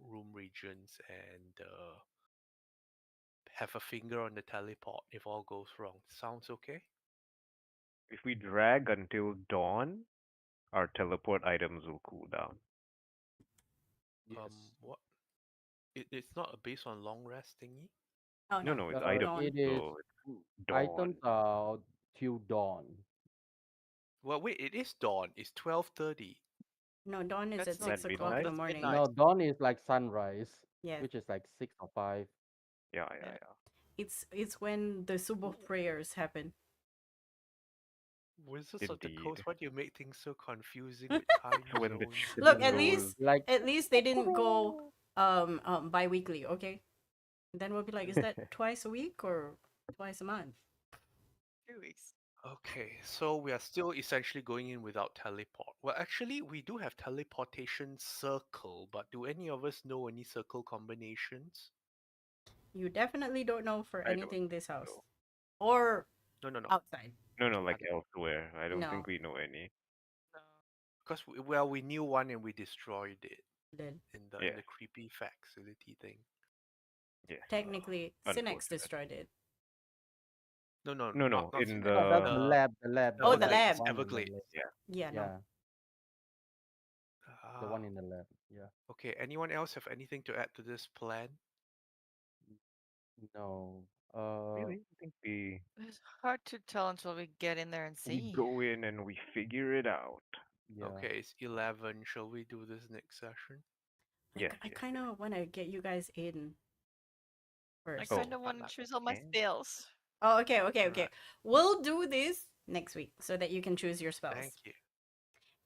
room regions, and have a finger on the teleport if all goes wrong. Sounds okay? If we drag until dawn, our teleport items will cool down. Yes. What? It's not based on long rest thingy. Oh No, no, no, it's dawn. items, It is so it's items dawn. are till dawn. Well, wait, it is dawn. It's 12:30. No, dawn is That's at not At 6 o'clock in midnight? the that's morning. midnight. No, dawn is like sunrise, Yeah, which is like 6 or 5. Yeah, yeah, Yeah. yeah. it's when the subuh prayers happen. Wizards of the Indeed. Coast, why do you make things so confusing with time So when the zones? Look, chicken goes, Like at least they didn't go bi-weekly, okay? Then we'll be like, is that twice a week or twice a month? 2 weeks. Okay, so we are still essentially going in without teleport. Well, actually, we do have teleportation circle, but do any of us know any circle combinations? You definitely don't know for I don't anything this house know. or No, no, no. outside. No, like Other- elsewhere. I don't No, think we know any. No. Because well, we knew one and we destroyed it then in Yes, the creepy facility thing. yes. technically Synex Unfortunate. destroyed it. No, no, No, no, not in Synec. oh, that's the the The lab. The lab. Oh, There's the like lab. one in the Everglades. lab. yeah. Yeah, no. Yeah, the one Ah, in the lab. Yeah. okay. Anyone else have anything to add to this plan? No. Really, I think It's hard to tell until we get in there and we see. go in and we figure it out. Yeah. Okay, it's 11. Shall we do this next session? Yes, I yes, kind of want to get you guys in I first. kind Oh, of want to not choose all my okay. spells. Oh, okay. Alright. We'll do this next week so that you can choose your spells. Thank you.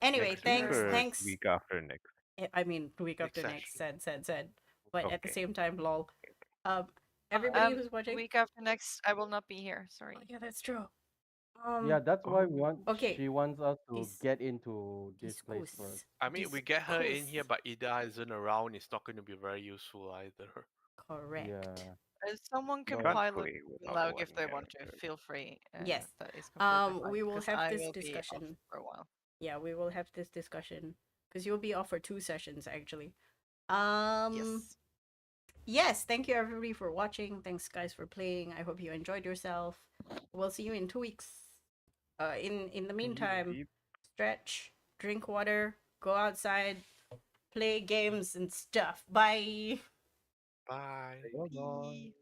Anyway, Next week thanks. or Thanks. week after next? I mean, week Next after next. session. Said. But at the Okay. same time, lol. Everybody who's watching. Week after next, I will not be here. Sorry. Oh, yeah, that's true. Yeah, that's why Oh, Okay. she wants us to Dis- get into this place first. I mean, we get her in here, discuss. but Ida isn't around. It's not going to be very useful either. Correct. Yeah. Someone can you But can't pilot play without Gunnlaug one if they want to. character. Feel free. Yes. That is completely fine. We will Because have I this will be off discussion. for a while. Yeah, we will have this discussion because you'll be off for 2 sessions actually. Yes. Yes, thank you everybody for watching. Thanks guys for playing. I hope you enjoyed yourself. We'll see you in 2 weeks. In the meantime, Indeed. stretch, drink water, go outside, play games and stuff. Bye. Bye. bye bye.